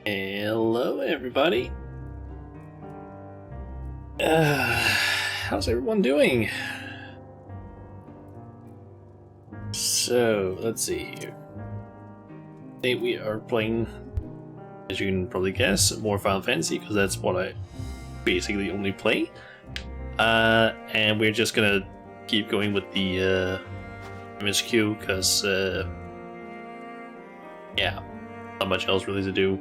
Hello, everybody. How's everyone doing? So, let's see here. Today we are playing, as you can probably guess, more Final Fantasy, because that's what I basically only play. And we're just gonna keep going with the MSQ, because, yeah, not much else really to do.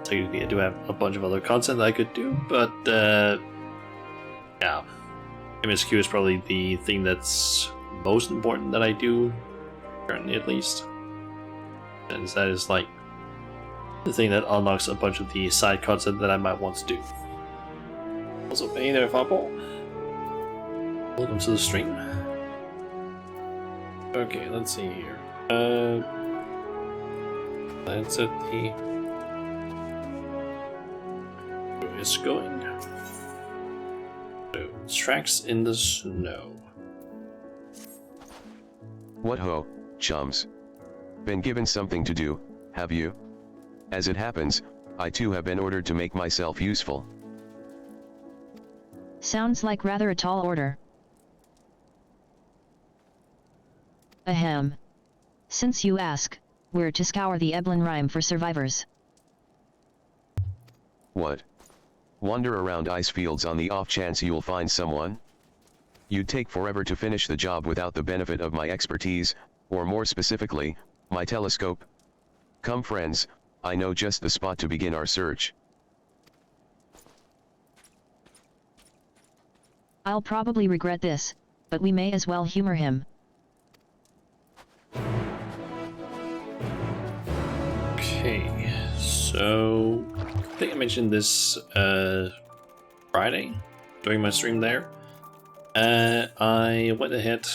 Technically, I do have a bunch of other content that I could do, but yeah, MSQ is probably the thing that's most important that I do, currently at least. And that is like the thing that unlocks a bunch of the side content that I might want to do. Also, hey there, Fopple. Welcome to the stream. Okay, let's see here. Let's set the is going. So, tracks in the snow. What ho, chums. Been given something to do, have you? As it happens, I too have been ordered to make myself useful. Sounds like rather a tall order. Ahem. Since you ask, we're to scour the Eblin Rime for survivors. What? Wander around ice fields on the off chance you'll find someone? You'd take forever to finish the job without the benefit of my expertise, or more specifically, my telescope. Come friends, I know just the spot to begin our search. I'll probably regret this, but we may as well humor him. Okay, so I think I mentioned this Friday during my stream there. I went ahead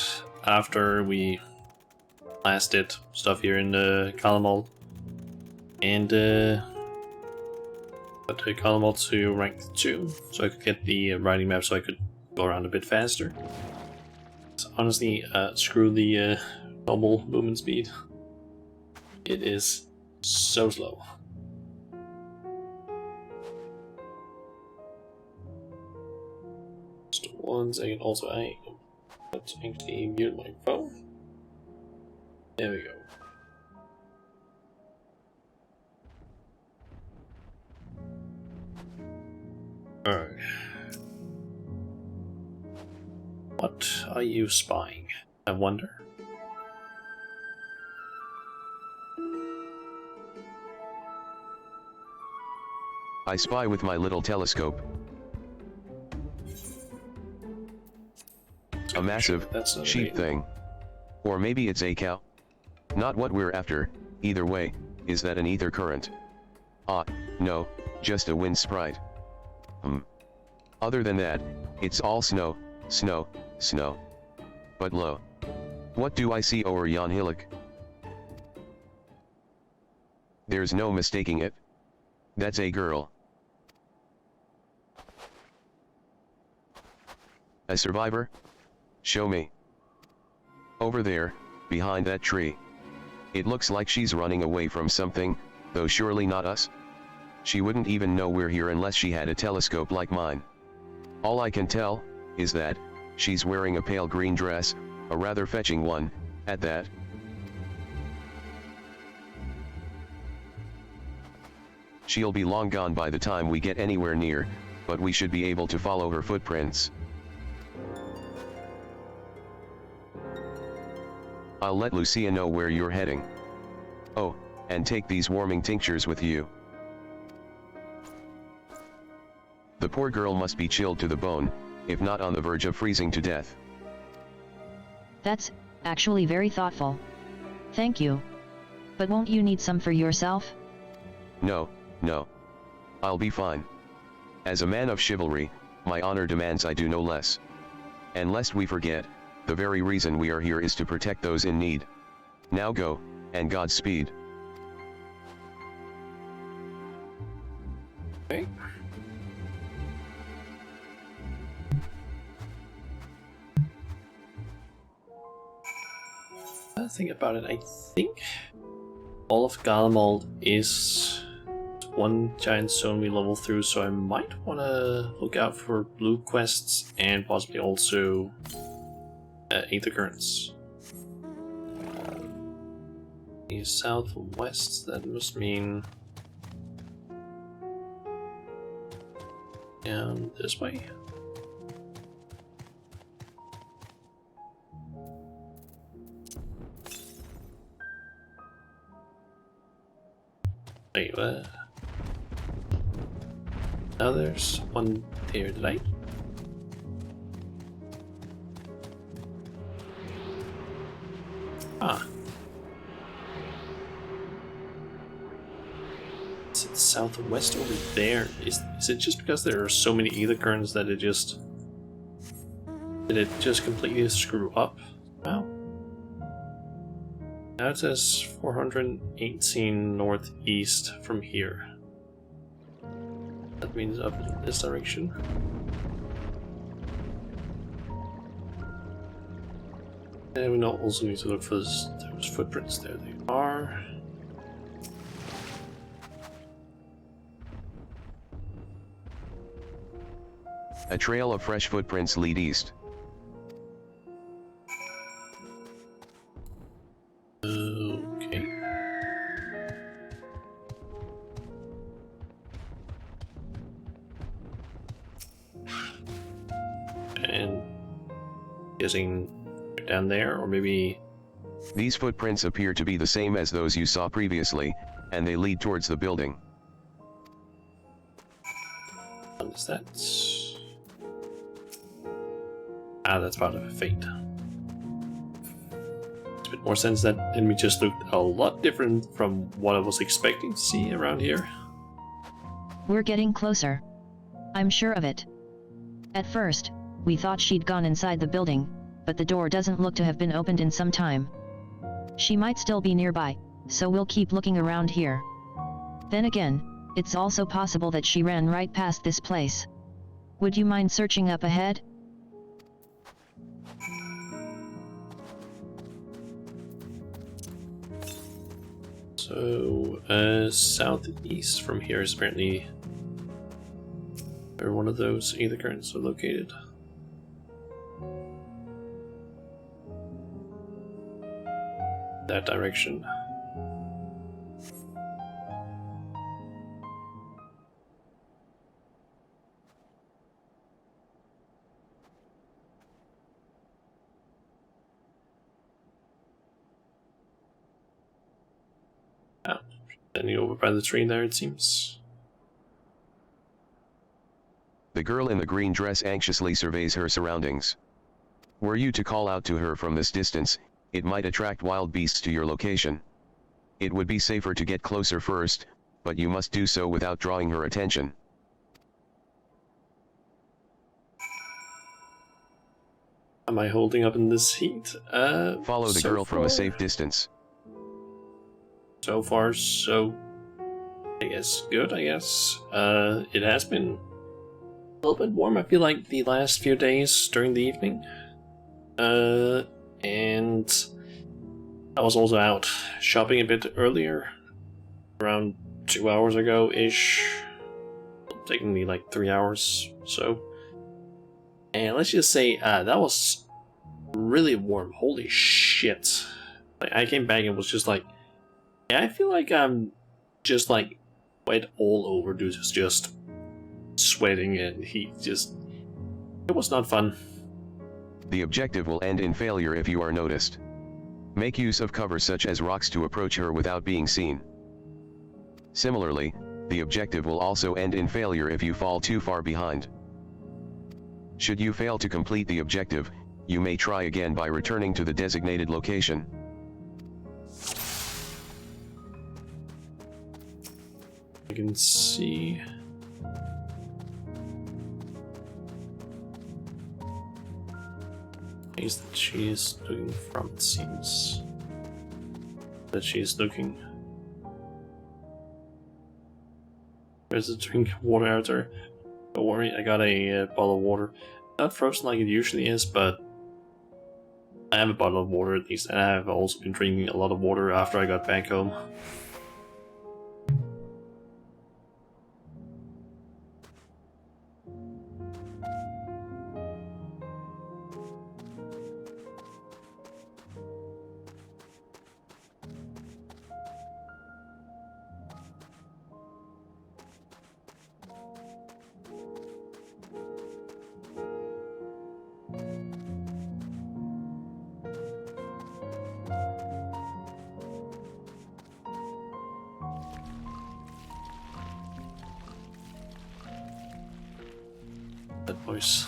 after we last did stuff here in the Calamol and got the Calamol to rank 2 so I could get the riding map so I could go around a bit faster. So honestly, screw the normal movement speed. It is so slow. Just 1 second. Also, let's actually mute my phone. There we go. Alright. What are you spying? I wonder. I spy with my little telescope. A massive, sheep thing. Or maybe it's a cow? Not what we're after, either way, is that an ether current? Ah, no, just a wind sprite. Other than that, it's all snow, snow, snow. But lo. What do I see over yon hillock? There's no mistaking it. That's a girl. A survivor? Show me. Over there, behind that tree. It looks like she's running away from something, though surely not us. She wouldn't even know we're here unless she had a telescope like mine. All I can tell, is that, she's wearing a pale green dress, a rather fetching one, at that. She'll be long gone by the time we get anywhere near, but we should be able to follow her footprints. I'll let Lucia know where you're heading. Oh, and take these warming tinctures with you. The poor girl must be chilled to the bone, if not on the verge of freezing to death. That's actually very thoughtful. Thank you. But won't you need some for yourself? No, no. I'll be fine. As a man of chivalry, my honor demands I do no less. And lest we forget, the very reason we are here is to protect those in need. Now go, and Godspeed. Okay. Think about it, I think all of Garlemald is one giant zone we level through, so I might want to look out for blue quests and possibly also Aether Currents. The southwest, that must mean down this way. Wait, what? Now there's one there, did I? Ah. Is it southwest over there? Is it just because there are so many Aether Currents that it just... Did it just completely screw up? Wow. Now it says 418 northeast from here. That means up in this direction. And we also need to look for those footprints. There they are. A trail of fresh footprints lead east. Okay. And guessing down there, or maybe... These footprints appear to be the same as those you saw previously, and they lead towards the building. What is that? Ah, that's part of a fate. It's a bit more sense that enemy just looked a lot different from what I was expecting to see around here. We're getting closer. I'm sure of it. At first, we thought she'd gone inside the building, but the door doesn't look to have been opened in some time. She might still be nearby, so we'll keep looking around here. Then again, it's also possible that she ran right past this place. Would you mind searching up ahead? So, southeast from here is apparently where one of those Aether Currents are located. That direction. Ah, standing over by the tree there, it seems. The girl in the green dress anxiously surveys her surroundings. Were you to call out to her from this distance, it might attract wild beasts to your location. It would be safer to get closer first, but you must do so without drawing her attention. Am I holding up in this heat? Follow the girl from a safe distance. So far, so... I guess good, I guess. It has been a little bit warm, I feel like, the last few days during the evening. And I was also out shopping a bit earlier, around 2 hours ago-ish, taking me like 3 hours or so. And let's just say that was really warm. Holy shit. Like, I came back and was just like, yeah, I feel like I'm just like wet all over due to just sweating and heat. Just, it was not fun. The objective will end in failure if you are noticed. Make use of cover such as rocks to approach her without being seen. Similarly, the objective will also end in failure if you fall too far behind. Should you fail to complete the objective, you may try again by returning to the designated location. I can see... Is that she is looking from, it seems. That she is looking. There's a drink of water out there. Don't worry, I got a bottle of water. Not frozen like it usually is, but I have a bottle of water at least, and I have also been drinking a lot of water after I got back home. that noise.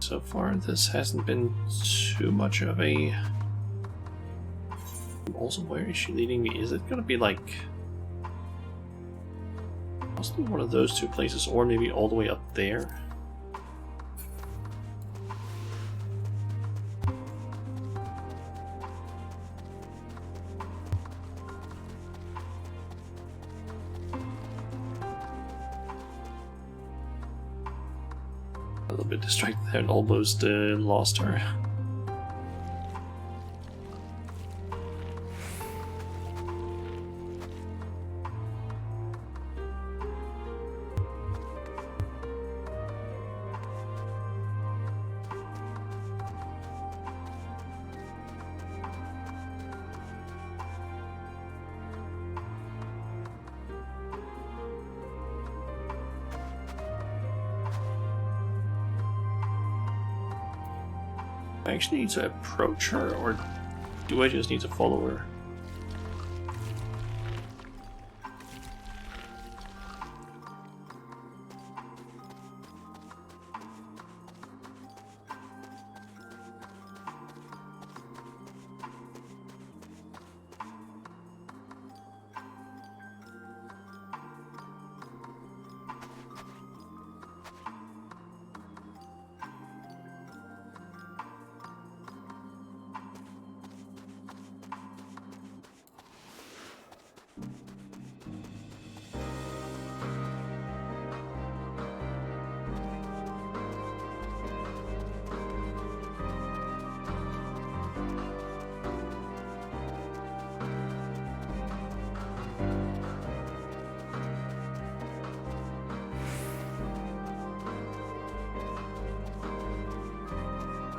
So far, this hasn't been too much of a... Also, where is she leading me? Is it gonna be like... possibly one of those two places, or maybe all the way up there? A little bit distracted there and almost lost her. I actually need to approach her, or do I just need to follow her?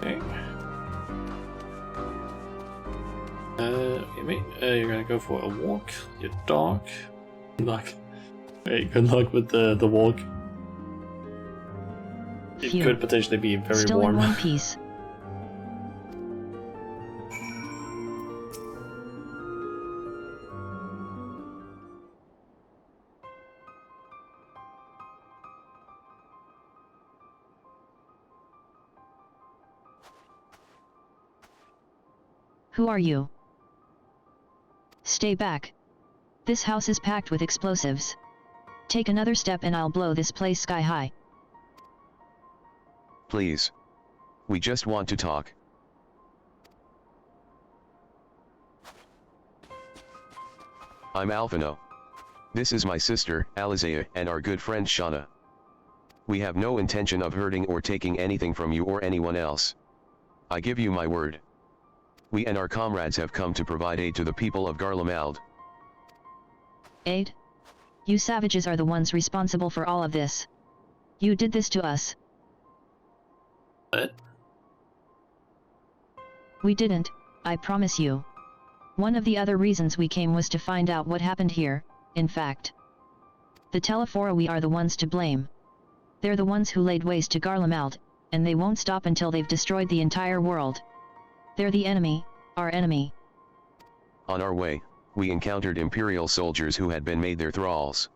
Okay. Okay, mate. You're gonna go for a walk. Your dog. Good luck. Hey, good luck with the walk. It Phew. could potentially be very Still warm. in one piece. Who are you? Stay back. This house is packed with explosives. Take another step and I'll blow this place sky high. Please. We just want to talk. I'm Alphino. This is my sister, Alizea, and our good friend Shauna. We have no intention of hurting or taking anything from you or anyone else. I give you my word. We and our comrades have come to provide aid to the people of Garlemald. Aid? You savages are the ones responsible for all of this. You did this to us. What? We didn't, I promise you. One of the other reasons we came was to find out what happened here, in fact. The Telefora, we are the ones to blame. They're the ones who laid waste to Garlemald, and they won't stop until they've destroyed the entire world. They're the enemy, our enemy. On our way, we encountered Imperial soldiers who had been made their thralls.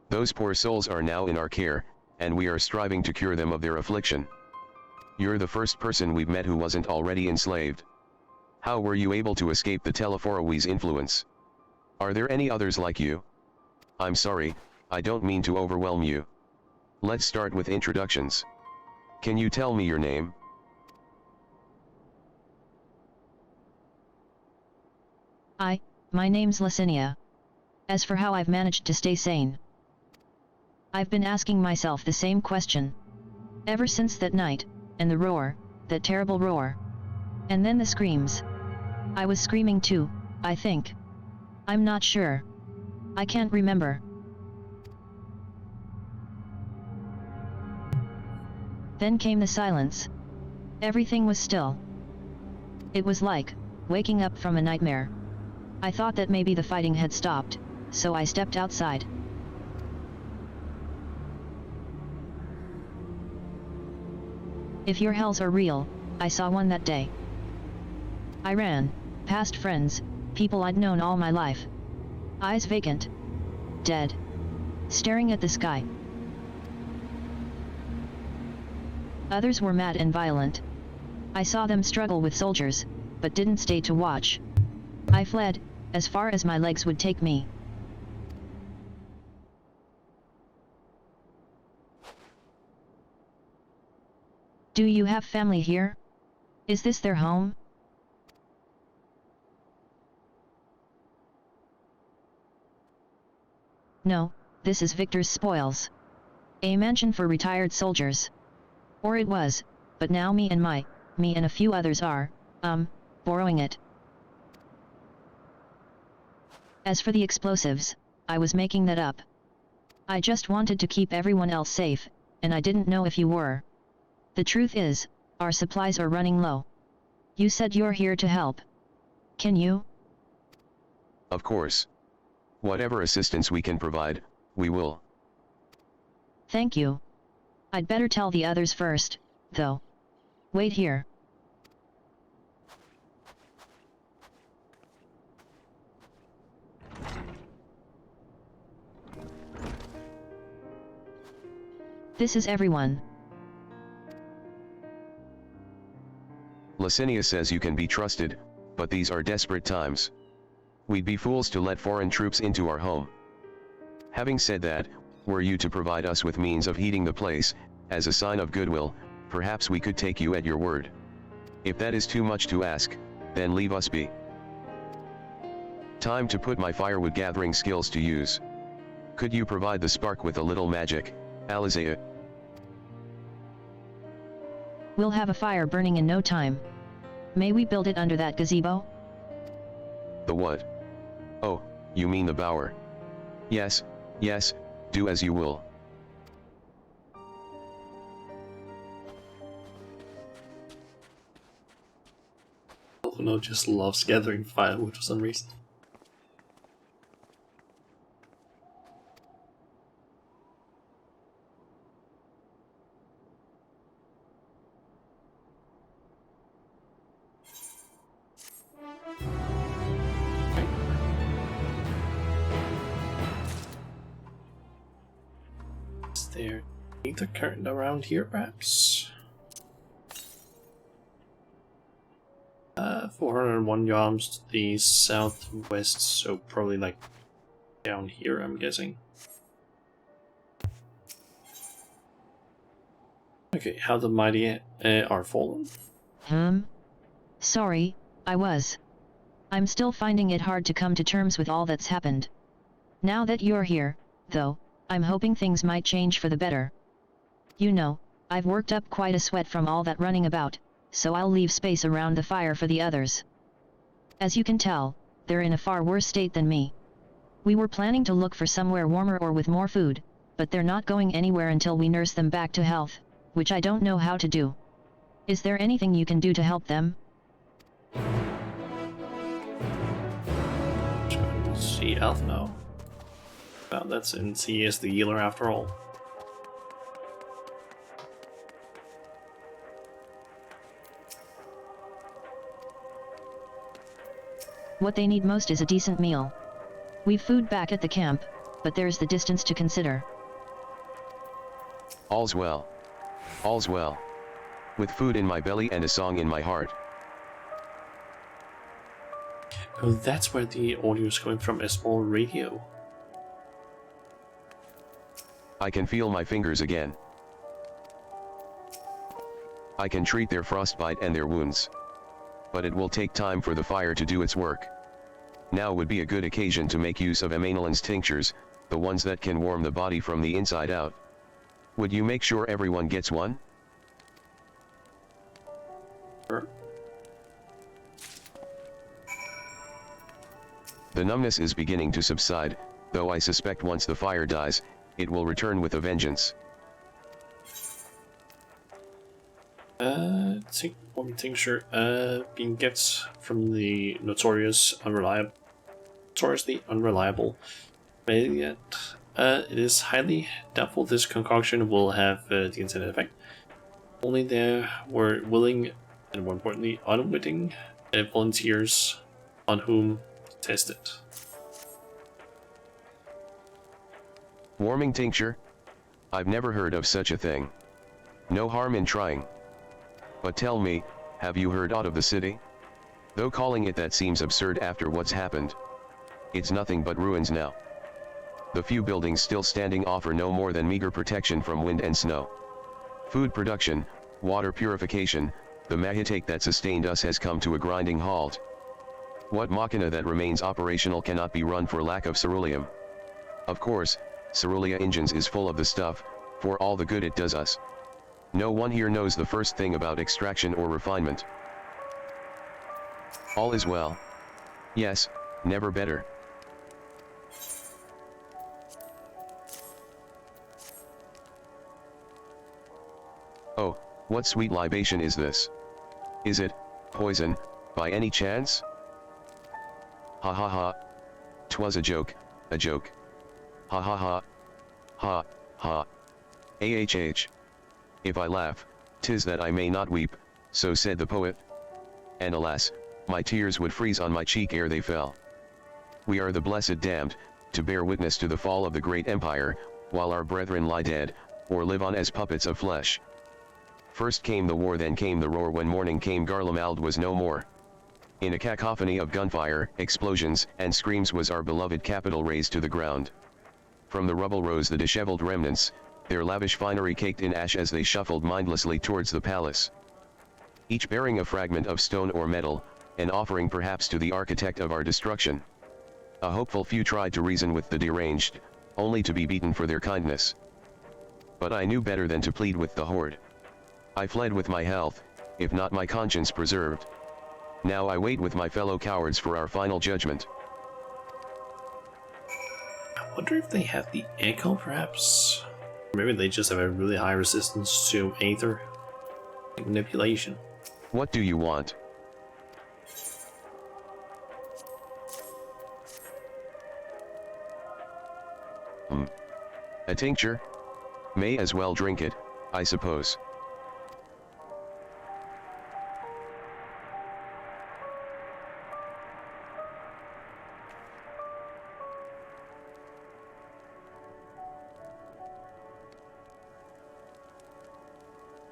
Those poor souls are now in our care, and we are striving to cure them of their affliction. You're the first person we've met who wasn't already enslaved. How were you able to escape the Teleforowe's influence? Are there any others like you? I'm sorry, I don't mean to overwhelm you. Let's start with introductions. Can you tell me your name? My name's Licinia. As for how I've managed to stay sane, I've been asking myself the same question. Ever since that night, and the roar, that terrible roar. And then the screams. I was screaming too, I think. I'm not sure. I can't remember. Then came the silence. Everything was still. It was like waking up from a nightmare. I thought that maybe the fighting had stopped, so I stepped outside. If your hells are real, I saw one that day. I ran, past friends, people I'd known all my life. Eyes vacant. Dead. staring at the sky. Others were mad and violent. I saw them struggle with soldiers, but didn't stay to watch. I fled, as far as my legs would take me. Do you have family here? Is this their home? No, this is Victor's spoils. A mansion for retired soldiers. Or it was, but now me and a few others are, borrowing it. As for the explosives, I was making that up. I just wanted to keep everyone else safe, and I didn't know if you were. The truth is, our supplies are running low. You said you're here to help. Can you? Of course. Whatever assistance we can provide, we will. Thank you. I'd better tell the others first, though. Wait here. This is everyone. Licinia says you can be trusted, but these are desperate times. We'd be fools to let foreign troops into our home. Having said that, were you to provide us with means of heating the place, as a sign of goodwill, perhaps we could take you at your word. If that is too much to ask, then leave us be. Time to put my firewood gathering skills to use. Could you provide the spark with a little magic, Alizea? We'll have a fire burning in no time. May we build it under that gazebo? The what? Oh, you mean the bower. Yes, yes, do as you will. Alphino just loves gathering firewood for some reason. Is there ether current around here, perhaps? 401 yards to the southwest, so probably like down here, I'm guessing. Okay, how the mighty are fallen. Sorry, I'm still finding it hard to come to terms with all that's happened. Now that you're here, though, I'm hoping things might change for the better. You know, I've worked up quite a sweat from all that running about, so I'll leave space around the fire for the others. As you can tell, they're in a far worse state than me. We were planning to look for somewhere warmer or with more food, but they're not going anywhere until we nurse them back to health, which I don't know how to do. Is there anything you can do to help them? See Alphino. Well, that's since he is the healer after all. What they need most is a decent meal. We've food back at the camp, but there's the distance to consider. All's well. All's well. With food in my belly and a song in my heart. Oh, that's where the audio is coming from, a small radio. I can feel my fingers again. I can treat their frostbite and their wounds. But it will take time for the fire to do its work. Now would be a good occasion to make use of Emanilin's tinctures, the ones that can warm the body from the inside out. Would you make sure everyone gets one? Sure. The numbness is beginning to subside, though I suspect once the fire dies, it will return with a vengeance. Tincture, being gets from the notoriously unreliable Valiant. It is highly doubtful this concoction will have the intended effect. Only there were willing, and more importantly, unwitting volunteers on whom to test it. Warming tincture? I've never heard of such a thing. No harm in trying. But tell me, have you heard aught of the city? Though calling it that seems absurd after what's happened. It's nothing but ruins now. The few buildings still standing offer no more than meager protection from wind and snow. Food production, water purification, the mahitake that sustained us has come to a grinding halt. What machina that remains operational cannot be run for lack of ceruleum. Of course, Cerulia Engines is full of the stuff, for all the good it does us. No one here knows the first thing about extraction or refinement. All is well. Yes, never better. Oh, what sweet libation is this? Is it poison, by any chance? Ha ha ha. 'Twas a joke, a joke. Ha ha ha. Ha, ha. AHH. If I laugh, 'tis that I may not weep, so said the poet. And alas, my tears would freeze on my cheek ere they fell. We are the blessed damned, to bear witness to the fall of the great empire, while our brethren lie dead, or live on as puppets of flesh. First came the war, then came the roar. When morning came, Garlemald was no more. In a cacophony of gunfire, explosions, and screams was our beloved capital razed to the ground. From the rubble rose the disheveled remnants, their lavish finery caked in ash as they shuffled mindlessly towards the palace. Each bearing a fragment of stone or metal, an offering perhaps to the architect of our destruction. A hopeful few tried to reason with the deranged, only to be beaten for their kindness. But I knew better than to plead with the horde. I fled with my health, if not my conscience preserved. Now I wait with my fellow cowards for our final judgment. I wonder if they have the echo, perhaps? Maybe they just have a really high resistance to aether manipulation. What do you want? A tincture? May as well drink it, I suppose.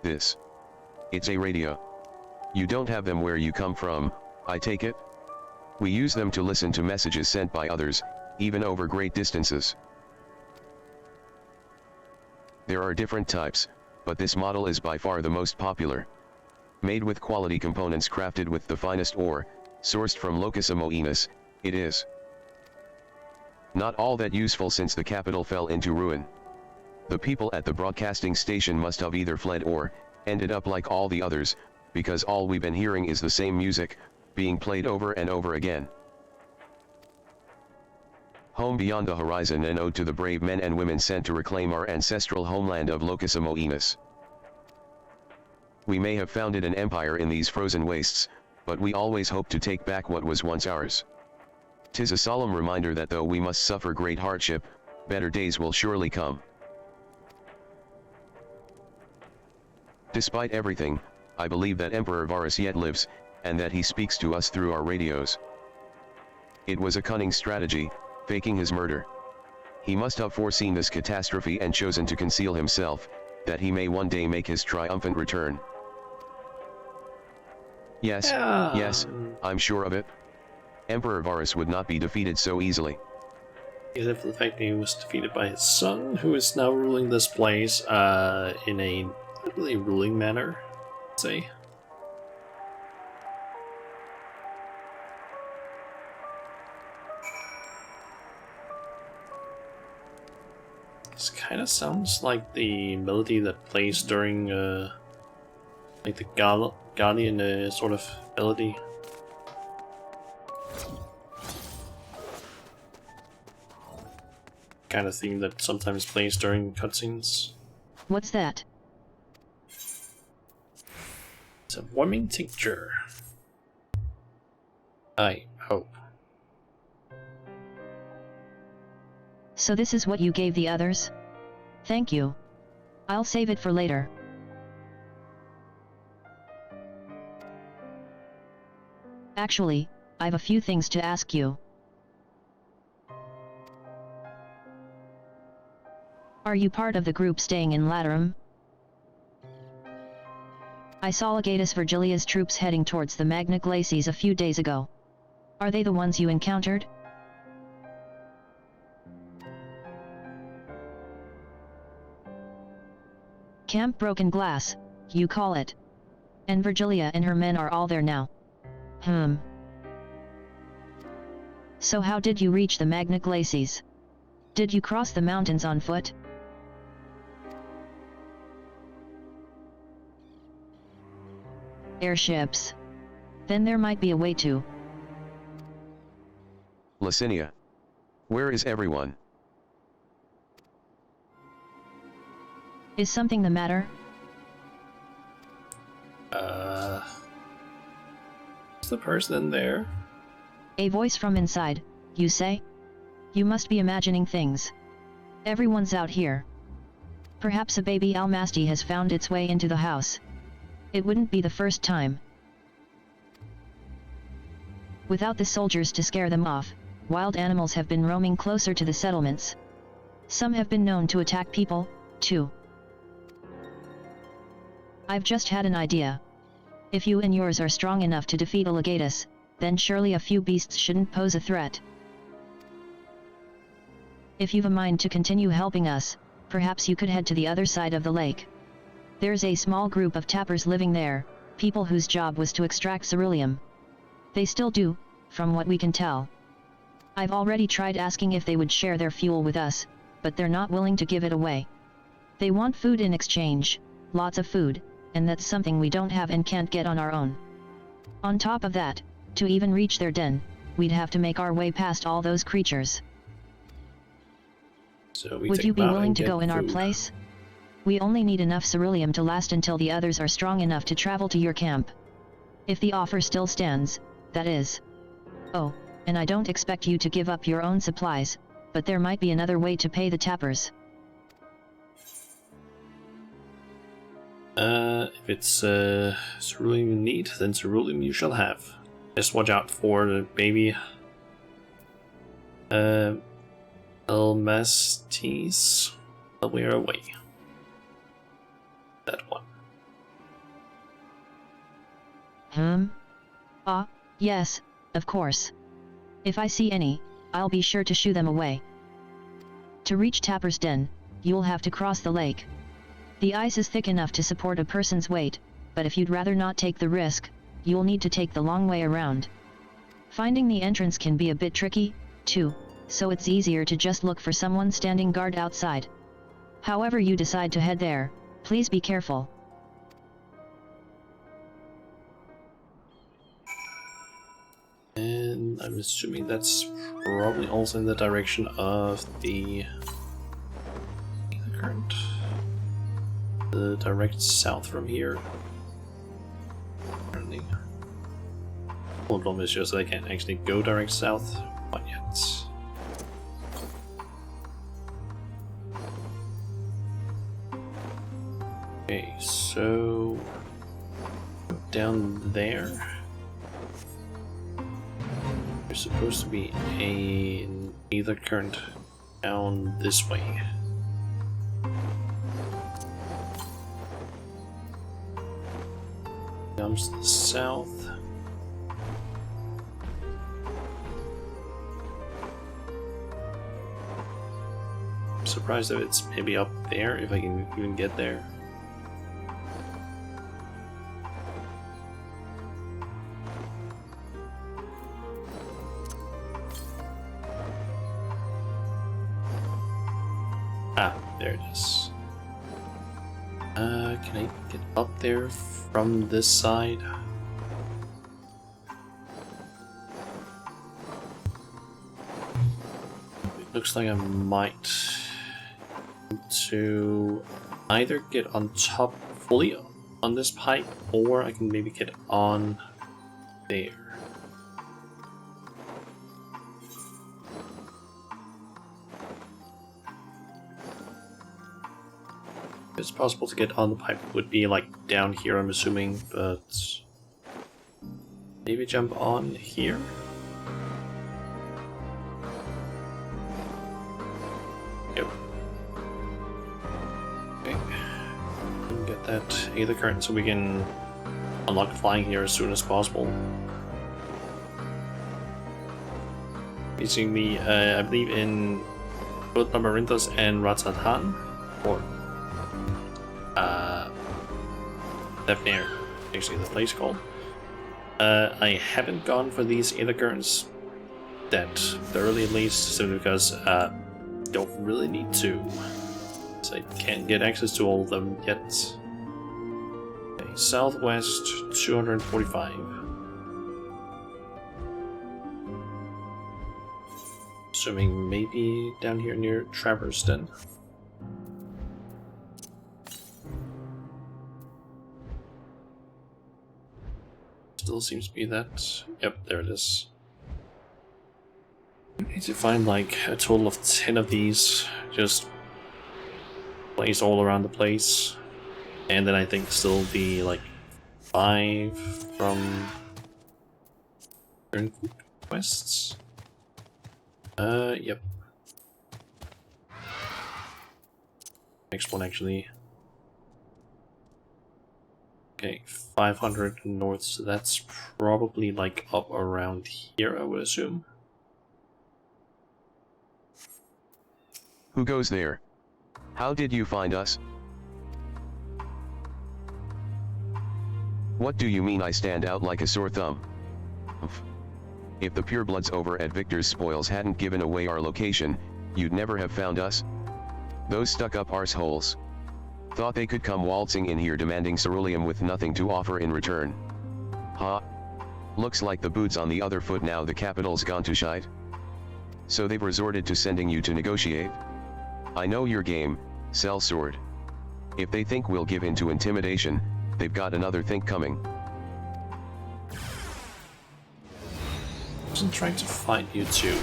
This. It's a radio. You don't have them where you come from, I take it? We use them to listen to messages sent by others, even over great distances. There are different types, but this model is by far the most popular. Made with quality components, crafted with the finest ore, sourced from Locus Amoenus, it is not all that useful since the capital fell into ruin. The people at the broadcasting station must have either fled or ended up like all the others, because all we've been hearing is the same music, being played over and over again. Home beyond the horizon, an ode to the brave men and women sent to reclaim our ancestral homeland of Locus Amoenus. We may have founded an empire in these frozen wastes, but we always hope to take back what was once ours. 'Tis a solemn reminder that though we must suffer great hardship, better days will surely come. Despite everything, I believe that Emperor Varus yet lives, and that he speaks to us through our radios. It was a cunning strategy, faking his murder. He must have foreseen this catastrophe and chosen to conceal himself, that he may one day make his triumphant return. Yes, yes, I'm sure of it. Emperor Varus would not be defeated so easily. Except for the fact that he was defeated by his son, who is now ruling this place in a not really ruling manner, I'd say. This kind of sounds like the melody that plays during, like the Guardian sort of melody. Kind of theme that sometimes plays during cutscenes. What's that? It's a warming tincture. I hope. So this is what you gave the others? Thank you. I'll save it for later. Actually, I've a few things to ask you. Are you part of the group staying in Laterum? I saw Legatus Virgilia's troops heading towards the Magna Glacies a few days ago. Are they the ones you encountered? Camp Broken Glass, you call it. And Virgilia and her men are all there now. So how did you reach the Magna Glacies? Did you cross the mountains on foot? Airships. Then there might be a way to. Licinia. Where is everyone? Is something the matter? Is the person in there? A voice from inside, you say? You must be imagining things. Everyone's out here. Perhaps a baby Almasty has found its way into the house. It wouldn't be the first time. Without the soldiers to scare them off, wild animals have been roaming closer to the settlements. Some have been known to attack people, too. I've just had an idea. If you and yours are strong enough to defeat a Legatus, then surely a few beasts shouldn't pose a threat. If you've a mind to continue helping us, perhaps you could head to the other side of the lake. There's a small group of tappers living there, people whose job was to extract ceruleum. They still do, from what we can tell. I've already tried asking if they would share their fuel with us, but they're not willing to give it away. They want food in exchange, lots of food, and that's something we don't have and can't get on our own. On top of that, to even reach their den, we'd have to make our way past all those creatures. So Would you be willing to go in our place? We only need enough ceruleum to last until the others are strong enough to travel to your camp. If the offer still stands, that is. Oh, and I don't expect you to give up your own supplies, but there might be another way to pay the tappers. If it's ceruleum you need, then ceruleum you shall have. Just watch out for the baby Almasties. We are away. That one. Yes, of course. If I see any, I'll be sure to shoo them away. To reach Tapper's Den, you'll have to cross the lake. The ice is thick enough to support a person's weight, but if you'd rather not take the risk, you'll need to take the long way around. Finding the entrance can be a bit tricky, too, so it's easier to just look for someone standing guard outside. However you decide to head there, please be careful. And I'm assuming that's probably also in the direction of the current. The direct south from here. Apparently. The problem is just that I can't actually go direct south quite yet. Okay, so down there. There's supposed to be a either current down this way. Comes to the south. I'm surprised if it's maybe up there, if I can even get there. Ah, there it is. Can I get up there from this side? It looks like I might want to either get on top fully on this pipe, or I can maybe get on there. It's possible to get on the pipe. It would be like down here, I'm assuming, but maybe jump on here. Yep. that Aether Current so we can unlock flying here as soon as possible. Basically, I believe in both Lamarinthos and Ratzadhan, or Defnir, actually the place called. I haven't gone for these Aether Currents that thoroughly, at least, simply because don't really need to. So I can't get access to all of them yet. Okay, southwest 245. Assuming maybe down here near Traverse then. Still seems to be that. Yep, there it is. I need to find like a total of 10 of these, just placed all around the place. And then I think still be like 5 from certain quests. Yep. Next one actually. Okay, 500 north, so that's probably like up around here, I would assume. Who goes there? How did you find us? What do you mean I stand out like a sore thumb? If the purebloods over at Victor's Spoils hadn't given away our location, you'd never have found us. Those stuck-up arseholes thought they could come waltzing in here demanding ceruleum with nothing to offer in return. Huh? Looks like the boot's on the other foot now the capital's gone to shite. So they've resorted to sending you to negotiate? I know your game, sell sword. If they think we'll give in to intimidation, they've got another think coming. I wasn't trying to fight you two.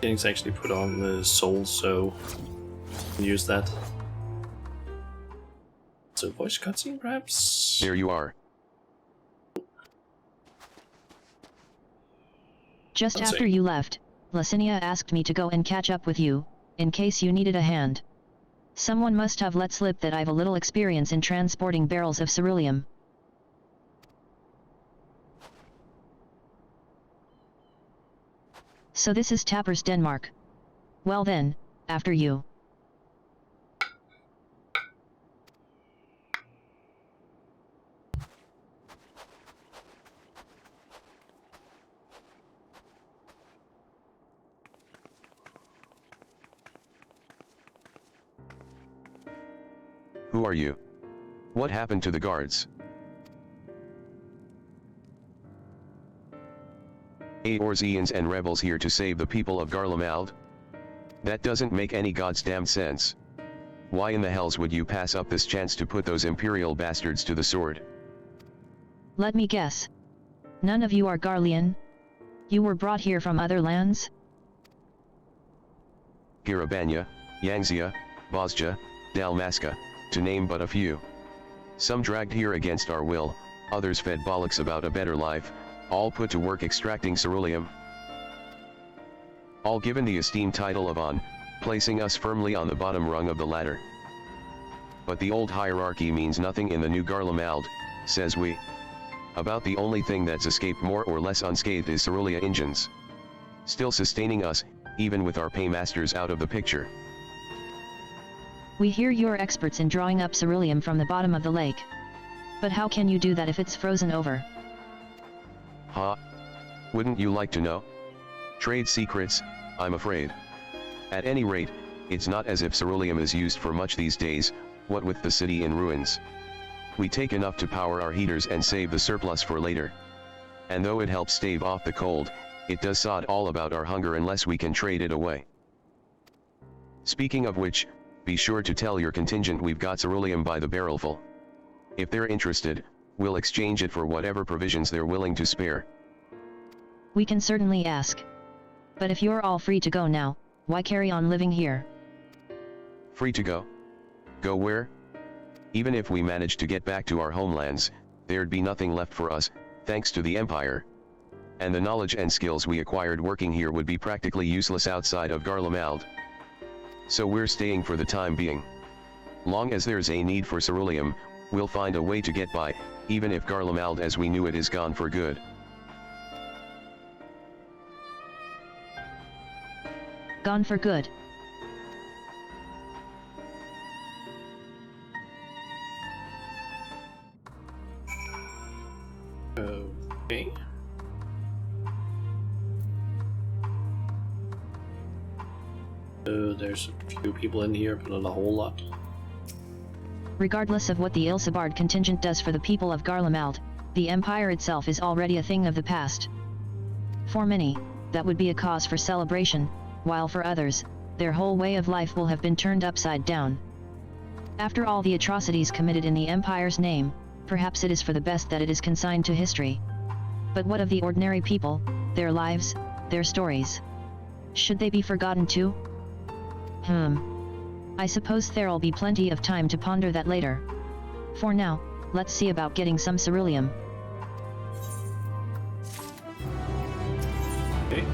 It's actually put on the soul, so I can use that. So voice cutscene, perhaps? There you are. Just Let's after see. you left, Licinia asked me to go and catch up with you, in case you needed a hand. Someone must have let slip that I've a little experience in transporting barrels of ceruleum. So this is Tappers, Denmark. Well then, after you. Who are you? What happened to the guards? Eorzeans and rebels here to save the people of Garlemald? That doesn't make any goddamn sense. Why in the hells would you pass up this chance to put those imperial bastards to the sword? Let me guess. None of you are Garlean? You were brought here from other lands? Garabanya, Yangzia, Bosja, Dalmasca, to name but a few. Some dragged here against our will, others fed bollocks about a better life, all put to work extracting ceruleum. All given the esteemed title of On, placing us firmly on the bottom rung of the ladder. But the old hierarchy means nothing in the new Garlemald, says we. About the only thing that's escaped more or less unscathed is Cerulia engines. Still sustaining us, even with our paymasters out of the picture. We hear you're experts in drawing up ceruleum from the bottom of the lake. But how can you do that if it's frozen over? Huh? Wouldn't you like to know? Trade secrets, I'm afraid. At any rate, it's not as if ceruleum is used for much these days, what with the city in ruins. We take enough to power our heaters and save the surplus for later. And though it helps stave off the cold, it does sod all about our hunger unless we can trade it away. Speaking of which, be sure to tell your contingent we've got ceruleum by the barrelful. If they're interested, we'll exchange it for whatever provisions they're willing to spare. We can certainly ask. But if you're all free to go now, why carry on living here? Free to go? Go where? Even if we managed to get back to our homelands, there'd be nothing left for us, thanks to the Empire. And the knowledge and skills we acquired working here would be practically useless outside of Garlemald. So we're staying for the time being. Long as there's a need for ceruleum, we'll find a way to get by, even if Garlemald as we knew it is gone for good. Gone for good. Okay. So there's a few people in here, but not a whole lot. Regardless of what the Ilsabard contingent does for the people of Garlemald, the Empire itself is already a thing of the past. For many, that would be a cause for celebration, while for others, their whole way of life will have been turned upside down. After all the atrocities committed in the Empire's name, perhaps it is for the best that it is consigned to history. But what of the ordinary people, their lives, their stories? Should they be forgotten too? I suppose there'll be plenty of time to ponder that later. For now, let's see about getting some ceruleum. Okay.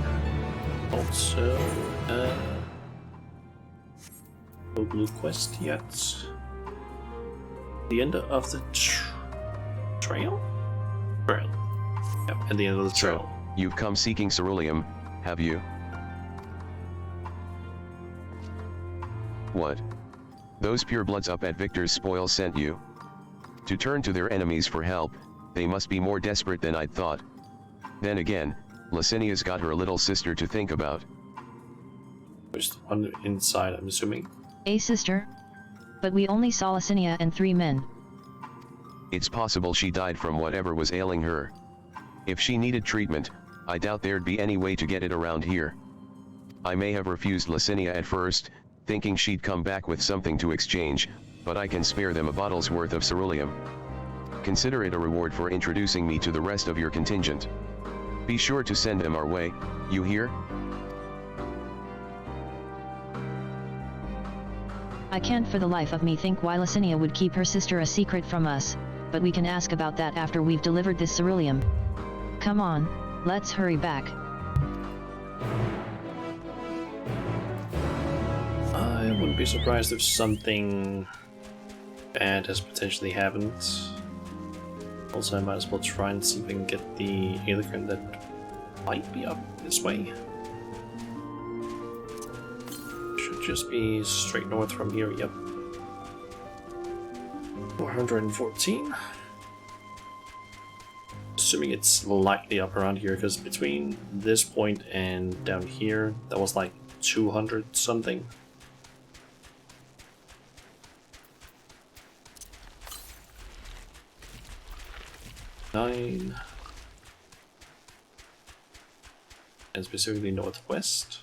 Also, no blue quest yet. The end of the trail? Trail. Yep, at the end of the trail. So, you've come seeking ceruleum, have you? What? Those purebloods up at Victor's spoil sent you? To turn to their enemies for help, they must be more desperate than I'd thought. Then again, Licinia's got her little sister to think about. There's the one inside, I'm assuming. A sister? But we only saw Licinia and 3 men. It's possible she died from whatever was ailing her. If she needed treatment, I doubt there'd be any way to get it around here. I may have refused Licinia at first, thinking she'd come back with something to exchange, but I can spare them a bottle's worth of ceruleum. Consider it a reward for introducing me to the rest of your contingent. Be sure to send them our way, you hear? I can't for the life of me think why Licinia would keep her sister a secret from us, but we can ask about that after we've delivered this ceruleum. Come on, let's hurry back. I wouldn't be surprised if something bad has potentially happened. Also, I might as well try and see if I can get the Aelicron that might be up this way. Should just be straight north from here, yep. 414. Assuming it's slightly up around here, because between this point and down here, that was like 200 something. And specifically northwest.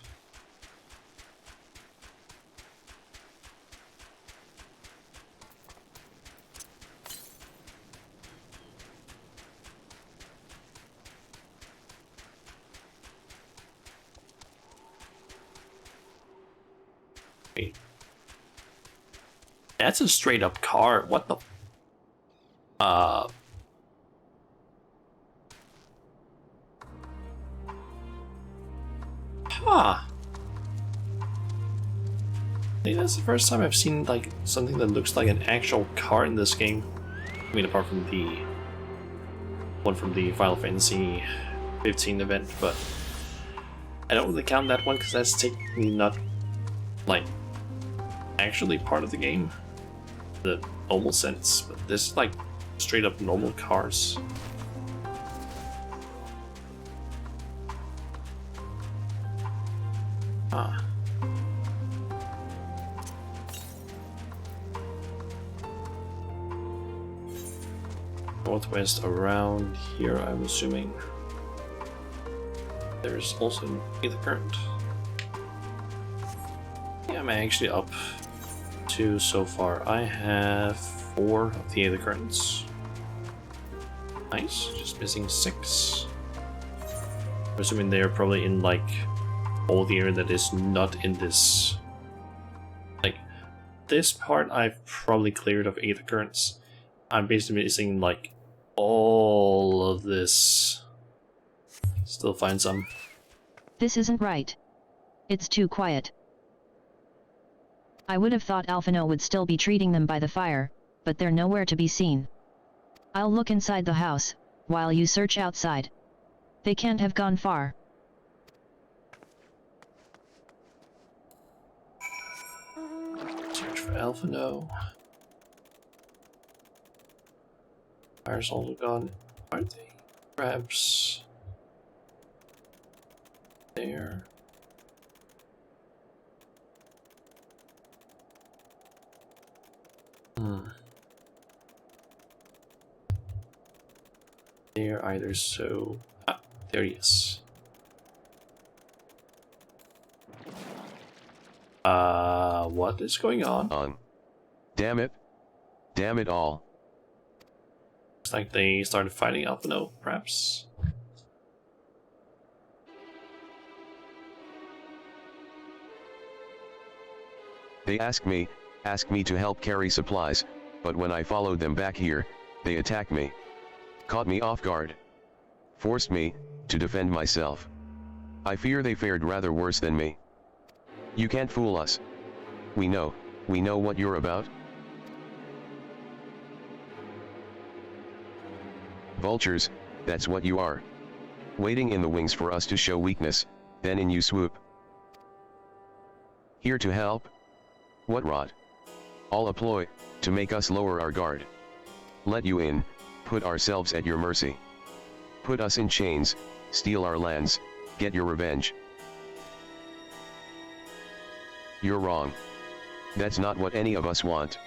Wait. That's a straight up car. What the? Huh. I think that's the first time I've seen like something that looks like an actual car in this game. I mean, apart from the one from the Final Fantasy 15 event, but I don't really count that one because that's technically not like actually part of the game, the normal sense. But this is like straight up normal cars. Ah. Northwest around here, I'm assuming. There's also an Aelicron. Yeah, I'm actually up to so far. I have 4 of the Aelicrons. Nice, just missing 6. I'm assuming they're probably in like all the area that is not in this. Like this part I've probably cleared of Aether Currents. I'm basically missing like all of this. Still find some. This isn't right. It's too quiet. I would have thought Alphino would still be treating them by the fire, but they're nowhere to be seen. I'll look inside the house, while you search outside. They can't have gone far. Search for Alphino. Fire's also gone. Are they? Perhaps there. There either so. Ah, there he is. What is going on? Damn it. Damn it all. It's like they started fighting Alphino, perhaps. They asked me to help carry supplies, but when I followed them back here, they attacked me. Caught me off guard. Forced me to defend myself. I fear they fared rather worse than me. You can't fool us. We know what you're about. Vultures, that's what you are. Waiting in the wings for us to show weakness, then in you swoop. Here to help? What rot? All a ploy, to make us lower our guard. Let you in, put ourselves at your mercy. Put us in chains, steal our lands, get your revenge. You're wrong. That's not what any of us want.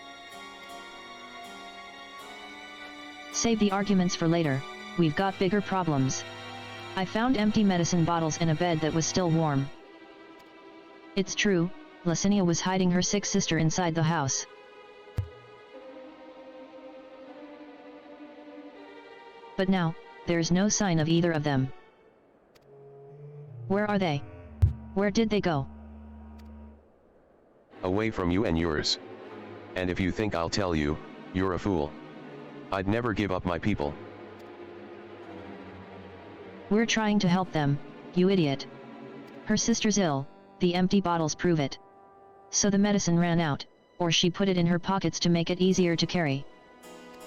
Save the arguments for later, we've got bigger problems. I found empty medicine bottles in a bed that was still warm. It's true, Licinia was hiding her sick sister inside the house. But now, there's no sign of either of them. Where are they? Where did they go? Away from you and yours. And if you think I'll tell you, you're a fool. I'd never give up my people. We're trying to help them, you idiot. Her sister's ill, the empty bottles prove it. So the medicine ran out, or she put it in her pockets to make it easier to carry.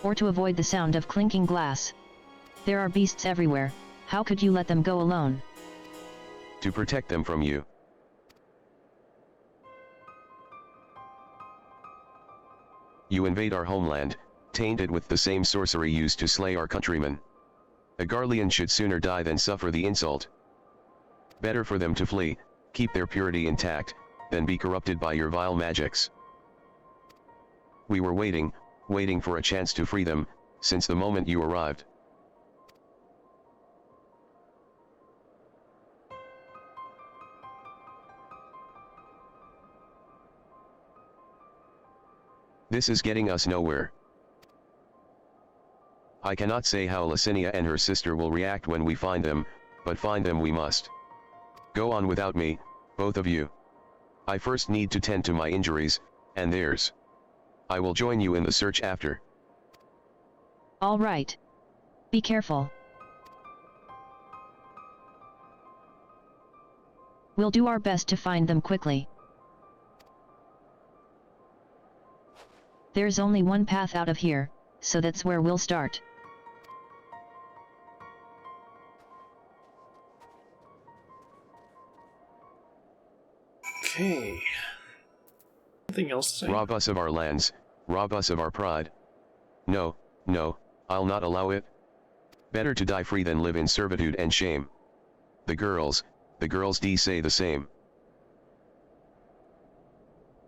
Or to avoid the sound of clinking glass. There are beasts everywhere, how could you let them go alone? To protect them from you. You invade our homeland, tainted with the same sorcery used to slay our countrymen. A Garlean should sooner die than suffer the insult. Better for them to flee, keep their purity intact, than be corrupted by your vile magics. We were waiting for a chance to free them, since the moment you arrived. This is getting us nowhere. I cannot say how Licinia and her sister will react when we find them, but find them we must. Go on without me, both of you. I first need to tend to my injuries, and theirs. I will join you in the search after. All right. Be careful. We'll do our best to find them quickly. There's only one path out of here, so that's where we'll start. Okay. Anything else to say? Rob us of our lands, rob us of our pride. No, no, I'll not allow it. Better to die free than live in servitude and shame. The girls D say the same.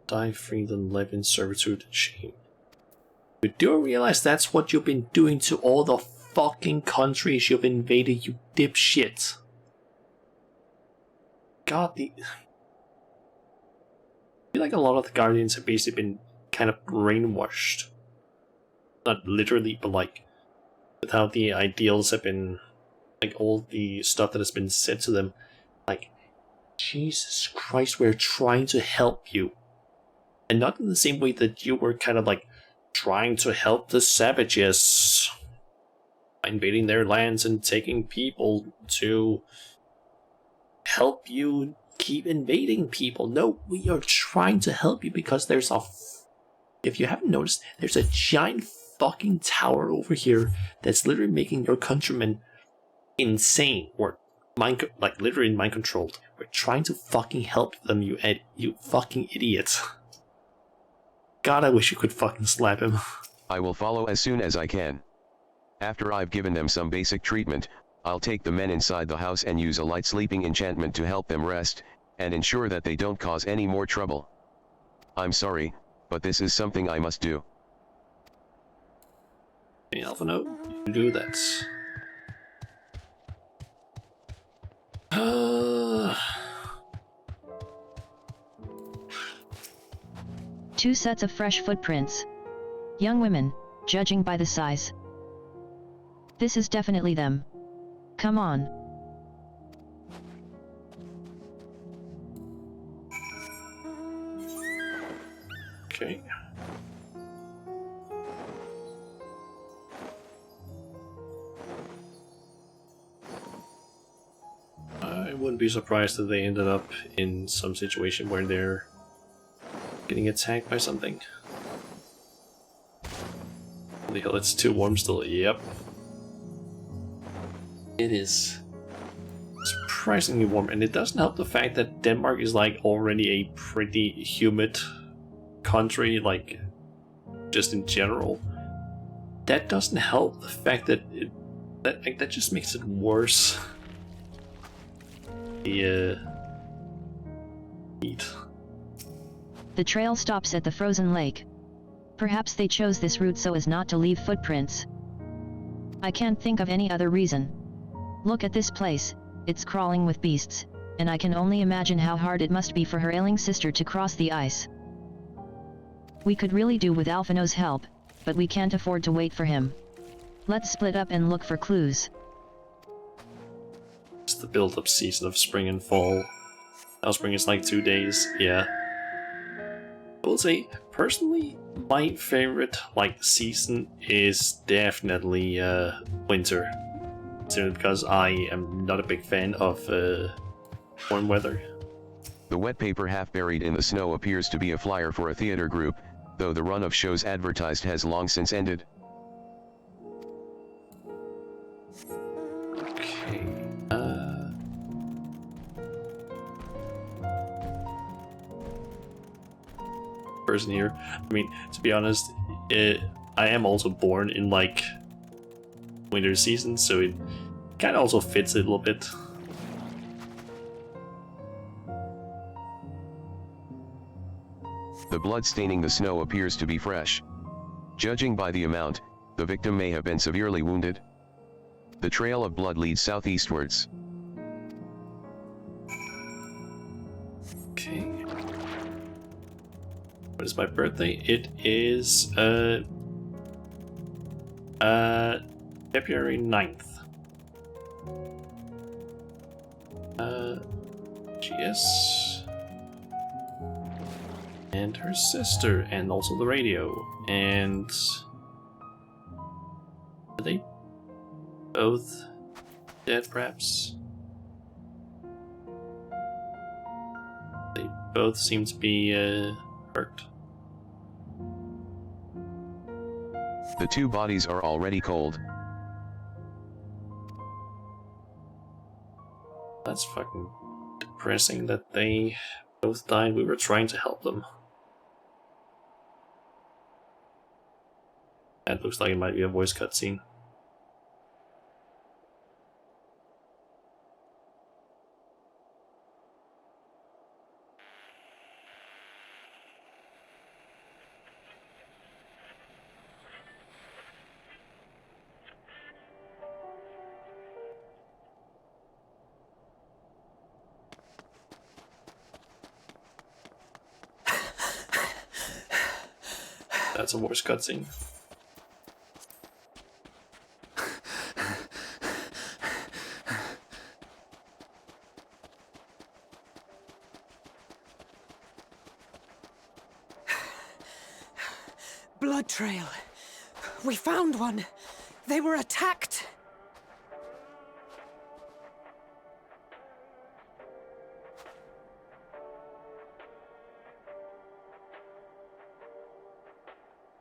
Die free than live in servitude and shame. You do realize that's what you've been doing to all the fucking countries you've invaded, you dipshit. God, I feel like a lot of the Guardians have basically been kind of brainwashed. Not literally, but like, with how the ideals have been like all the stuff that has been said to them, like, Jesus Christ, we're trying to help you. And not in the same way that you were kind of like trying to help the savages, invading their lands and taking people to help you keep invading people. No, we are trying to help you because there's if you haven't noticed, there's a giant fucking tower over here that's literally making your countrymen insane, or literally mind controlled. We're trying to fucking help them, you fucking idiots. God, I wish you could fucking slap him. I will follow as soon as I can. After I've given them some basic treatment, I'll take the men inside the house and use a light sleeping enchantment to help them rest, and ensure that they don't cause any more trouble. I'm sorry, but this is something I must do. Hey, Alphano, you do that. 2 sets of fresh footprints. Young women, judging by the size. This is definitely them. Come on. Okay. I wouldn't be surprised if they ended up in some situation where they're getting attacked by something. Holy hell, it's too warm still. Yep. It is surprisingly warm, and it doesn't help the fact that Denmark is like already a pretty humid country, like just in general. That doesn't help the fact that that just makes it worse. The heat. The trail stops at the frozen lake. Perhaps they chose this route so as not to leave footprints. I can't think of any other reason. Look at this place, it's crawling with beasts, and I can only imagine how hard it must be for her ailing sister to cross the ice. We could really do with Alphino's help, but we can't afford to wait for him. Let's split up and look for clues. It's the build-up season of spring and fall. Now spring is like 2 days, yeah. I will say, personally, my favorite season is definitely winter. Simply because I am not a big fan of warm weather. The wet paper half buried in the snow appears to be a flyer for a theater group, though the run of shows advertised has long since ended. Okay, person here. I mean, to be honest, I am also born in winter season, so it kind of also fits a little bit. The blood staining the snow appears to be fresh. Judging by the amount, the victim may have been severely wounded. The trail of blood leads southeastwards. Okay. What is my birthday? It is February 9th. GS. And her sister, and also the radio. And are they both dead, perhaps? They both seem to be hurt. The 2 bodies are already cold. That's fucking depressing that they both died. We were trying to help them. That looks like it might be a voice cutscene. That's a voice cutscene. blood trail. We found one. They were attacked.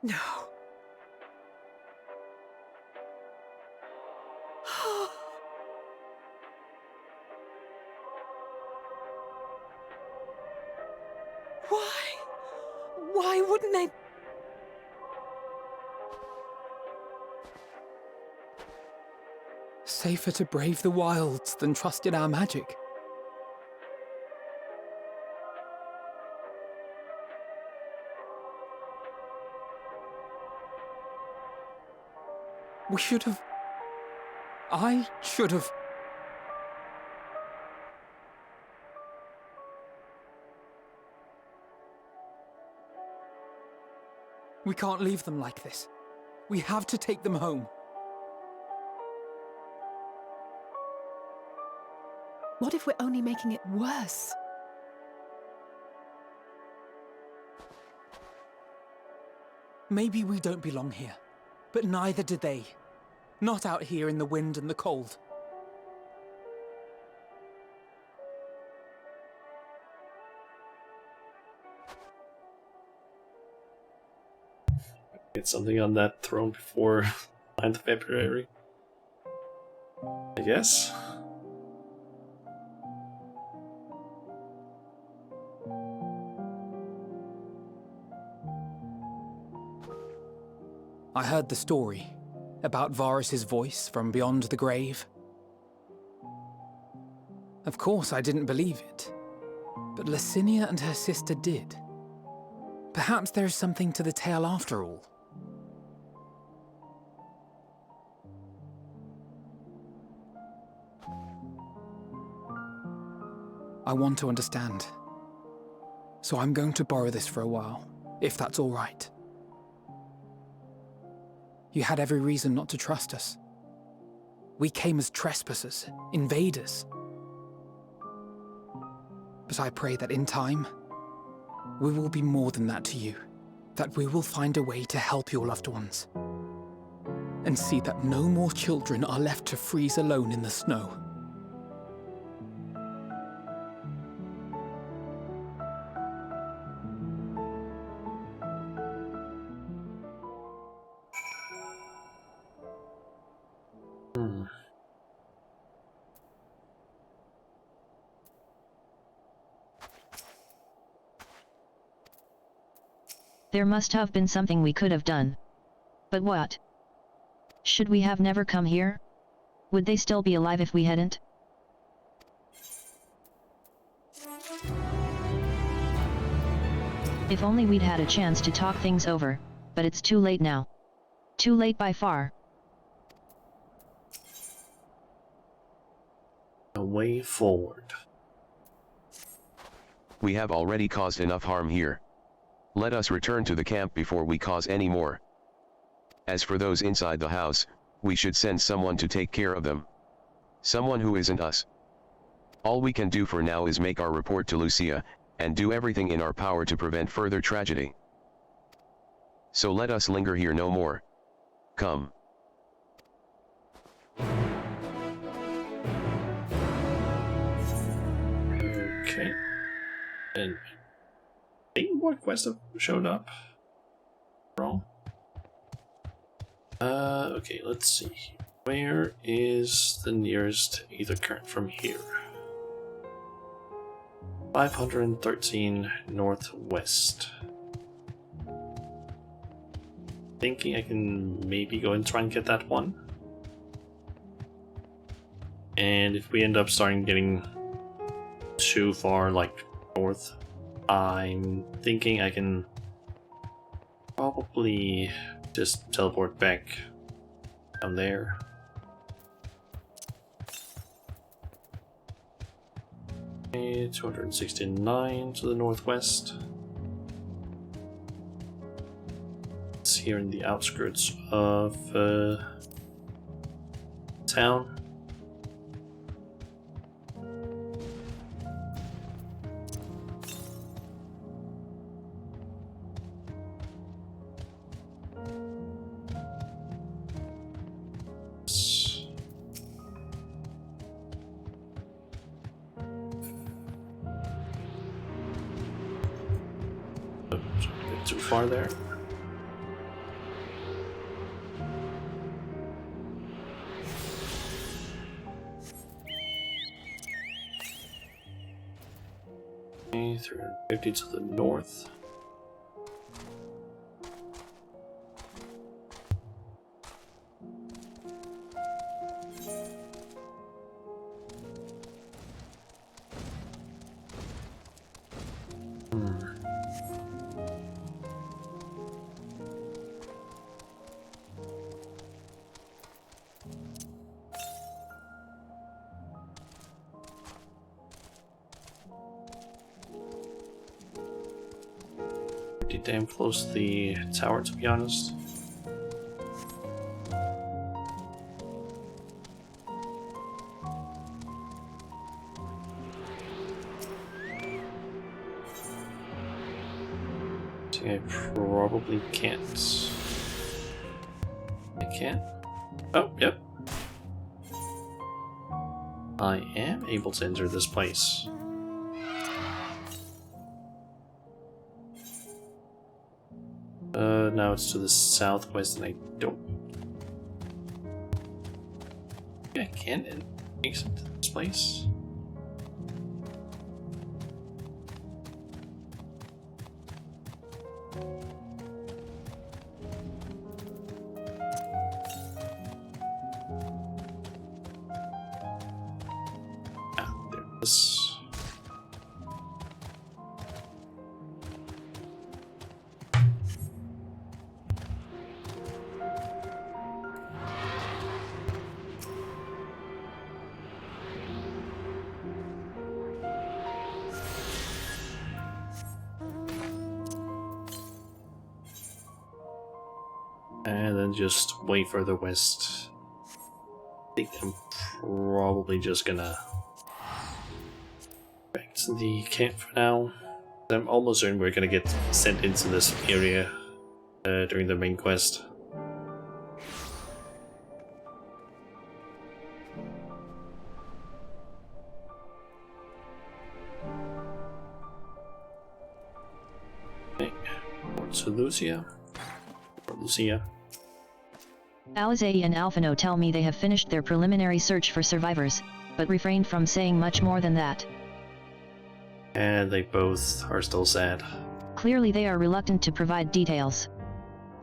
No. Why? Why wouldn't they? Safer to brave the wilds than trust in our magic. We should have... I should have... We can't leave them like this. We have to take them home. What if we're only making it worse? Maybe we don't belong here, but neither do they. Not out here in the wind and the cold. Get something on that throne before 9th of February, I guess. I heard the story about Varus's voice from beyond the grave. Of course, I didn't believe it, but Licinia and her sister did. Perhaps there is something to the tale after all. I want to understand. So I'm going to borrow this for a while, if that's all right. You had every reason not to trust us. We came as trespassers, invaders. But I pray that in time, we will be more than that to you. That we will find a way to help your loved ones. And see that no more children are left to freeze alone in the snow. There must have been something we could have done. But what? Should we have never come here? Would they still be alive if we hadn't? If only we'd had a chance to talk things over, but it's too late now. Too late by far. A way forward. We have already caused enough harm here. Let us return to the camp before we cause any more. As for those inside the house, we should send someone to take care of them. Someone who isn't us. All we can do for now is make our report to Lucia, and do everything in our power to prevent further tragedy. So let us linger here no more. Come. Okay. And I think more quests have showed up. Wrong. Okay, let's see. Where is the nearest ether current from here? 513 northwest. Thinking I can maybe go and try and get that one. And if we end up starting getting too far, like north, I'm thinking I can probably just teleport back down there. Okay, 269 to the northwest. It's here in the outskirts of town. too far there. Okay, 350 to the north. Pretty damn close to the tower, to be honest. I probably can't. I can't. Oh, yep. I am able to enter this place. Now it's to the southwest, and I don't. I can't exit this place. There it is. And then just way further west. I think I'm probably just gonna back to the camp for now. I'm almost certain we're gonna get sent into this area during the main quest. Okay, more to Lucia. Or Lucia. Alizé and Alphino tell me they have finished their preliminary search for survivors, but refrained from saying much more than that. And they both are still sad. Clearly they are reluctant to provide details.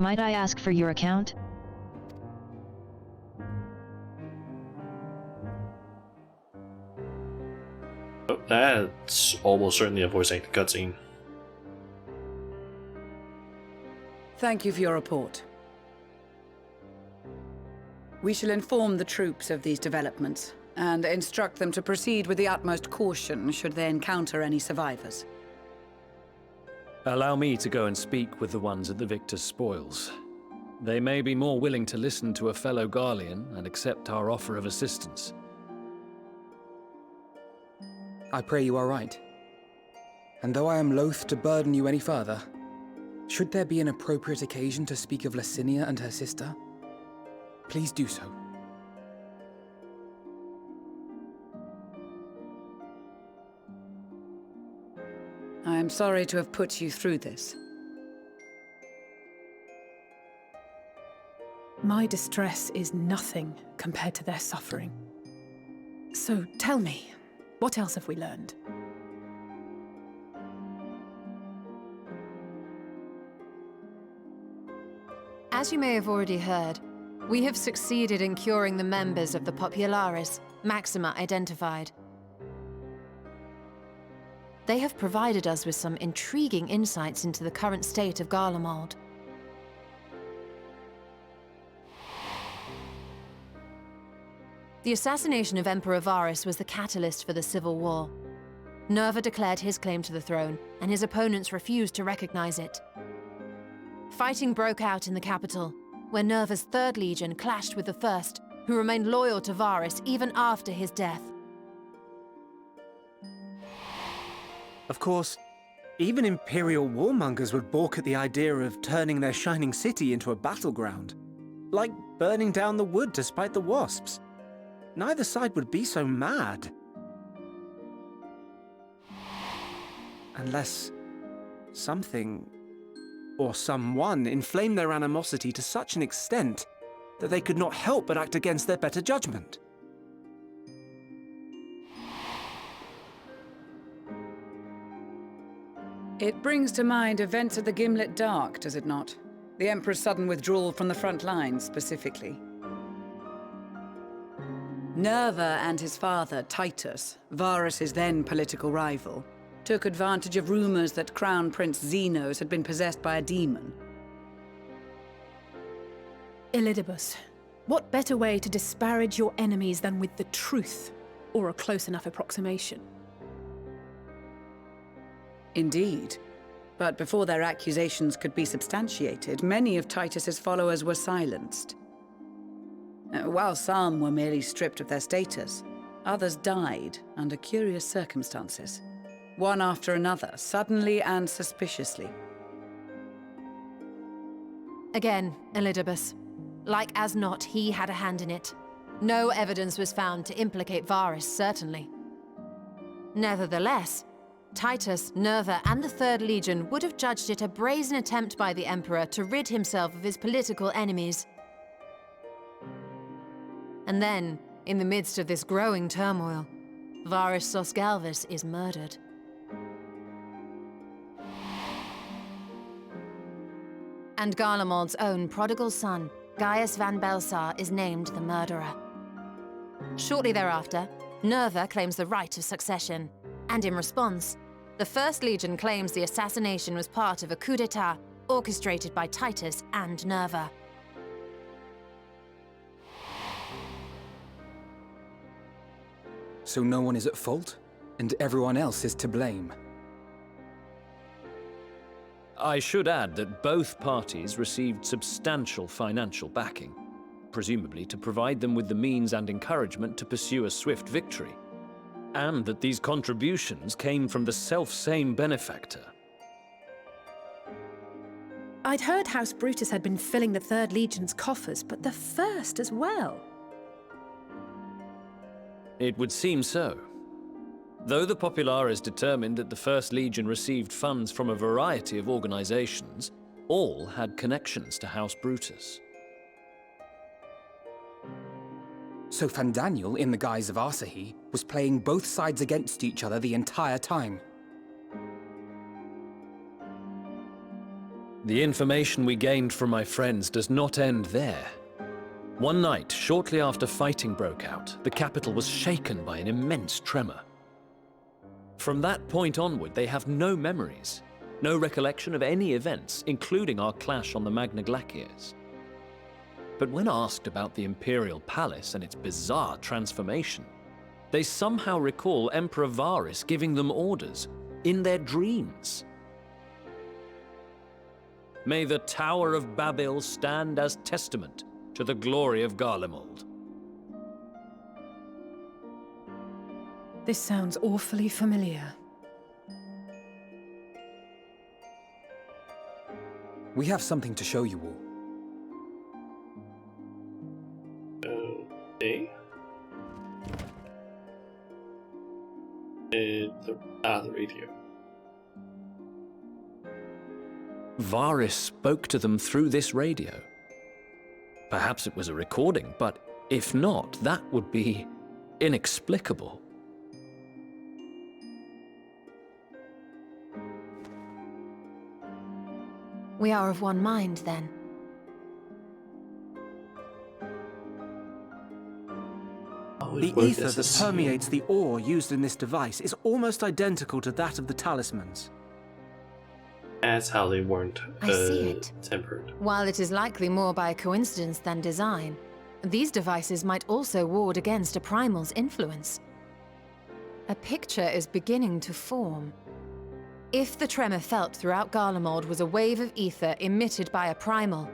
Might I ask for your account? Oh, that's almost certainly a voice acted cutscene. Thank you for your report. We shall inform the troops of these developments and instruct them to proceed with the utmost caution should they encounter any survivors. Allow me to go and speak with the ones at the victor's spoils. They may be more willing to listen to a fellow Garlean and accept our offer of assistance. I pray you are right. And though I am loath to burden you any further, should there be an appropriate occasion to speak of Licinia and her sister, please do so. I am sorry to have put you through this. My distress is nothing compared to their suffering. So tell me, what else have we learned? As you may have already heard, we have succeeded in curing the members of the Popularis, Maxima identified. They have provided us with some intriguing insights into the current state of Garlemald. The assassination of Emperor Varus was the catalyst for the civil war. Nerva declared his claim to the throne, and his opponents refused to recognize it. Fighting broke out in the capital, where Nerva's 3rd Legion clashed with the 1st, who remained loyal to Varus even after his death. Of course, even Imperial warmongers would balk at the idea of turning their shining city into a battleground. Like burning down the wood to spite the wasps. Neither side would be so mad. Unless something or someone inflamed their animosity to such an extent that they could not help but act against their better judgment. It brings to mind events of the Gimlet Dark, does it not? The Emperor's sudden withdrawal from the front lines, specifically. Nerva and his father, Titus, Varus's then political rival, took advantage of rumors that Crown Prince Zenos had been possessed by a demon. Elidibus, what better way to disparage your enemies than with the truth, or a close enough approximation? Indeed. But before their accusations could be substantiated, many of Titus's followers were silenced. While some were merely stripped of their status, others died under curious circumstances. One after another, suddenly and suspiciously. Again, Elidibus. Like as not, he had a hand in it. No evidence was found to implicate Varus, certainly. Nevertheless, Titus, Nerva, and the Third Legion would have judged it a brazen attempt by the Emperor to rid himself of his political enemies. And then, in the midst of this growing turmoil, Varus Sosgalvus is murdered. And Garlemald's own prodigal son, Gaius van Belsar, is named the murderer. Shortly thereafter, Nerva claims the right of succession, and in response, the First Legion claims the assassination was part of a coup d'etat orchestrated by Titus and Nerva. So no one is at fault, and everyone else is to blame. I should add that both parties received substantial financial backing, presumably to provide them with the means and encouragement to pursue a swift victory, and that these contributions came from the self-same benefactor. I'd heard House Brutus had been filling the Third Legion's coffers, but the First as well. It would seem so. Though the Populares determined that the First Legion received funds from a variety of organizations, all had connections to House Brutus. So Fandaniel, in the guise of Asahi, was playing both sides against each other the entire time. The information we gained from my friends does not end there. One night, shortly after fighting broke out, the capital was shaken by an immense tremor. From that point onward, they have no memories, no recollection of any events, including our clash on the Magna Glaciers. But when asked about the Imperial Palace and its bizarre transformation, they somehow recall Emperor Varus giving them orders in their dreams. May the Tower of Babel stand as testament to the glory of Garlemald. This sounds awfully familiar. We have something to show you all. Okay. The radio. Varus spoke to them through this radio. Perhaps it was a recording, but if not, that would be inexplicable. We are of one mind, then. The ether that permeates the ore used in this device is almost identical to that of the talismans. That's how they weren't I see it. tempered. While it is likely more by coincidence than design, these devices might also ward against a primal's influence. A picture is beginning to form. If the tremor felt throughout Garlemald was a wave of ether emitted by a primal,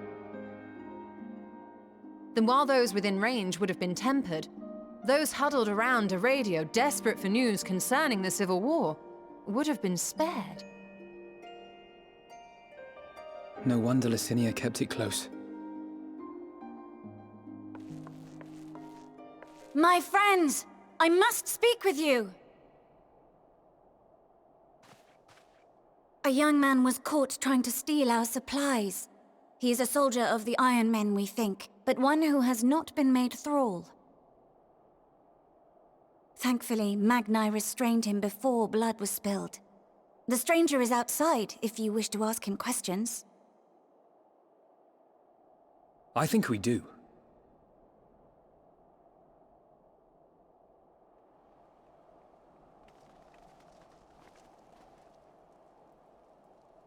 then while those within range would have been tempered, those huddled around a radio desperate for news concerning the Civil War would have been spared. No wonder Licinia kept it close. My friends, I must speak with you. A young man was caught trying to steal our supplies. He is a soldier of the Iron Men, we think, but one who has not been made thrall. Thankfully, Magni restrained him before blood was spilled. The stranger is outside, if you wish to ask him questions. I think we do.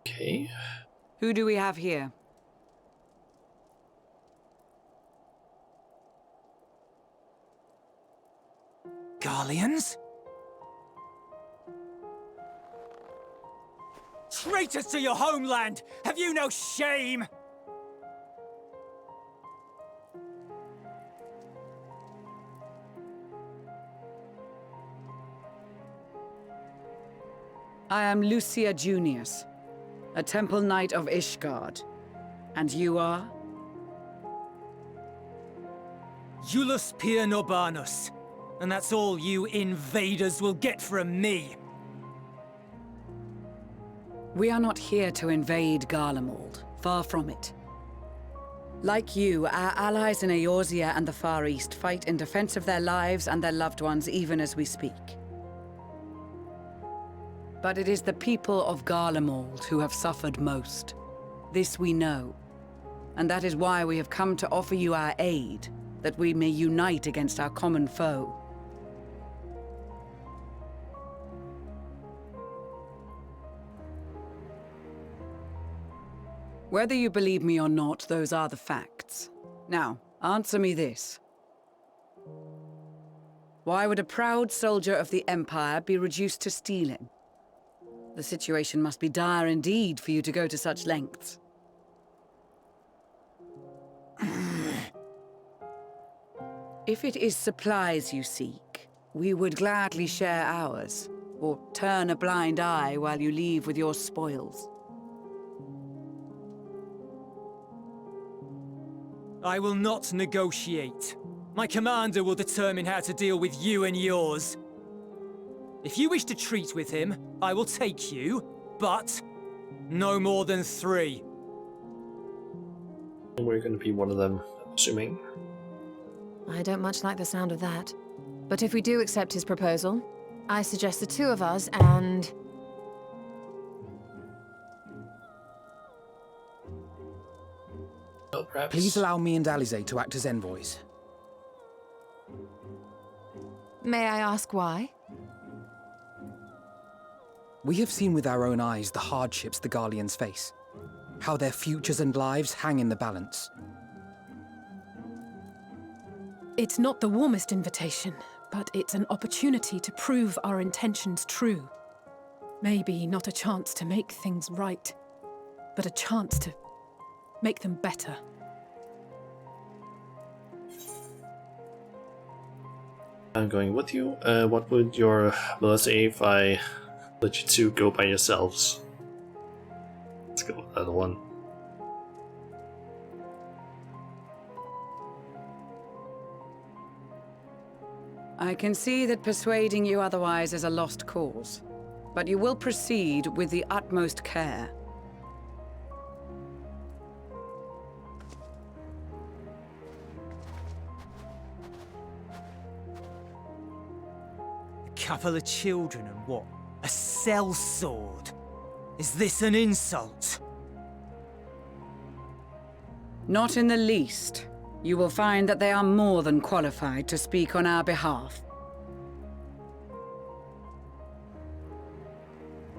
Okay. Who do we have here? Garleans? Traitors to your homeland! Have you no shame? I am Lucia Junius, a temple knight of Ishgard. And you are? Iulus Pier Norbanus. And that's all you invaders will get from me. We are not here to invade Garlemald. Far from it. Like you, our allies in Eorzea and the Far East fight in defense of their lives and their loved ones even as we speak. But it is the people of Garlemald who have suffered most. This we know. And that is why we have come to offer you our aid, that we may unite against our common foe. Whether you believe me or not, those are the facts. Now, answer me this. Why would a proud soldier of the Empire be reduced to stealing? The situation must be dire indeed for you to go to such lengths. If it is supplies you seek, we would gladly share ours, or turn a blind eye while you leave with your spoils. I will not negotiate. My commander will determine how to deal with you and yours. If you wish to treat with him, I will take you, but no more than 3. We're going to be one of them, assuming. I don't much like the sound of that. But if we do accept his proposal, I suggest the 2 of us and... Oh, perhaps. Please allow me and Alize to act as envoys. May I ask why? We have seen with our own eyes the hardships the Garleans face. How their futures and lives hang in the balance. It's not the warmest invitation, but it's an opportunity to prove our intentions true. Maybe not a chance to make things right, but a chance to make them better. I'm going with you. What would your will say if I let you 2 go by yourselves? Let's go with the other one. I can see that persuading you otherwise is a lost cause, but you will proceed with the utmost care. A couple of children and what? A sellsword? Is this an insult? Not in the least. You will find that they are more than qualified to speak on our behalf.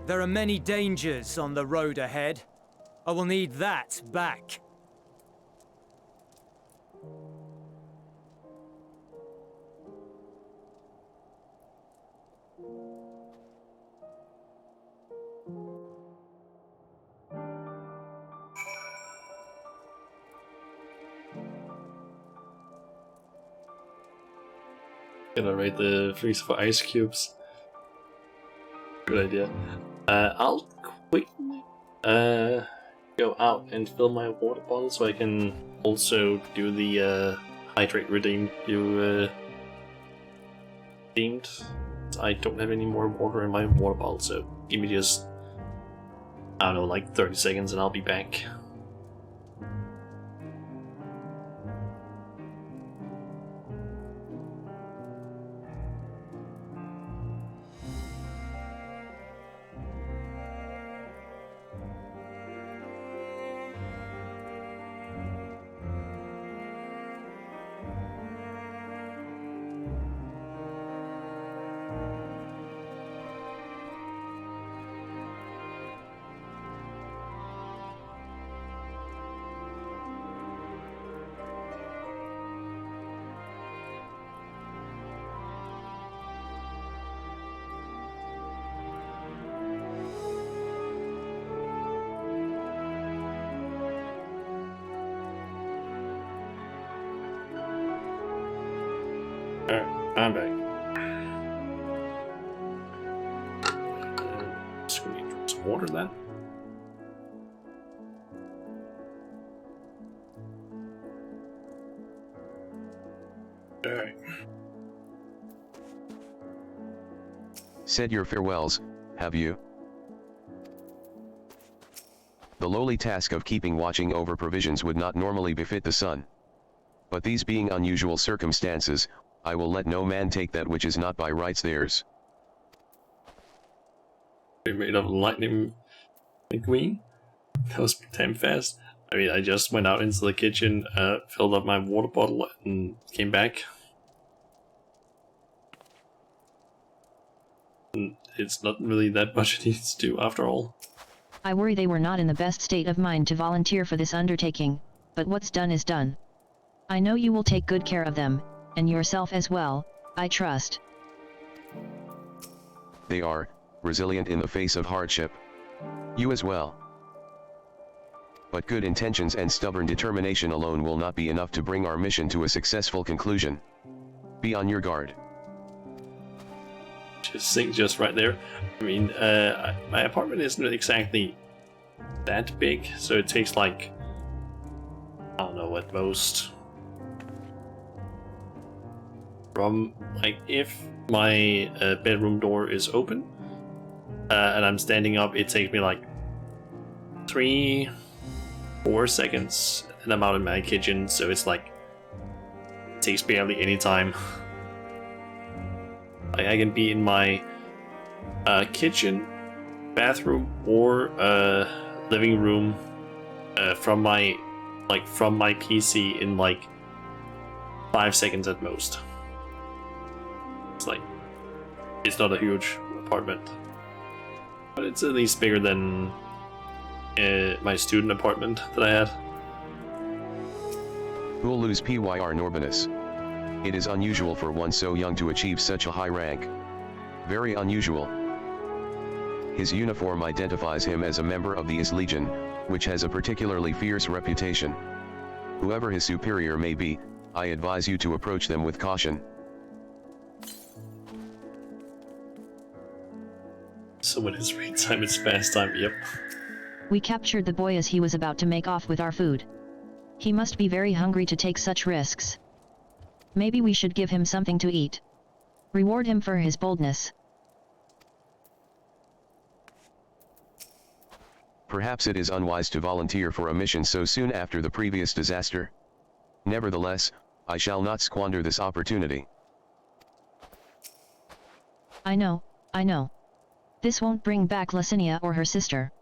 There are many dangers on the road ahead. I will need that back. Gonna raid the freezer for ice cubes. Good idea. I'll quickly go out and fill my water bottle so I can also do the hydrate redeem you deemed. I don't have any more water in my water bottle, so give me just I don't know, like 30 seconds and I'll be back. Alright, I'm back. Just gonna drink some water then. Alright. Said your farewells, have you? The lowly task of keeping watching over provisions would not normally befit the sun. But these being unusual circumstances, I will let no man take that which is not by rights theirs. They made of lightning McQueen. That was damn fast. I mean, I just went out into the kitchen, filled up my water bottle, and came back. And it's not really that much it needs to do after all. I worry they were not in the best state of mind to volunteer for this undertaking, but what's done is done. I know you will take good care of them, and yourself as well, I trust. They are resilient in the face of hardship. You as well. But good intentions and stubborn determination alone will not be enough to bring our mission to a successful conclusion. Be on your guard. Just right there. I mean, my apartment isn't exactly that big, so it takes like, I don't know, at most, from like if my bedroom door is open and I'm standing up, it takes me like 3-4 seconds, and I'm out in my kitchen, so it's like it takes barely any time. Like I can be in my kitchen, bathroom, or living room from my PC in like 5 seconds at most. It's like, it's not a huge apartment, but it's at least bigger than my student apartment that I had. Who'll lose Pyr Norbanus? It is unusual for one so young to achieve such a high rank. Very unusual. His uniform identifies him as a member of the IS Legion, which has a particularly fierce reputation. Whoever his superior may be, I advise you to approach them with caution. So when it's raid time, it's fast time, yep. We captured the boy as he was about to make off with our food. He must be very hungry to take such risks. Maybe we should give him something to eat. Reward him for his boldness. Perhaps it is unwise to volunteer for a mission so soon after the previous disaster. Nevertheless, I shall not squander this opportunity. I know. This won't bring back Licinia or her sister.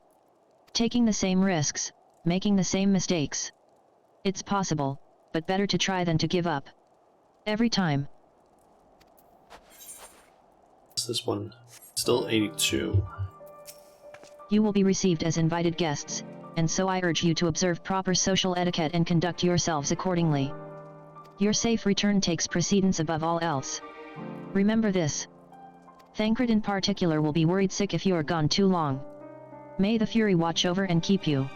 Taking the same risks, making the same mistakes. It's possible, but better to try than to give up. Every time. What's this one? Still 82. You will be received as invited guests, and so I urge you to observe proper social etiquette and conduct yourselves accordingly. Your safe return takes precedence above all else. Remember this. Thancred in particular will be worried sick if you are gone too long. May the Fury watch over and keep you.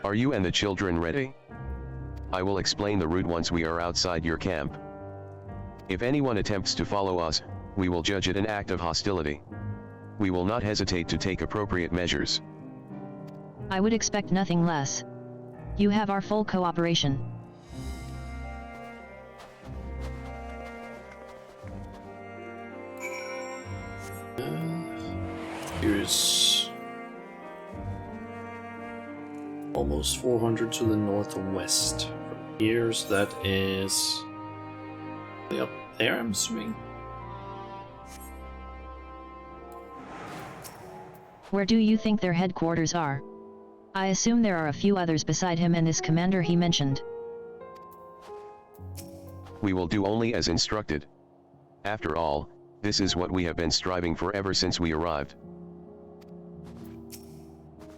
Are you and the children ready? I will explain the route once we are outside your camp. If anyone attempts to follow us, we will judge it an act of hostility. We will not hesitate to take appropriate measures. I would expect nothing less. You have our full cooperation. Here's almost 400 to the northwest. From here, so that is up there, I'm assuming. Where do you think their headquarters are? I assume there are a few others beside him and this commander he mentioned. We will do only as instructed. After all, this is what we have been striving for ever since we arrived.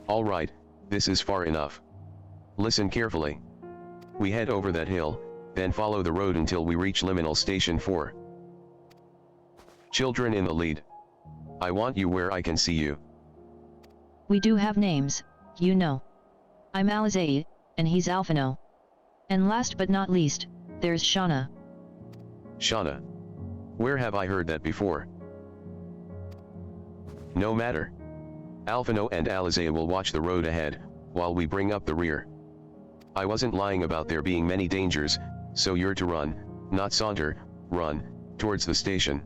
All right, this is far enough. Listen carefully. We head over that hill, then follow the road until we reach Liminal Station 4. Children in the lead. I want you where I can see you. We do have names, you know. I'm Alizé, and he's Alphino. And last but not least, there's Shauna. Shauna. Where have I heard that before? No matter. Alphino and Alizé will watch the road ahead, while we bring up the rear. I wasn't lying about there being many dangers, so you're to run, not saunter, run, towards the station.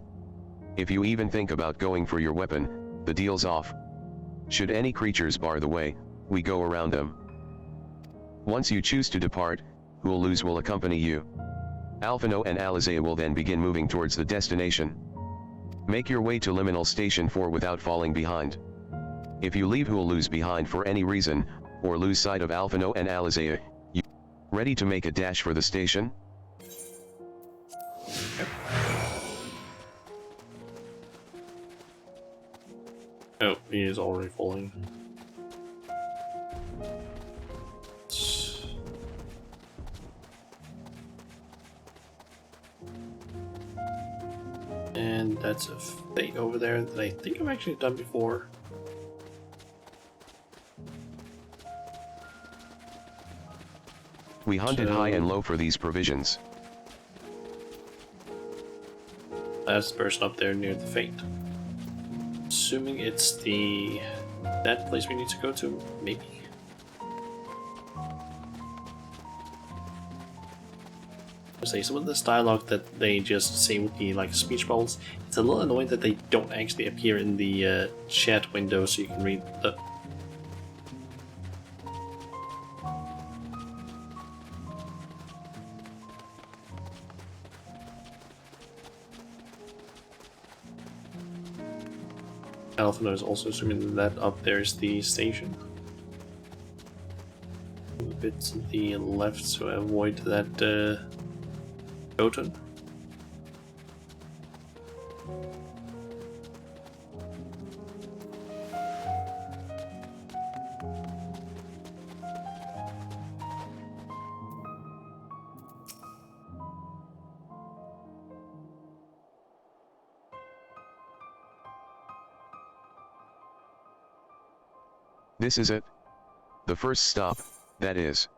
If you even think about going for your weapon, the deal's off. Should any creatures bar the way, we go around them. Once you choose to depart, who'll lose will accompany you. Alphino and Alizé will then begin moving towards the destination. Make your way to Liminal Station 4 without falling behind. If you leave who'll lose behind for any reason, or lose sight of Alphino and Alizé, you ready to make a dash for the station? Oh, he is already falling. And that's a thing over there that I think I've actually done before. We hunted high and low for these provisions. Last person up there near the fate. Assuming it's that place we need to go to, maybe. Say some of this dialogue that they just say with the speech bubbles, it's a little annoying that they don't actually appear in the chat window so you can read the. Alphino is also assuming that up there is the station. A bit to the left so I avoid that Jotun. This is it. The first stop, that is.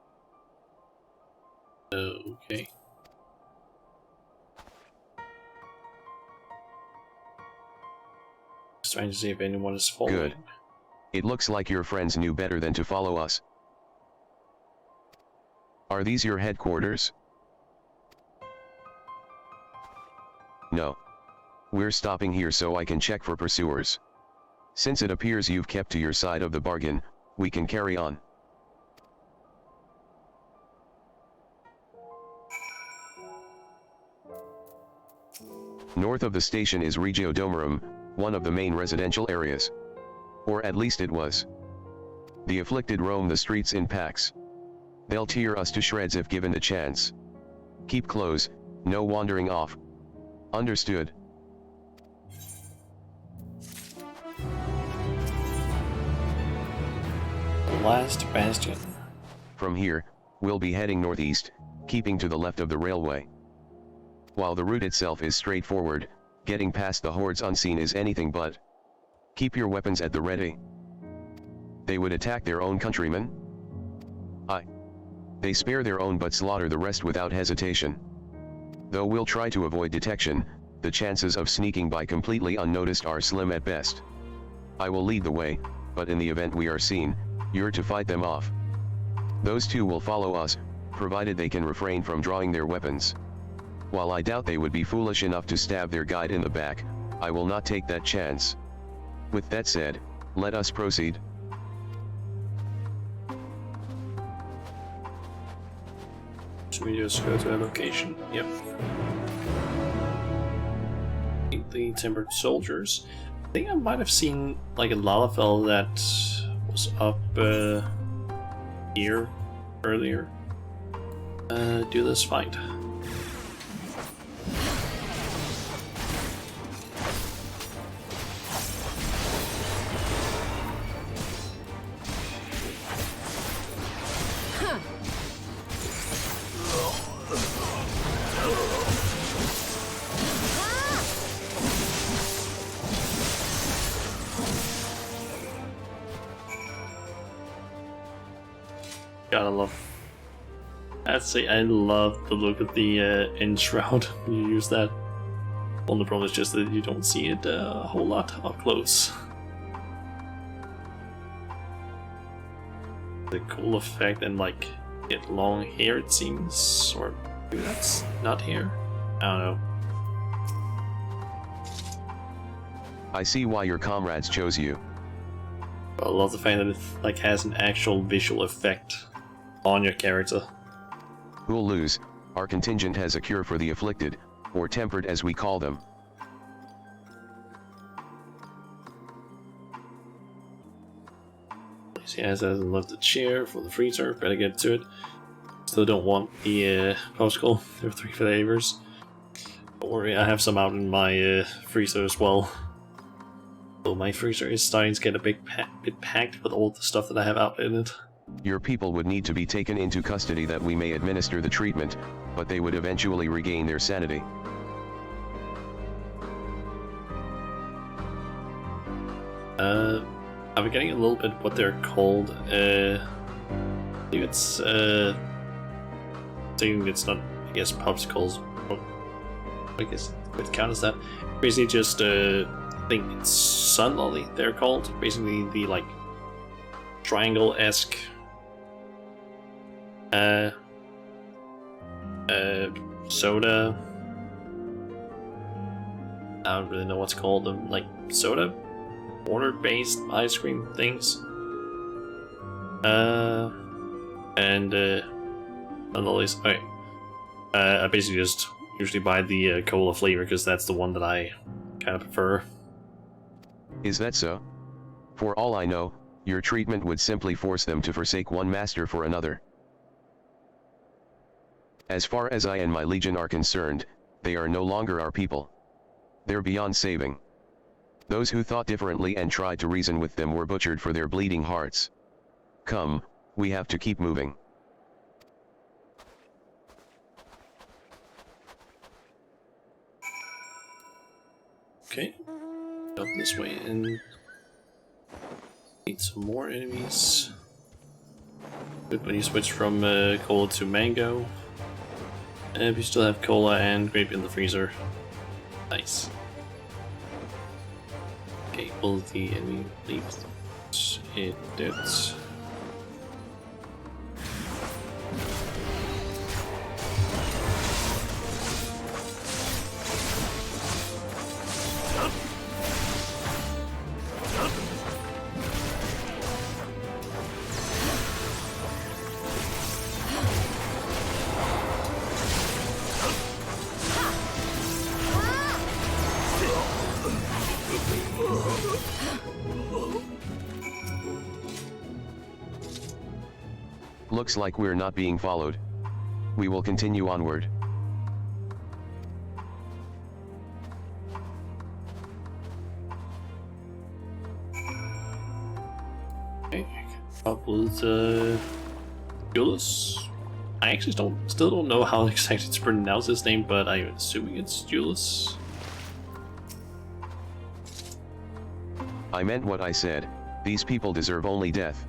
Okay. Just trying to see if anyone is following. Good. It looks like your friends knew better than to follow us. Are these your headquarters? No. We're stopping here so I can check for pursuers. Since it appears you've kept to your side of the bargain, we can carry on. North of the station is Regio Domorum, one of the main residential areas. Or at least it was. The afflicted roam the streets in packs. They'll tear us to shreds if given the chance. Keep close, no wandering off. Understood. Last bastion. From here, we'll be heading northeast, keeping to the left of the railway. While the route itself is straightforward, getting past the hordes unseen is anything but. Keep your weapons at the ready. They would attack their own countrymen? Aye. They spare their own but slaughter the rest without hesitation. Though we'll try to avoid detection, the chances of sneaking by completely unnoticed are slim at best. I will lead the way, but in the event we are seen, you're to fight them off. Those two will follow us, provided they can refrain from drawing their weapons. While I doubt they would be foolish enough to stab their guide in the back, I will not take that chance. With that said, Let us proceed. Should we just go to a location? Yep. The timbered soldiers. I think I might have seen like a Lalafell that was up here earlier. Do this fight. Gotta love. I'd say I love the look of the Enshroud when you use that. Only problem is just that you don't see it a whole lot up close. The cool effect and like get long hair it seems, or maybe that's not hair. I don't know. I see why your comrades chose you. I love the fact that it like has an actual visual effect on your character. Who'll lose? Our contingent has a cure for the afflicted, or tempered as we call them. Yes, hasn't left the chair for the freezer. Better get to it. Still don't want the popsicle. There are 3 flavors. Don't worry, I have some out in my freezer as well. So my freezer is starting to get a bit packed with all the stuff that I have out in it. Your people would need to be taken into custody that we may administer the treatment, but they would eventually regain their sanity. I'm getting a little bit what they're called. I think it's saying it's not, I guess, popsicles. I guess it counts as that. Basically, just I think it's sun lolly. They're called. Basically, the like triangle-esque soda. I don't really know what's called them, like soda water-based ice cream things. And lollies. Okay. I basically just usually buy the cola flavor because that's the one that I kind of prefer. Is that so? For all I know, your treatment would simply force them to forsake one master for another. As far as I and my legion are concerned, they are no longer our people. They're beyond saving. Those who thought differently and tried to reason with them were butchered for their bleeding hearts. Come, we have to keep moving. Okay, up this way and need some more enemies. Good when you switch from cola to mango. And we still have cola and grape in the freezer. Nice. Okay, will the enemy leave? It did. Looks like we're not being followed. We will continue onward. Okay, up with Julius. I actually still don't know how exactly to pronounce his name, but I'm assuming it's Julius. I meant what I said. These people deserve only death.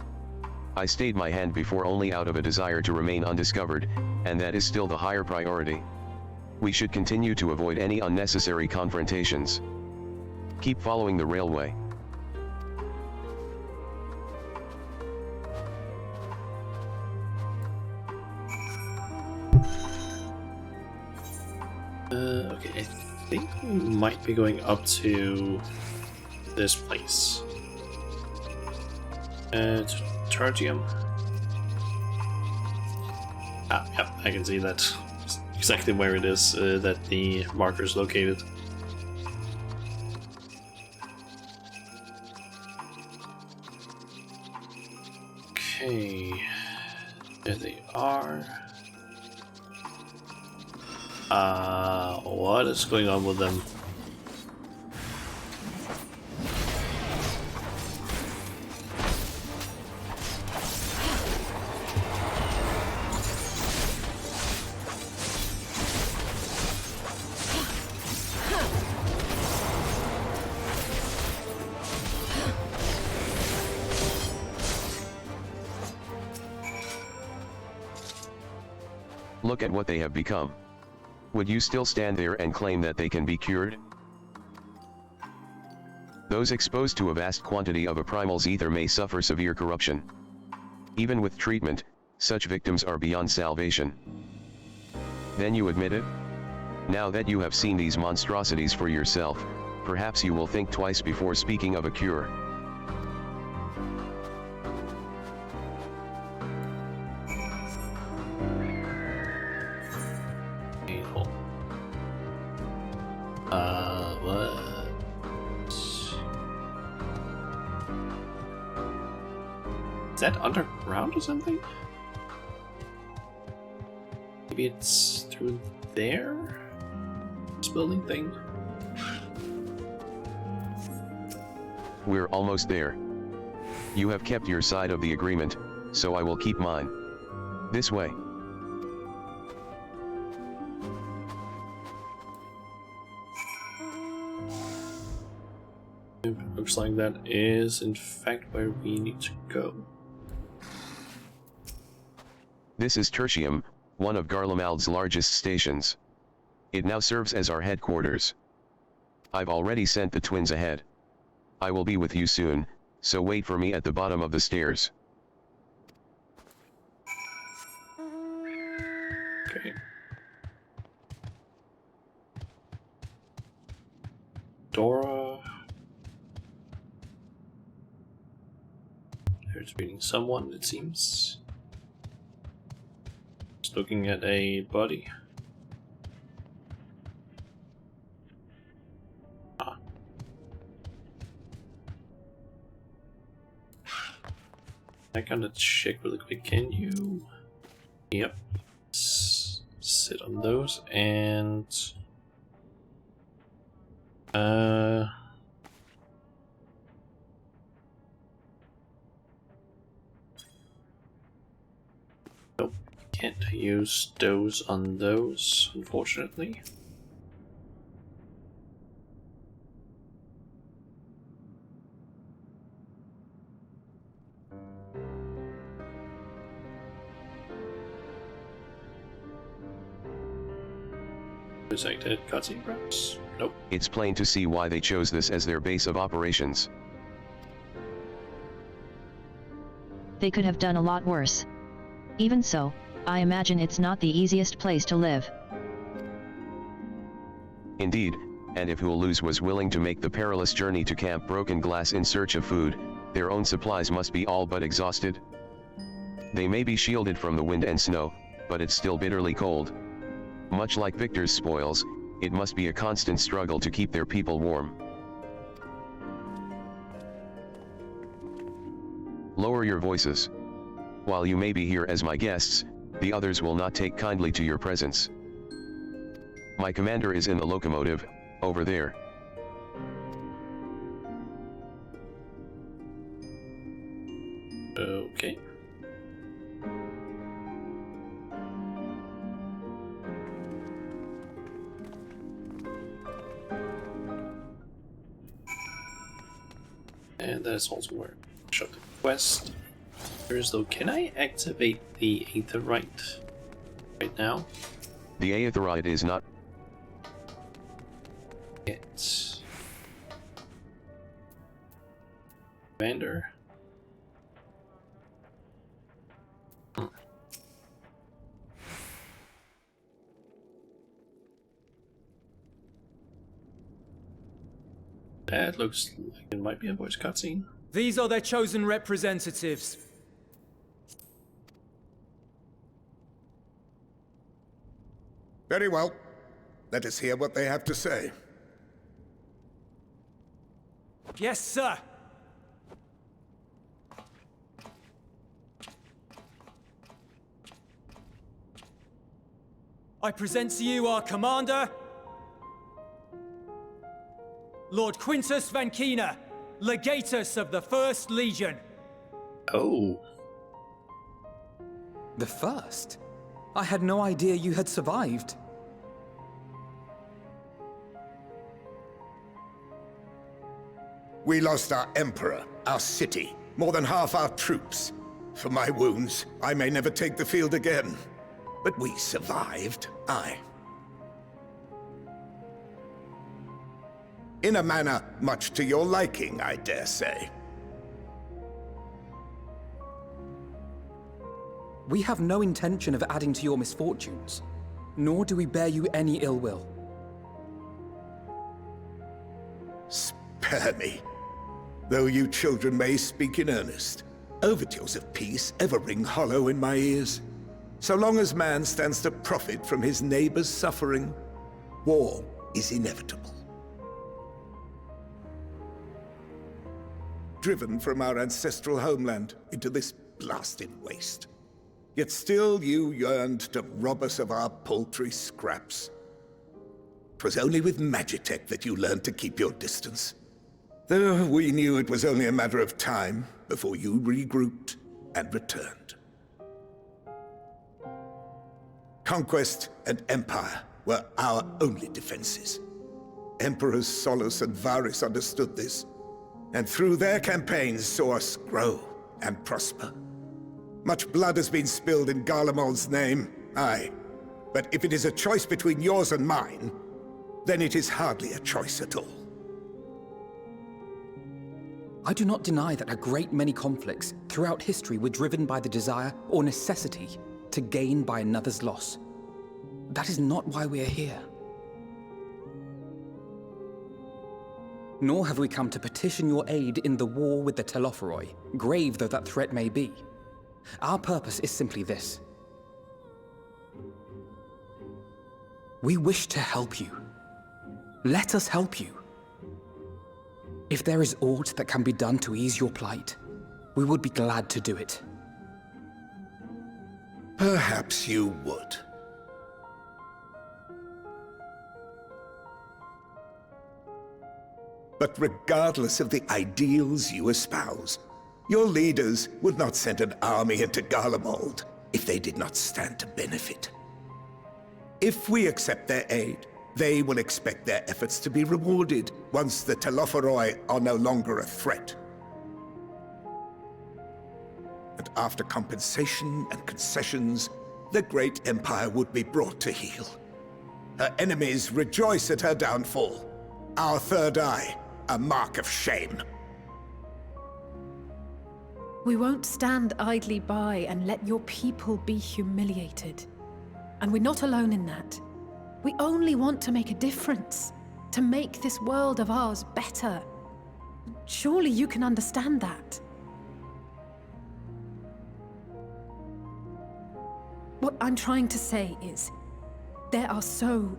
I stayed my hand before only out of a desire to remain undiscovered, and that is still the higher priority. We should continue to avoid any unnecessary confrontations. Keep following the railway. Okay, I think we might be going up to this place. Tertium. Ah, yep, I can see that. Exactly where it is that the marker is located. Okay, there they are. What is going on with them? Look at what they have become. Would you still stand there and claim that they can be cured? Those exposed to a vast quantity of a primal's ether may suffer severe corruption. Even with treatment, such victims are beyond salvation. Then you admit it? Now that you have seen these monstrosities for yourself, perhaps you will think twice before speaking of a cure. What? Is that underground or something? Maybe it's through there? This building thing? We're almost there. You have kept your side of the agreement, so I will keep mine. This way. It looks like that is in fact where we need to go. This is Tertium, one of Garlemald's largest stations. It now serves as our headquarters. I've already sent the twins ahead. I will be with you soon, so wait for me at the bottom of the stairs. Okay. Dora. There's meeting someone, it seems. Just looking at a body. Ah. I gotta check really quick. Can you? Yep. Sit on those and. Nope, can't use those on those, unfortunately. Rejected cutscene perhaps? Nope. It's plain to see why they chose this as their base of operations. They could have done a lot worse. Even so, I imagine it's not the easiest place to live. Indeed, and if Huluz was willing to make the perilous journey to Camp Broken Glass in search of food, their own supplies must be all but exhausted. They may be shielded from the wind and snow, but it's still bitterly cold. Much like Victor's spoils, it must be a constant struggle to keep their people warm. Lower your voices. While you may be here as my guests, the others will not take kindly to your presence. My commander is in the locomotive, over there. Okay. And that's also where I shot the quest. Though, can I activate the Aetherite right now? The Aetherite is not. It's Commander. That looks like it might be a voice cutscene. These are their chosen representatives. Very well. Let us hear what they have to say. Yes, sir. I present to you our commander, Lord Quintus Vankina, Legatus of the First Legion. Oh. The first? I had no idea you had survived. We lost our emperor, our city, more than half our troops. For my wounds, I may never take the field again. But we survived, aye. In a manner much to your liking, I dare say. We have no intention of adding to your misfortunes, nor do we bear you any ill will. Spare me. Though you children may speak in earnest, overtures of peace ever ring hollow in my ears. So long as man stands to profit from his neighbor's suffering, war is inevitable. Driven from our ancestral homeland into this blasted waste. Yet still you yearned to rob us of our paltry scraps. 'Twas only with Magitech that you learned to keep your distance. Though we knew it was only a matter of time before you regrouped and returned. Conquest and empire were our only defenses. Emperors Solus and Varus understood this, and through their campaigns saw us grow and prosper. Much blood has been spilled in Garlemald's name, aye. But if it is a choice between yours and mine, then it is hardly a choice at all. I do not deny that a great many conflicts throughout history were driven by the desire or necessity to gain by another's loss. That is not why we are here. Nor have we come to petition your aid in the war with the Telophoroi, grave though that threat may be. Our purpose is simply this. We wish to help you. Let us help you. If there is aught that can be done to ease your plight, we would be glad to do it. Perhaps you would. But regardless of the ideals you espouse, your leaders would not send an army into Garlemald if they did not stand to benefit. If we accept their aid, they will expect their efforts to be rewarded once the Telophoroi are no longer a threat. And after compensation and concessions, the great empire would be brought to heel. Her enemies rejoice at her downfall. Our third eye, a mark of shame. We won't stand idly by and let your people be humiliated. And we're not alone in that. We only want to make a difference, to make this world of ours better. Surely you can understand that. What I'm trying to say is, there are so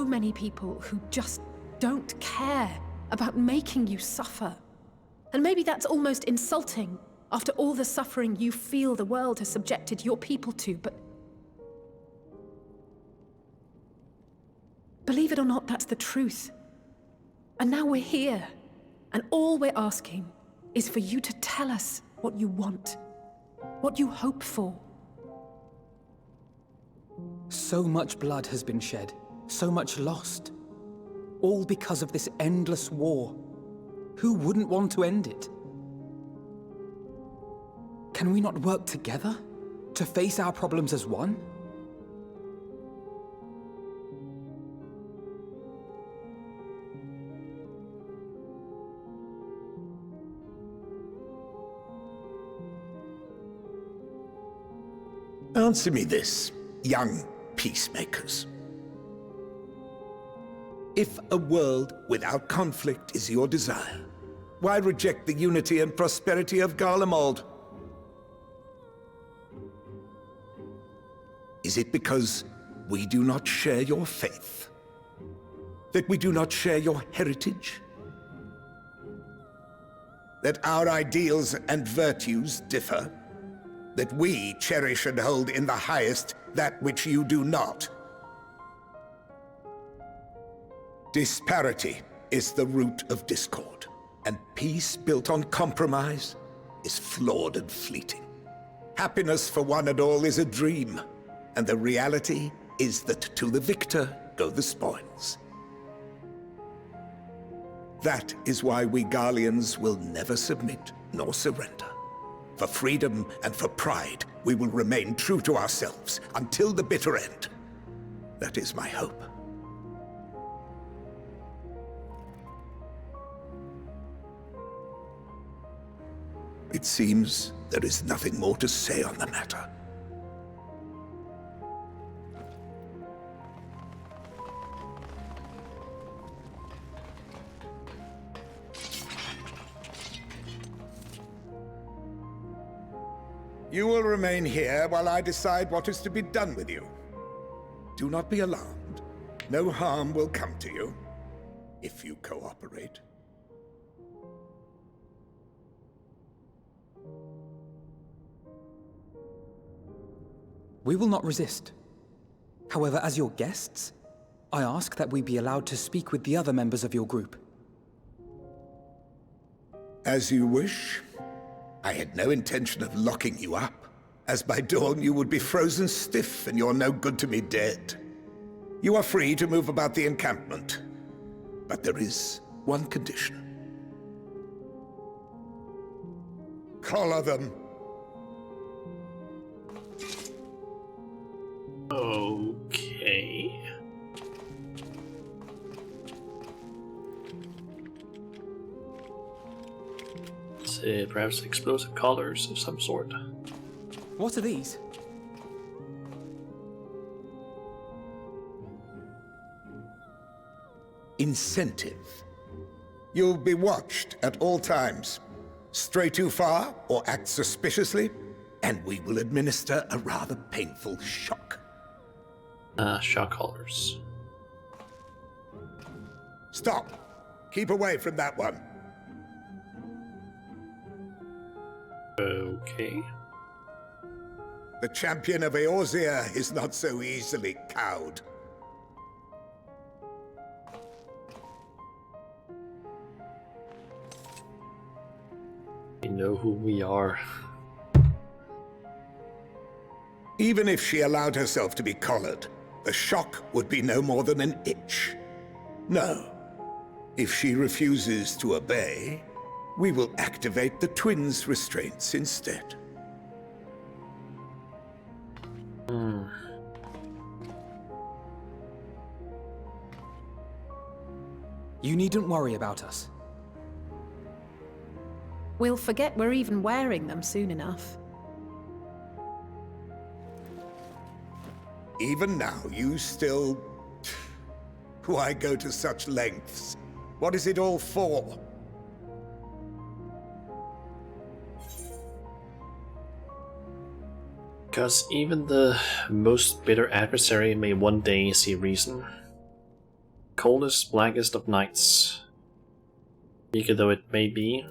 many people who just don't care about making you suffer. And maybe that's almost insulting after all the suffering you feel the world has subjected your people to, but believe it or not, that's the truth. And now we're here, and all we're asking is for you to tell us what you want, what you hope for. So much blood has been shed, so much lost. All because of this endless war. Who wouldn't want to end it? Can we not work together to face our problems as one? Answer me this, young peacemakers. If a world without conflict is your desire, Why reject the unity and prosperity of Garlemald? Is it because we do not share your faith? That we do not share your heritage? That our ideals and virtues differ? That we cherish and hold in the highest that which you do not? Disparity is the root of discord, and peace built on compromise is flawed and fleeting. Happiness for one and all is a dream, and the reality is that to the victor go the spoils. That is why we Garleans will never submit nor surrender. For freedom and for pride, we will remain true to ourselves until the bitter end. That is my hope. It seems there is nothing more to say on the matter. You will remain here while I decide what is to be done with you. Do not be alarmed. No harm will come to you, if you cooperate. We will not resist. However, as your guests, I ask that we be allowed to speak with the other members of your group. As you wish. I had no intention of locking you up, as by dawn you would be frozen stiff and you're no good to me dead. You are free to move about the encampment, but there is one condition. Collar them. Okay. Perhaps explosive collars of some sort. What are these? Incentive. You'll be watched at all times. Stray too far or act suspiciously, and we will administer a rather painful shock. Shock collars. Stop! Keep away from that one. Okay. The champion of Eorzea is not so easily cowed. We know who we are. Even if she allowed herself to be collared, the shock would be no more than an itch. No. If she refuses to obey, we will activate the twins' restraints instead. You needn't worry about us. We'll forget we're even wearing them soon enough. Even now, you still... Why go to such lengths? What is it all for? Because even the most bitter adversary may one day see reason. Coldest, blackest of nights. Eager though it may be,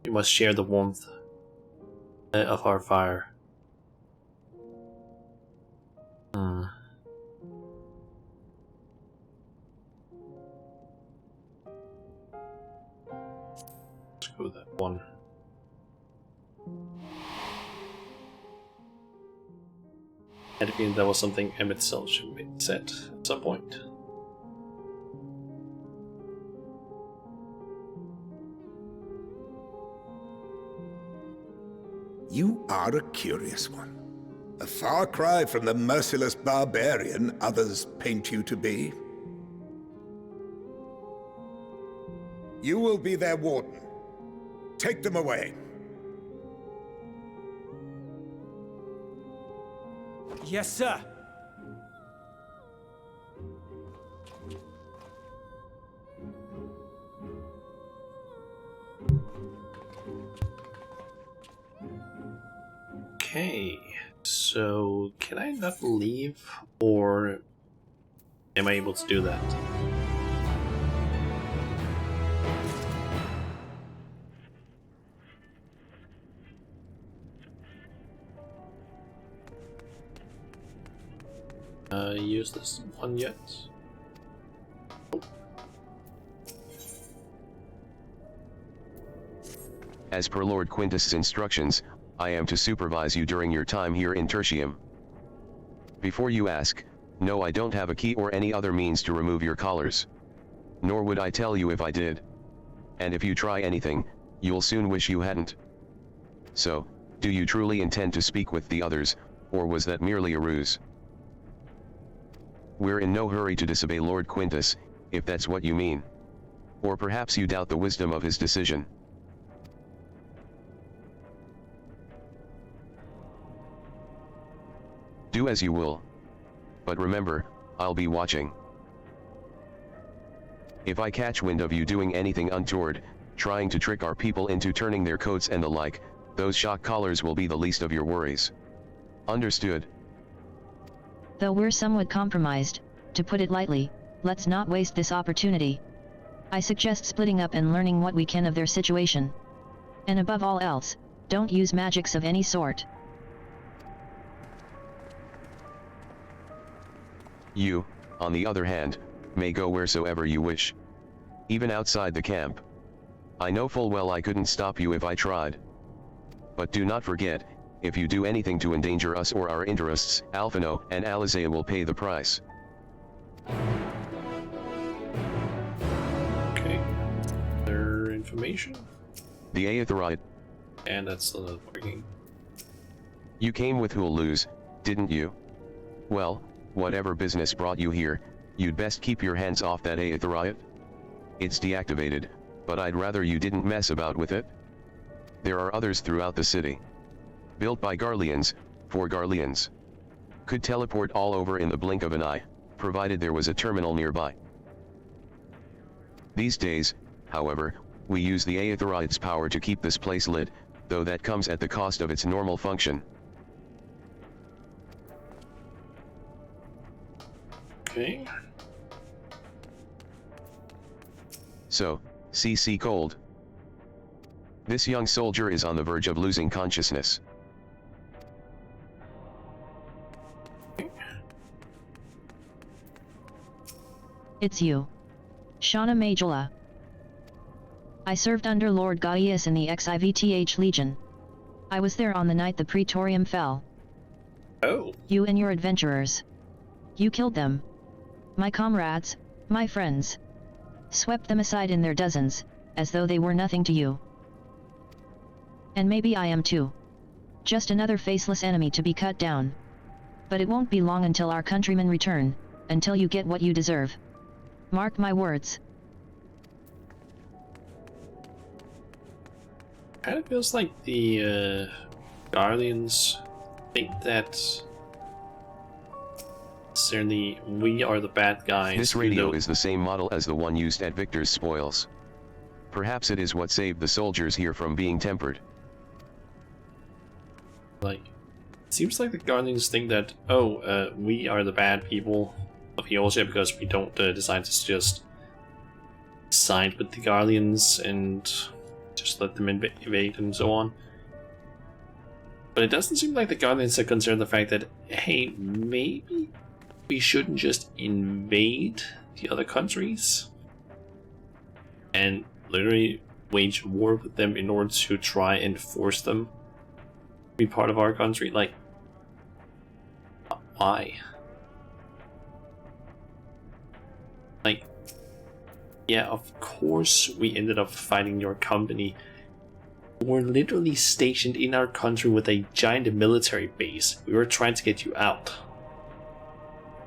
we must share the warmth of our fire. Let's go with that one. I had a feeling that was something Emmett Self should be said at some point. You are a curious one. A far cry from the merciless barbarian others paint you to be. You will be their warden. Take them away. Yes, sir. Okay, so can I not leave, or am I able to do that? Use this one yet? As per Lord Quintus's instructions, I am to supervise you during your time here in Tertium. Before you ask, no, I don't have a key or any other means to remove your collars. Nor would I tell you if I did. And if you try anything, you'll soon wish you hadn't. So, do you truly intend to speak with the others, or was that merely a ruse? We're in no hurry to disobey Lord Quintus, if that's what you mean. Or perhaps you doubt the wisdom of his decision. Do as you will. But remember, I'll be watching. If I catch wind of you doing anything untoward, trying to trick our people into turning their coats and the like, those shock collars will be the least of your worries. Understood? Though we're somewhat compromised, to put it lightly, let's not waste this opportunity. I suggest splitting up and learning what we can of their situation. And above all else, don't use magics of any sort. You, on the other hand, may go wheresoever you wish. Even outside the camp. I know full well I couldn't stop you if I tried. But do not forget, if you do anything to endanger us or our interests, Alphino and Alizea will pay the price. Okay. Their information? The Aetherite. And that's still not working. You came with who'll lose, didn't you? Well, whatever business brought you here, you'd best keep your hands off that Aetherite. It's deactivated, but I'd rather you didn't mess about with it. There are others throughout the city. Built by Garleans, for Garleans. Could teleport all over in the blink of an eye, provided there was a terminal nearby. These days, however, we use the Aetherite's power to keep this place lit, though that comes at the cost of its normal function. Okay. So, CC Cold. This young soldier is on the verge of losing consciousness. It's you. Shauna Majula. I served under Lord Gaius in the XIVTH Legion. I was there on the night the Praetorium fell. Oh. You and your adventurers. You killed them. My comrades, my friends. Swept them aside in their dozens, as though they were nothing to you. And maybe I am too. Just another faceless enemy to be cut down. But it won't be long until our countrymen return, until you get what you deserve. Mark my words. Kind of feels like the Guardians think that certainly we are the bad guys. This radio is the same model as the one used at Victor's spoils. Perhaps it is what saved the soldiers here from being tempered. Like, it seems like the Guardians think that, we are the bad people of Eorzea because we don't decide to just side with the Guardians and just let them invade and so on. But it doesn't seem like the Guardians are concerned the fact that, hey, maybe we shouldn't just invade the other countries and literally wage war with them in order to try and force them to be part of our country. Like, why? Like, yeah, of course we ended up fighting your company. We're literally stationed in our country with a giant military base. We were trying to get you out.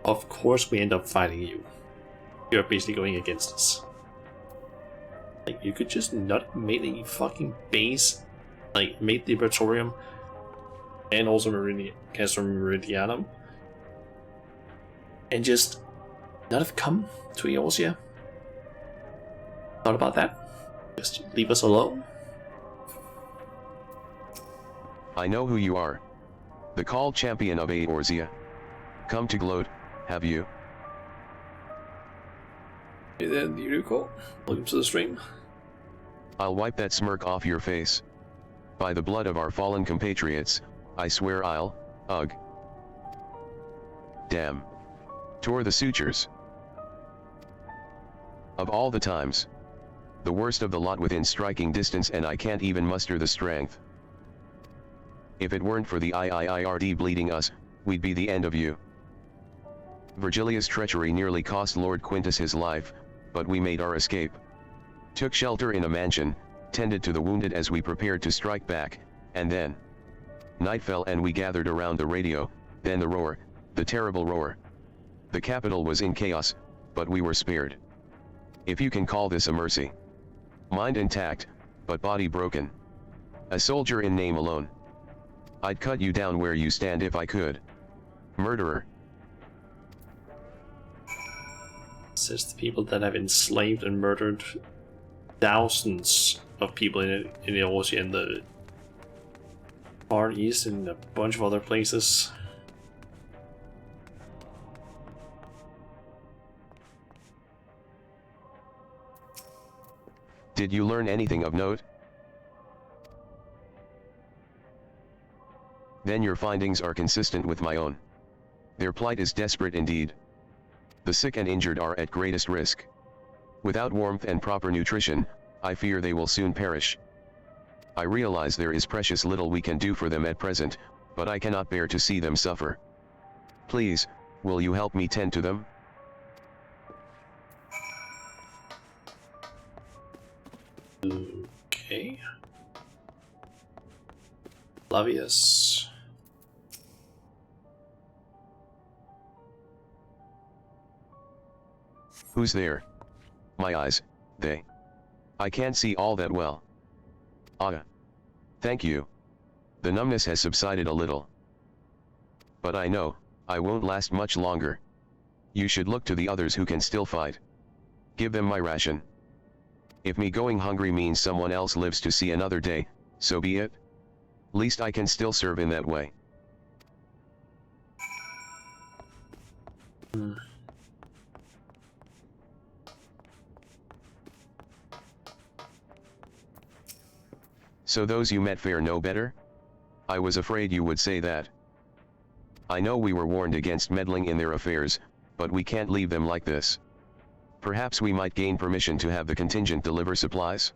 Of course we end up fighting you. You're basically going against us. Like, you could just not make a fucking base, like, make the Praetorium and also Castle Meridianum, and just not have come to Eorzea. Thought about that? Just leave us alone? I know who you are. The called champion of Eorzea. Come to gloat, have you? Hey then, you do cool. Welcome to the stream. I'll wipe that smirk off your face. By the blood of our fallen compatriots, I swear I'll, ugh. Damn. Tore the sutures. Of all the times. The worst of the lot within striking distance, and I can't even muster the strength. If it weren't for the IIIRD bleeding us, we'd be the end of you. Virgilia's treachery nearly cost Lord Quintus his life, but we made our escape. Took shelter in a mansion, tended to the wounded as we prepared to strike back, and then night fell and we gathered around the radio, then the roar, the terrible roar. The capital was in chaos, but we were spared. If you can call this a mercy. Mind intact, but body broken. A soldier in name alone. I'd cut you down where you stand if I could. Murderer. Says the people that have enslaved and murdered thousands of people in Eorzea and the Far East and a bunch of other places. Did you learn anything of note? Then your findings are consistent with my own. Their plight is desperate indeed. The sick and injured are at greatest risk. Without warmth and proper nutrition, I fear they will soon perish. I realize there is precious little we can do for them at present, but I cannot bear to see them suffer. Please, will you help me tend to them? Okay. Lavius. Who's there? My eyes, I can't see all that well. Ah. Thank you. The numbness has subsided a little. But I know, I won't last much longer. You should look to the others who can still fight. Give them my ration. If me going hungry means someone else lives to see another day, so be it. Least I can still serve in that way. So those you met fare no better? I was afraid you would say that. I know we were warned against meddling in their affairs, but we can't leave them like this. Perhaps we might gain permission to have the contingent deliver supplies?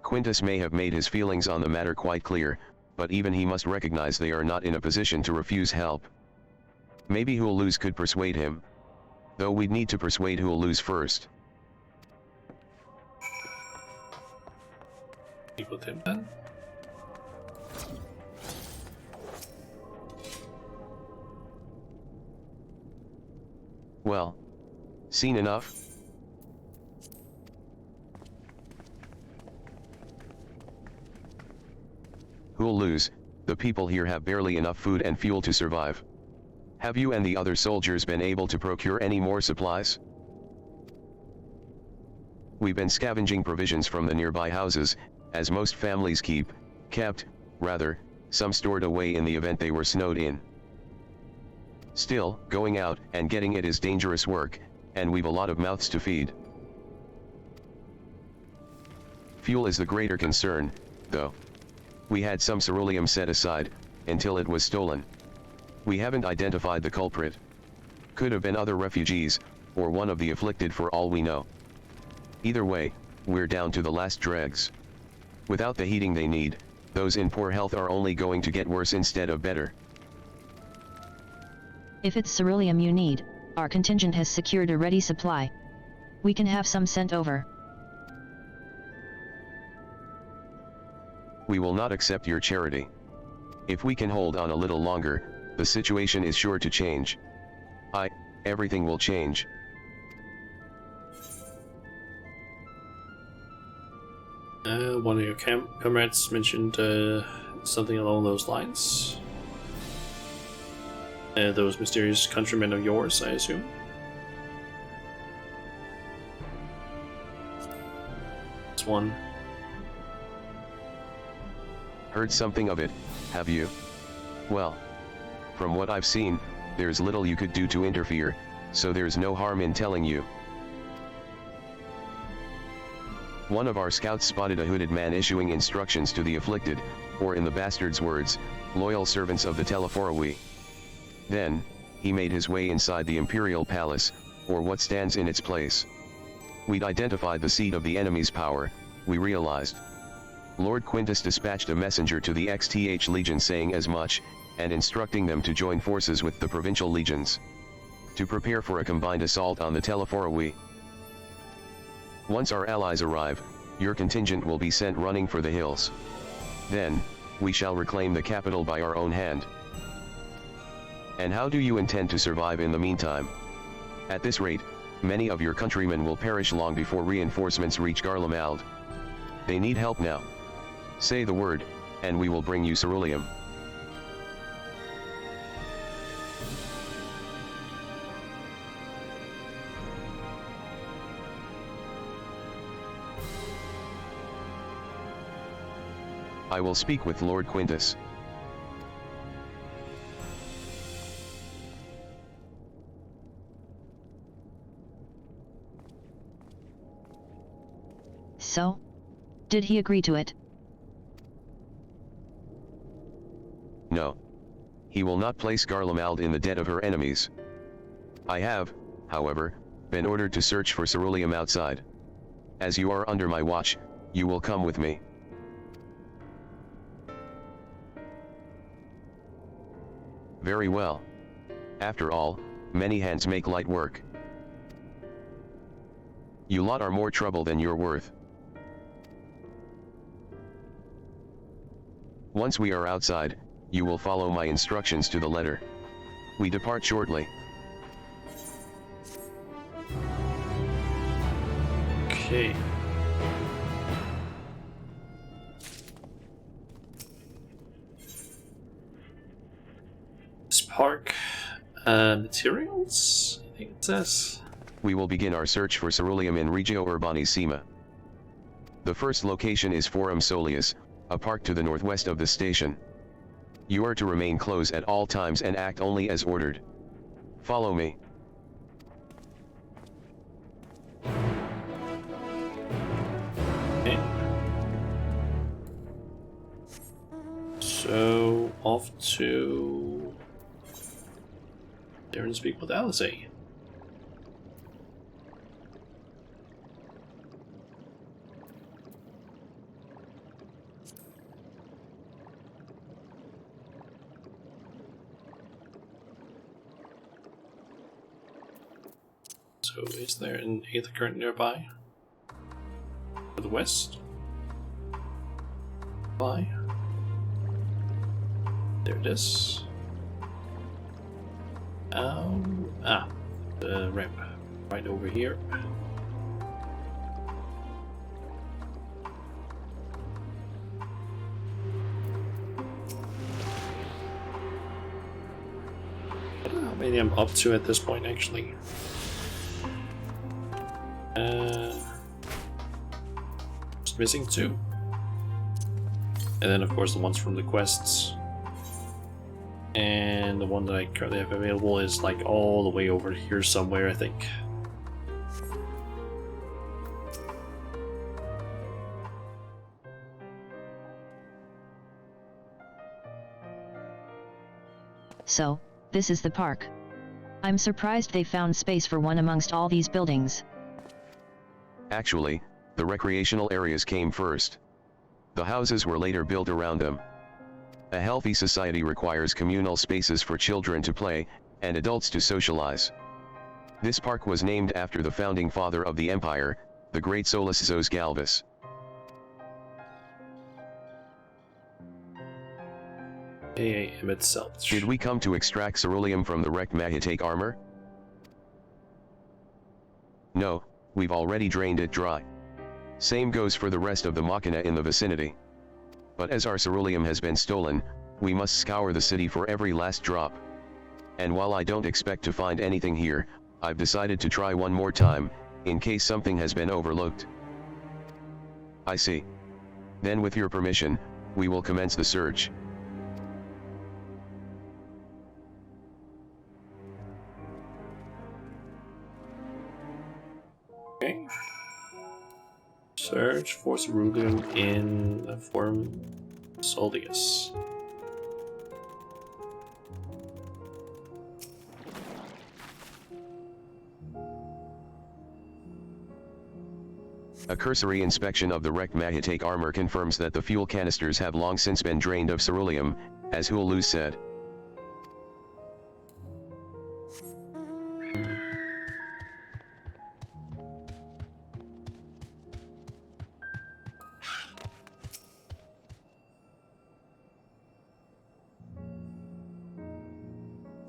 Quintus may have made his feelings on the matter quite clear, but even he must recognize they are not in a position to refuse help. Maybe who'll lose could persuade him. Though we'd need to persuade who'll lose first. Speak with him then. Well, seen enough? Who'll lose? The people here have barely enough food and fuel to survive. Have you and the other soldiers been able to procure any more supplies? We've been scavenging provisions from the nearby houses, as most families kept, some stored away in the event they were snowed in. Still, going out and getting it is dangerous work, and we've a lot of mouths to feed. Fuel is the greater concern, though. We had some ceruleum set aside, until it was stolen. We haven't identified the culprit. Could have been other refugees, or one of the afflicted for all we know. Either way, we're down to the last dregs. Without the heating they need, those in poor health are only going to get worse instead of better. If it's ceruleum you need, our contingent has secured a ready supply. We can have some sent over. We will not accept your charity. If we can hold on a little longer, the situation is sure to change. Everything will change. One of your comrades mentioned something along those lines. Those mysterious countrymen of yours, I assume. It's one. Heard something of it, have you? Well, From what I've seen, there's little you could do to interfere, so there's no harm in telling you. One of our scouts spotted a hooded man issuing instructions to the afflicted, or in the bastard's words, loyal servants of the Telephorowi. Then, he made his way inside the Imperial Palace, or what stands in its place. We'd identified the seat of the enemy's power, we realized. Lord Quintus dispatched a messenger to the XTH Legion saying as much, and instructing them to join forces with the provincial legions to prepare for a combined assault on the Telephorowi. Once our allies arrive, your contingent will be sent running for the hills. Then, we shall reclaim the capital by our own hand. And how do you intend to survive in the meantime? At this rate, many of your countrymen will perish long before reinforcements reach Garlemald. They need help now. Say the word, and we will bring you ceruleum. I will speak with Lord Quintus. So? Did he agree to it? No. He will not place Garlemald in the debt of her enemies. I have, however, been ordered to search for ceruleum outside. As you are under my watch, you will come with me. Very well. After all, many hands make light work. You lot are more trouble than you're worth. Once we are outside, you will follow my instructions to the letter. We depart shortly. Okay. Spark materials, I think it says. We will begin our search for ceruleum in Regio Urbanissima. The first location is Forum Soleus, a park to the northwest of the station. You are to remain close at all times and act only as ordered. Follow me. Okay. So, off to there and speak with Alizé. So, is there an Aether current nearby? To the west? By. There it is. The ramp right over here. I don't know how many I'm up to at this point, actually. Just missing 2. And then, of course, the ones from the quests. And the one that I currently have available is like all the way over here somewhere, I think. So, this is the park. I'm surprised they found space for one amongst all these buildings. Actually, the recreational areas came first. The houses were later built around them. A healthy society requires communal spaces for children to play, and adults to socialize. This park was named after the founding father of the empire, the great Solus Zos Galvus. AM itself. Did we come to extract ceruleum from the wrecked Mahitake armor? No, we've already drained it dry. Same goes for the rest of the machina in the vicinity. But as our ceruleum has been stolen, we must scour the city for every last drop. And while I don't expect to find anything here, I've decided to try one more time, in case something has been overlooked. I see. Then with your permission, we will commence the search. Okay. Search for ceruleum in the form Soldius. A cursory inspection of the wrecked Mahitake armor confirms that the fuel canisters have long since been drained of ceruleum, as Hulu said.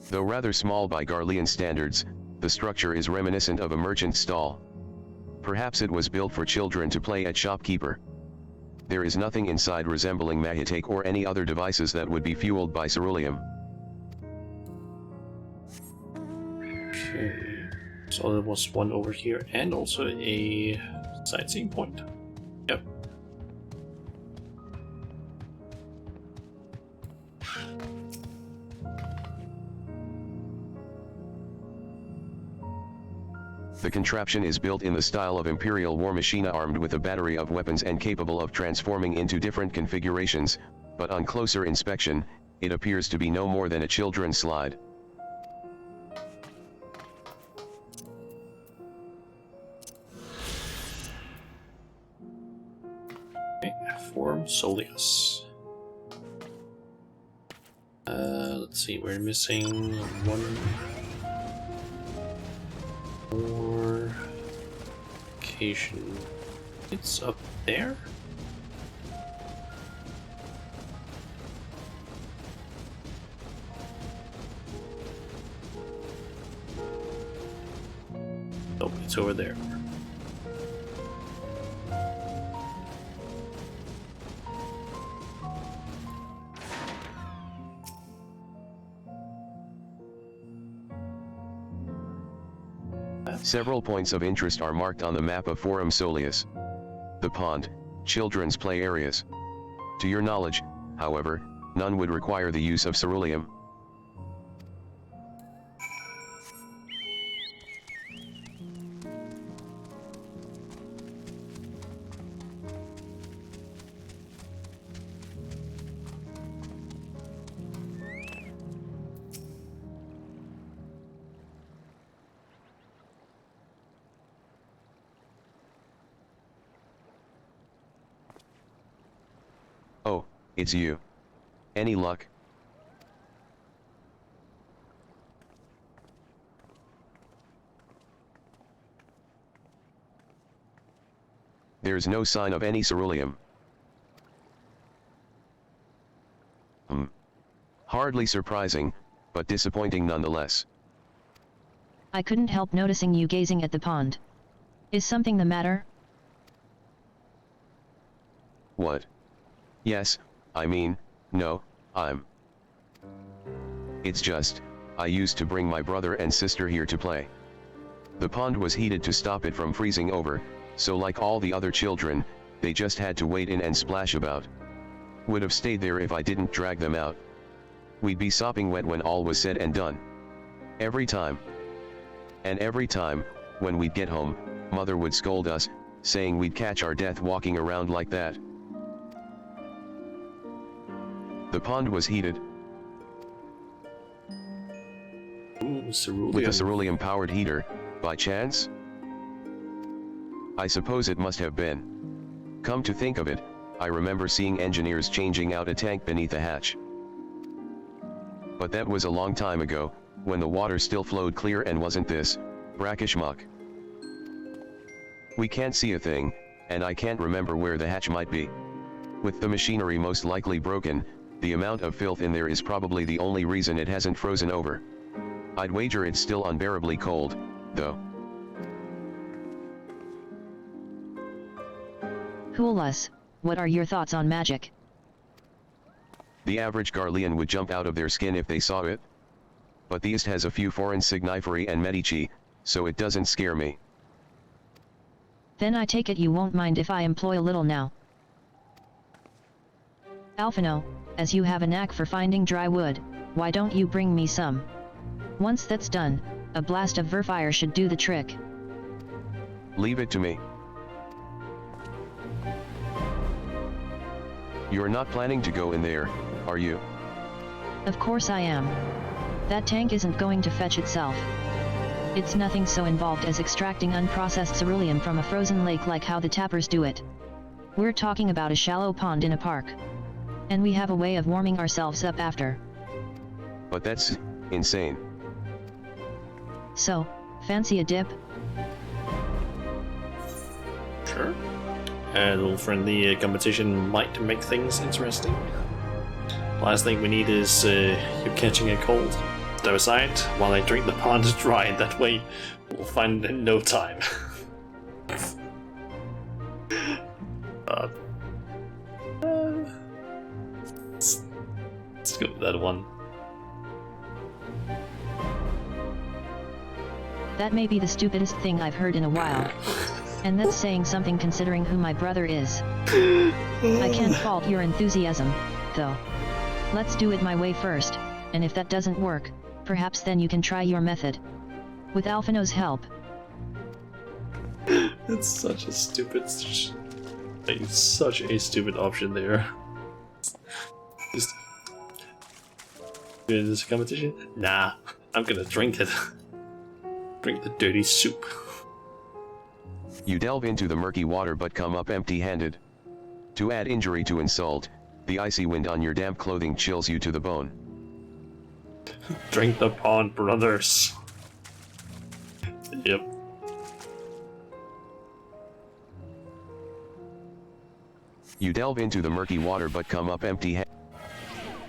Though rather small by Garlean standards, the structure is reminiscent of a merchant stall. Perhaps it was built for children to play at shopkeeper. There is nothing inside resembling Mahitake or any other devices that would be fueled by ceruleum. Okay, so there was one over here and also a sightseeing point. Yep. The contraption is built in the style of Imperial war machina, armed with a battery of weapons and capable of transforming into different configurations, but on closer inspection, it appears to be no more than a children's slide. Okay, form Soldius. Let's see, we're missing one more location. It's up there? Oh, it's over there. Several points of interest are marked on the map of Forum Solius. The pond, children's play areas. To your knowledge, however, none would require the use of ceruleum. Oh, it's you. Any luck? There's no sign of any ceruleum. Hardly surprising, but disappointing nonetheless. I couldn't help noticing you gazing at the pond. Is something the matter? What? Yes, I mean, no, It's just, I used to bring my brother and sister here to play. The pond was heated to stop it from freezing over, so like all the other children, they just had to wade in and splash about. Would have stayed there if I didn't drag them out. We'd be sopping wet when all was said and done. Every time. And every time, when we'd get home, Mother would scold us, saying we'd catch our death walking around like that. The pond was heated. Ooh, ceruleum. With a ceruleum-powered heater, by chance? I suppose it must have been. Come to think of it, I remember seeing engineers changing out a tank beneath the hatch. But that was a long time ago, when the water still flowed clear and wasn't this brackish muck. We can't see a thing, and I can't remember where the hatch might be. With the machinery most likely broken, the amount of filth in there is probably the only reason it hasn't frozen over. I'd wager it's still unbearably cold, though. Hulus, what are your thoughts on magic? The average Garlean would jump out of their skin if they saw it. But the East has a few foreign signiferi and medici, so it doesn't scare me. Then I take it you won't mind if I employ a little now. Alphino, as you have a knack for finding dry wood, why don't you bring me some? Once that's done, a blast of verfire should do the trick. Leave it to me. You're not planning to go in there, are you? Of course I am. That tank isn't going to fetch itself. It's nothing so involved as extracting unprocessed ceruleum from a frozen lake like how the tappers do it. We're talking about a shallow pond in a park. And we have a way of warming ourselves up after. But that's insane. So, fancy a dip? Sure. A little friendly competition might make things interesting. Last thing we need is you catching a cold. Step aside while I drink the pond dry, that way we'll find it in no time. Let's go with that one. That may be the stupidest thing I've heard in a while. And that's saying something considering who my brother is. I can't fault your enthusiasm, though. Let's do it my way first, and if that doesn't work, perhaps then you can try your method. With Alphino's help. It's such a stupid... such a stupid option there. Just... Is this a competition? Nah, I'm gonna drink it. Drink the dirty soup. You delve into the murky water but come up empty-handed. To add injury to insult, the icy wind on your damp clothing chills you to the bone. Drink the pond, brothers. Yep. You delve into the murky water but come up empty-handed.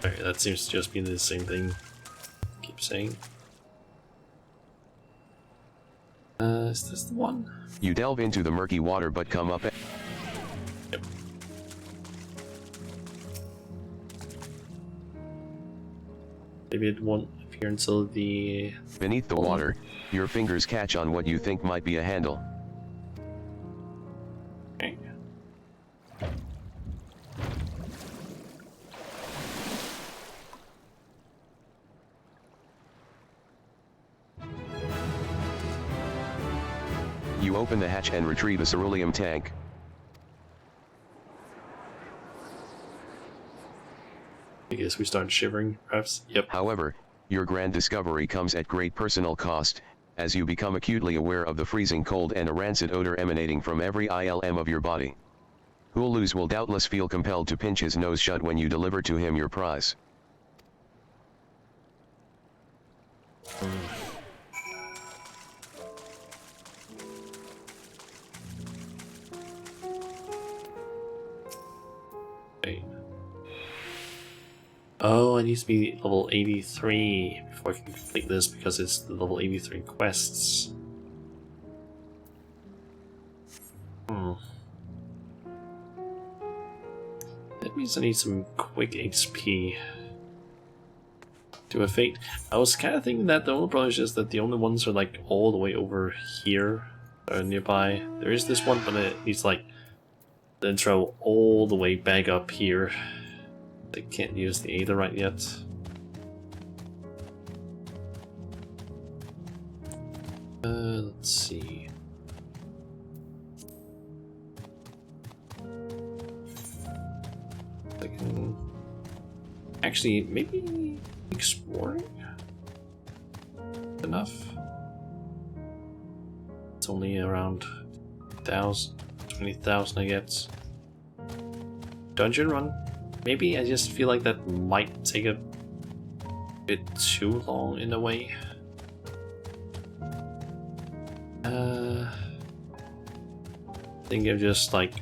Alright, that seems to just be the same thing. Keep saying. Is this the one? You delve into the murky water but come up. Yep. Maybe it won't appear until the... Beneath the water, your fingers catch on what you think might be a handle. Okay. You open the hatch and retrieve a ceruleum tank. I guess we start shivering, perhaps? Yep. However, your grand discovery comes at great personal cost, as you become acutely aware of the freezing cold and a rancid odor emanating from every ILM of your body. Huluz will doubtless feel compelled to pinch his nose shut when you deliver to him your prize. Oh, it needs to be level 83 before I can complete this because it's the level 83 quests. That means I need some quick XP. To a fate. I was kind of thinking that the only problem is just that the only ones are like all the way over here nearby. There is this one, but it needs like then travel all the way back up here. I can't use the Aether right yet. Let's see. I can actually maybe exploring enough. It's only around 20,000 I guess. Dungeon run. Maybe I just feel like that might take a bit too long in a way. I think I'll just like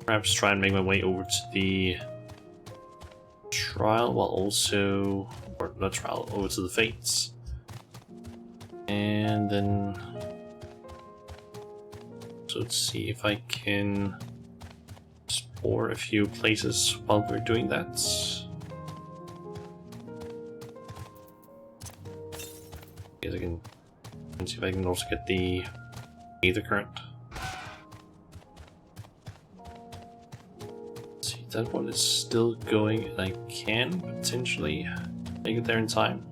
perhaps try and make my way over to the trial while also, or not trial, over to the fates. And then, so let's see if I can explore a few places while we're doing that. Guess I can see if I can also get the Aether current. See, that one is still going, and I can potentially make it there in time.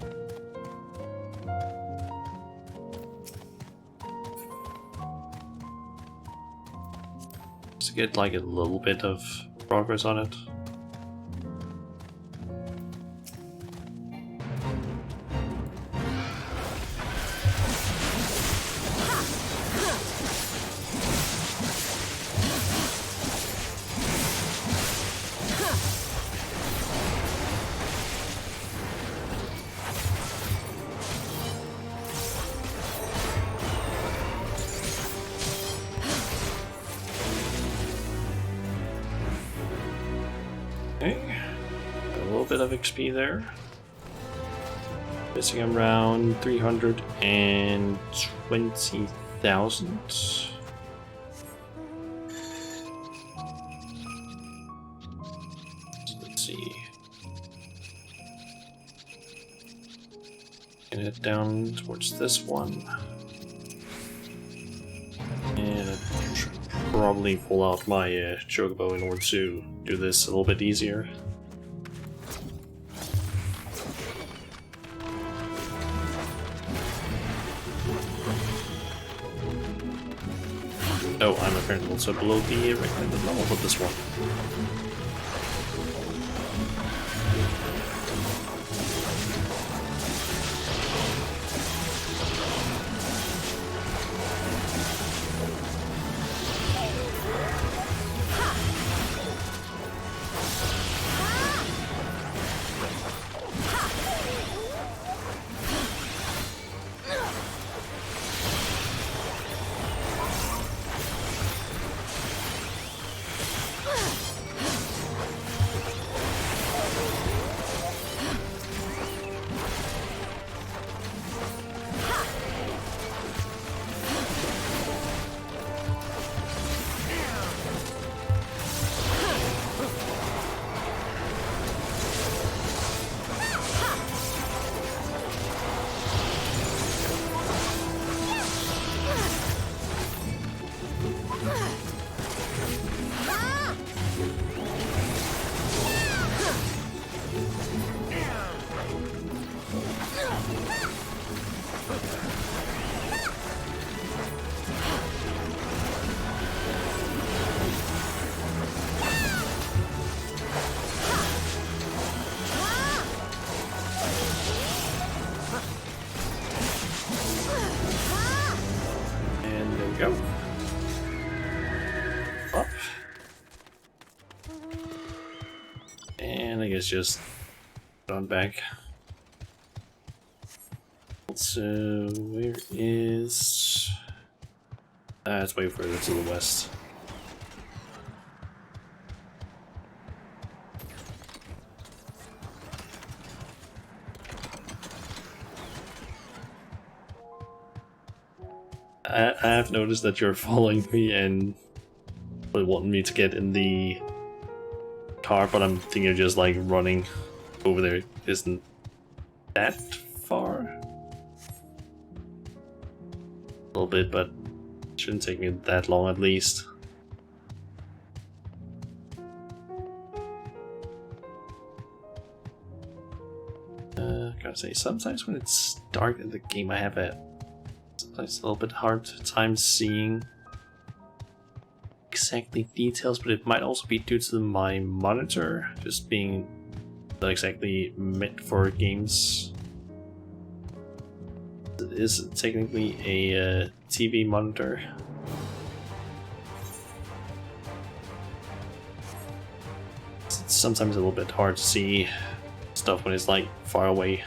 to get like a little bit of progress on it. Okay, a little bit of XP there. Missing around 320,000. Let's see. Gonna head down towards this one. And I should probably pull out my chocobo in order to do this a little bit easier. Oh, I'm apparently also below the recommended level for this one. Go. Up. And I guess just on back. So where is... it's way further to the west. I have noticed that you're following me and wanting me to get in the car, but I'm thinking of just like running over there isn't that far. A little bit, but it shouldn't take me that long at least. Gotta say, sometimes when it's dark in the game I have sometimes a little bit hard time seeing exactly details, but it might also be due to my monitor just being not exactly meant for games. It is technically a TV monitor. It's sometimes a little bit hard to see stuff when it's like far away.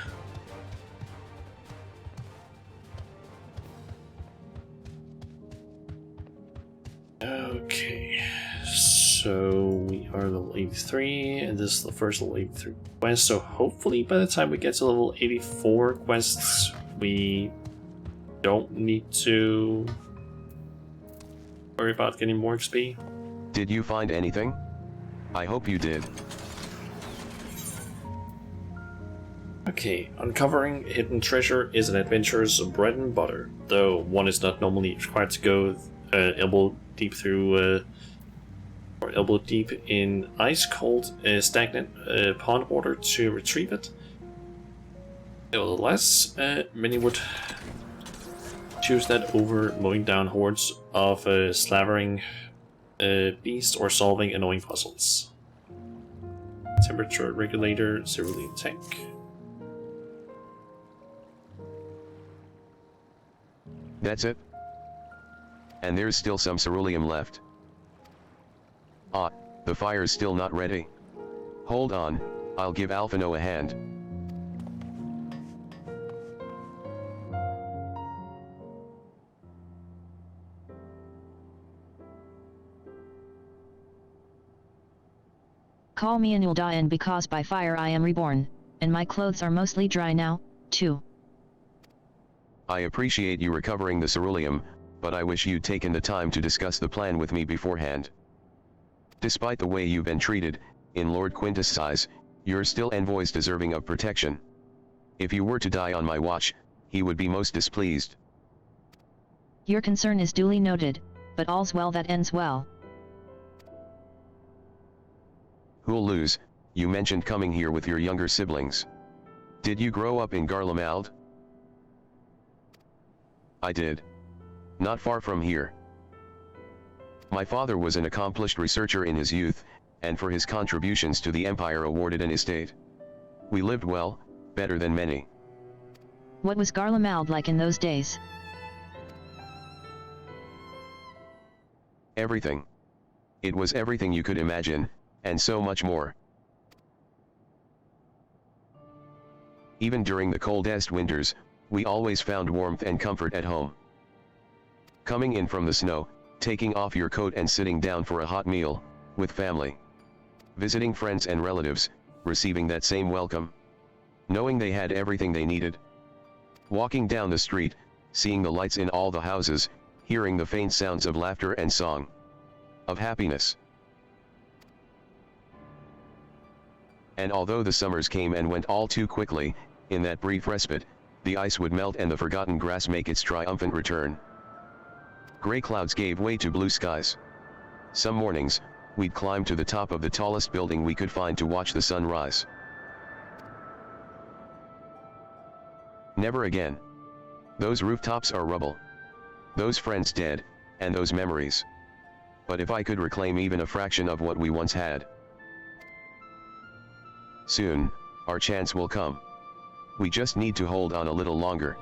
Okay, so we are level 83, and this is the first level 83 quest, so hopefully by the time we get to level 84 quests, we don't need to worry about getting more XP. Did you find anything? I hope you did. Okay, uncovering hidden treasure is an adventurer's bread and butter, though one is not normally required to go elbow deep through or elbow deep in ice cold stagnant pond water to retrieve it. Nevertheless, many would choose that over mowing down hordes of slavering Beast or solving annoying puzzles. Temperature regulator, cerulean tank. That's it? And there's still some ceruleum left. Ah, the fire's still not ready. Hold on, I'll give Alphino a hand. Call me and you'll die, and because by fire I am reborn, and my clothes are mostly dry now, too. I appreciate you recovering the ceruleum, but I wish you'd taken the time to discuss the plan with me beforehand. Despite the way you've been treated, in Lord Quintus' eyes, you're still envoys deserving of protection. If you were to die on my watch, he would be most displeased. Your concern is duly noted, but all's well that ends well. Who'll lose? You mentioned coming here with your younger siblings. Did you grow up in Garlemald? I did. Not far from here. My father was an accomplished researcher in his youth, and for his contributions to the Empire awarded an estate. We lived well, better than many. What was Garlemald like in those days? Everything. It was everything you could imagine, and so much more. Even during the coldest winters, we always found warmth and comfort at home. Coming in from the snow, taking off your coat and sitting down for a hot meal, with family. Visiting friends and relatives, receiving that same welcome. Knowing they had everything they needed. Walking down the street, seeing the lights in all the houses, hearing the faint sounds of laughter and song. Of happiness. And although the summers came and went all too quickly, in that brief respite, the ice would melt and the forgotten grass make its triumphant return. Gray clouds gave way to blue skies. Some mornings, we'd climb to the top of the tallest building we could find to watch the sun rise. Never again. Those rooftops are rubble. Those friends dead, and those memories. But if I could reclaim even a fraction of what we once had. Soon, our chance will come. We just need to hold on a little longer.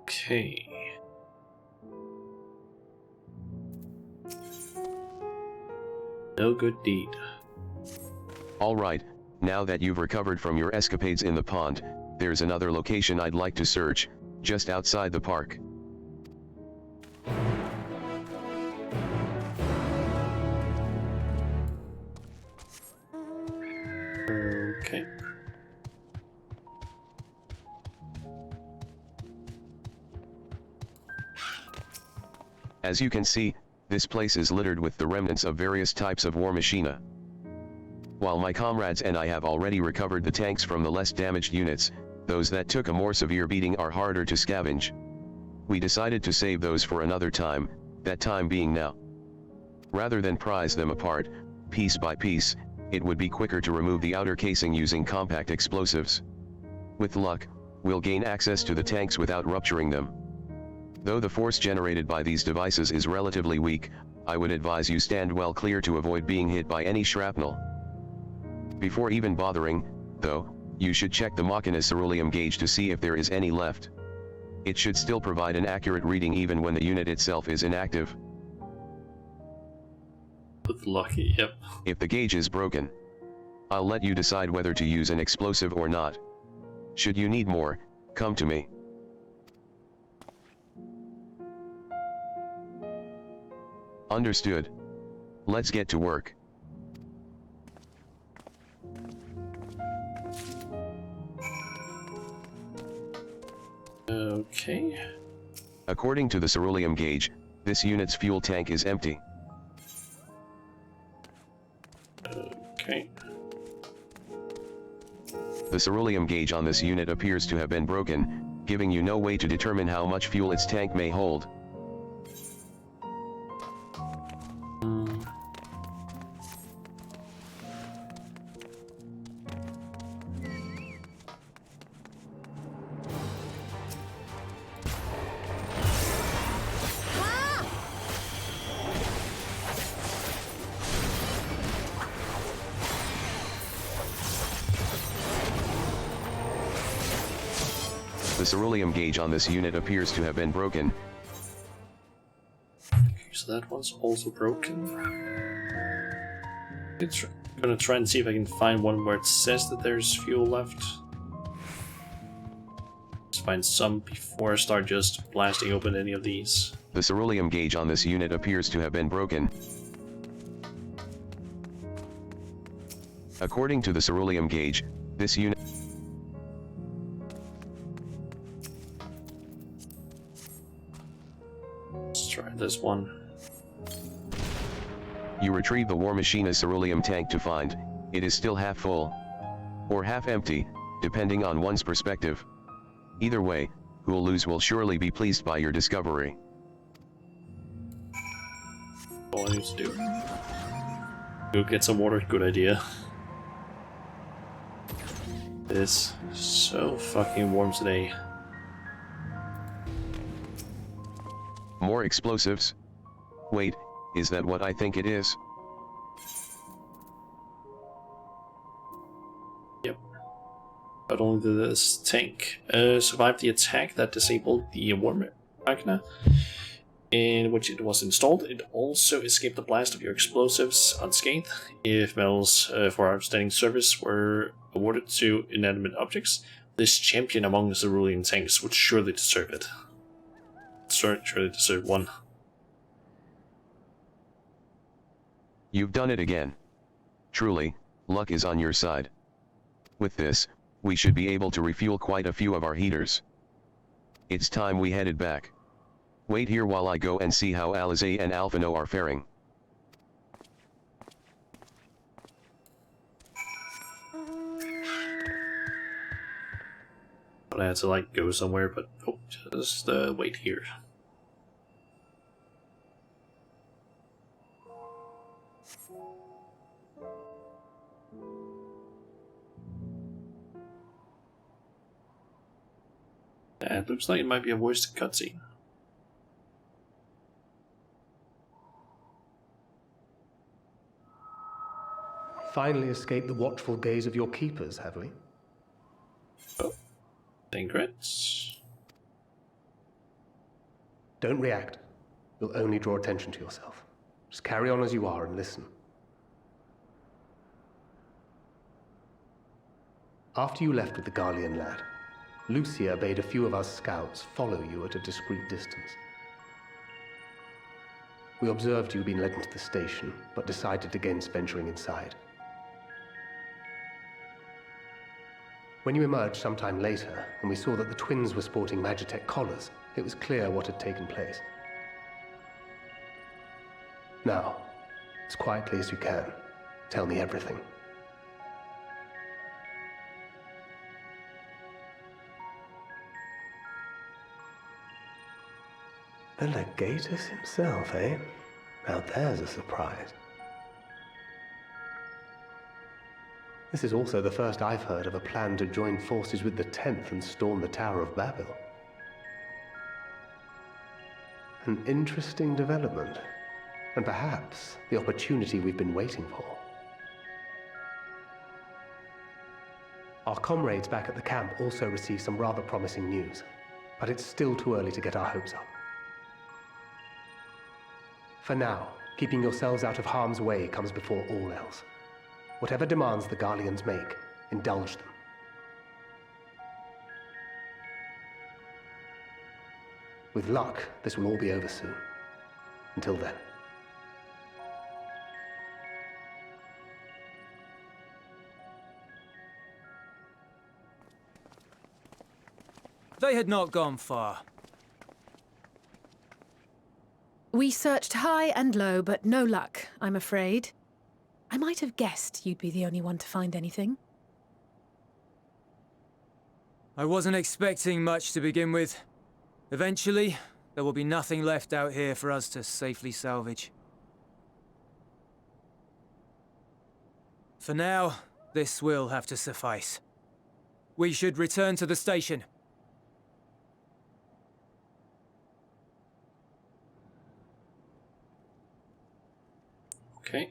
Okay. No good deed. Alright, now that you've recovered from your escapades in the pond, there's another location I'd like to search, just outside the park. Okay. As you can see, this place is littered with the remnants of various types of war machina. While my comrades and I have already recovered the tanks from the less damaged units, those that took a more severe beating are harder to scavenge. We decided to save those for another time, that time being now. Rather than prize them apart, piece by piece, it would be quicker to remove the outer casing using compact explosives. With luck, we'll gain access to the tanks without rupturing them. Though the force generated by these devices is relatively weak, I would advise you stand well clear to avoid being hit by any shrapnel. Before even bothering, though, you should check the Machina ceruleum gauge to see if there is any left. It should still provide an accurate reading even when the unit itself is inactive. With lucky, yep. If the gauge is broken, I'll let you decide whether to use an explosive or not. Should you need more, come to me. Understood. Let's get to work. Okay. According to the ceruleum gauge, this unit's fuel tank is empty. Okay. The ceruleum gauge on this unit appears to have been broken, giving you no way to determine how much fuel its tank may hold. The ceruleum gauge on this unit appears to have been broken. Okay, so that one's also broken. I'm gonna try and see if I can find one where it says that there's fuel left. Let's find some before I start just blasting open any of these. The ceruleum gauge on this unit appears to have been broken. According to the ceruleum gauge, this unit... Let's try this one. You retrieve the War Machina's ceruleum tank to find, it is still half full. Or half empty, depending on one's perspective. Either way, who'll lose will surely be pleased by your discovery. All I need to do. Go get some water, good idea. It's so fucking warm today. More explosives? Wait, is that what I think it is? Yep. Not only did this tank survive the attack that disabled the War Machina, in which it was installed, it also escaped the blast of your explosives unscathed. If medals for outstanding service were awarded to inanimate objects, this champion among the cerulean tanks would surely deserve it. Surely deserve one. You've done it again. Truly, luck is on your side. With this, we should be able to refuel quite a few of our heaters. It's time we headed back. Wait here while I go and see how Alizé and Alphino are faring. But I had to like go somewhere, but oh, just wait here. It looks like it might be a voice cutscene. Finally escaped the watchful gaze of your keepers, have we? Oh, congrats. Don't react. You'll only draw attention to yourself. Just carry on as you are and listen. After you left with the Garlean lad, Lucia bade a few of us scouts follow you at a discreet distance. We observed you being led into the station, but decided against venturing inside. When you emerged sometime later, and we saw that the twins were sporting Magitech collars, it was clear what had taken place. Now, as quietly as you can, tell me everything. The Legatus himself, eh? Now there's a surprise. This is also the first I've heard of a plan to join forces with the 10th and storm the Tower of Babel. An interesting development, and perhaps the opportunity we've been waiting for. Our comrades back at the camp also received some rather promising news, but it's still too early to get our hopes up. For now, keeping yourselves out of harm's way comes before all else. Whatever demands the Garleans make, indulge them. With luck, this will all be over soon. Until then. They had not gone far. We searched high and low, but no luck, I'm afraid. I might have guessed you'd be the only one to find anything. I wasn't expecting much to begin with. Eventually, there will be nothing left out here for us to safely salvage. For now, this will have to suffice. We should return to the station. Okay.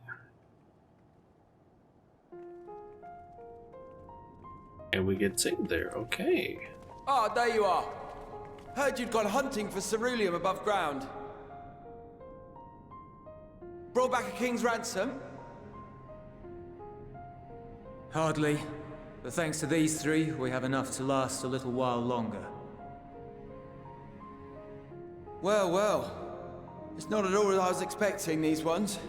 And we get in there, okay. Ah, there you are. Heard you'd gone hunting for ceruleum above ground. Brought back a king's ransom? Hardly. But thanks to these three, we have enough to last a little while longer. Well, well. It's not at all as I was expecting, these ones.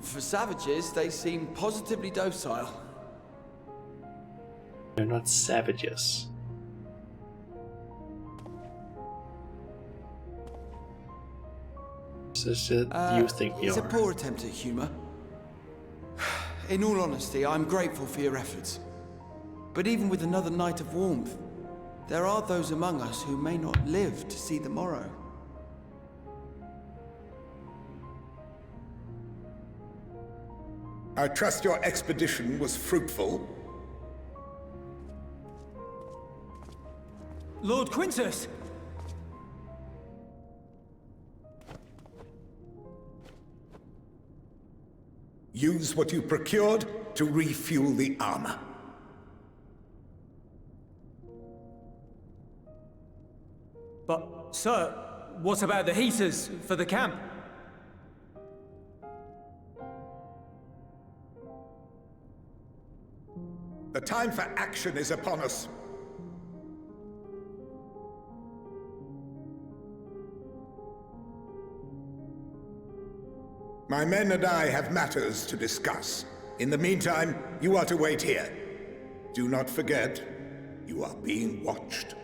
For savages, they seem positively docile. They're not savages. It's just that you think we It's are. a poor attempt at humor. In all honesty, I'm grateful for your efforts. But even with another night of warmth, there are those among us who may not live to see the morrow. I trust your expedition was fruitful. Lord Quintus! Use what you procured to refuel the armor. But, sir, what about the heaters for the camp? The time for action is upon us. My men and I have matters to discuss. In the meantime, you are to wait here. Do not forget, you are being watched.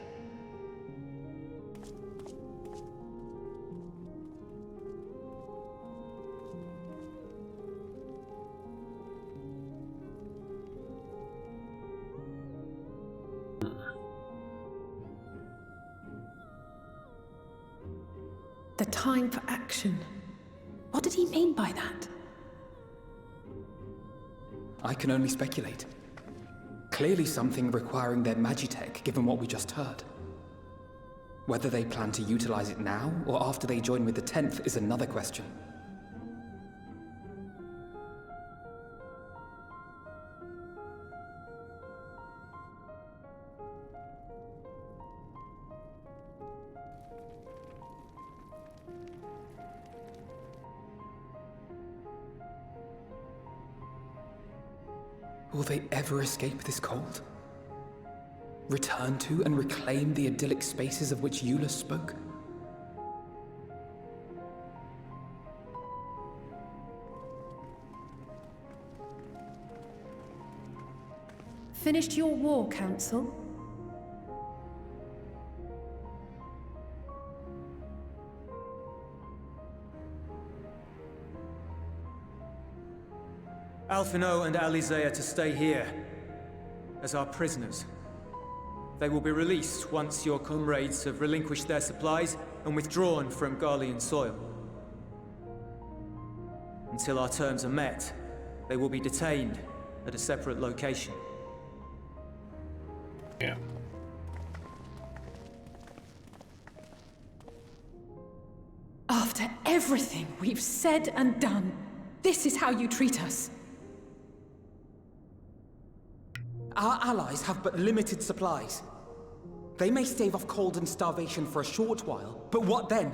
The time for action. What did he mean by that? I can only speculate. Clearly something requiring their magitech, given what we just heard. Whether they plan to utilize it now, or after they join with the 10th, is another question. Will they ever escape this cold? Return to and reclaim the idyllic spaces of which Eulus spoke? Finished your war, Council? Alphino and Alizé are to stay here, as our prisoners. They will be released once your comrades have relinquished their supplies and withdrawn from Garlean soil. Until our terms are met, they will be detained at a separate location. Yeah. After everything we've said and done, this is how you treat us. Our allies have but limited supplies. They may stave off cold and starvation for a short while, but what then?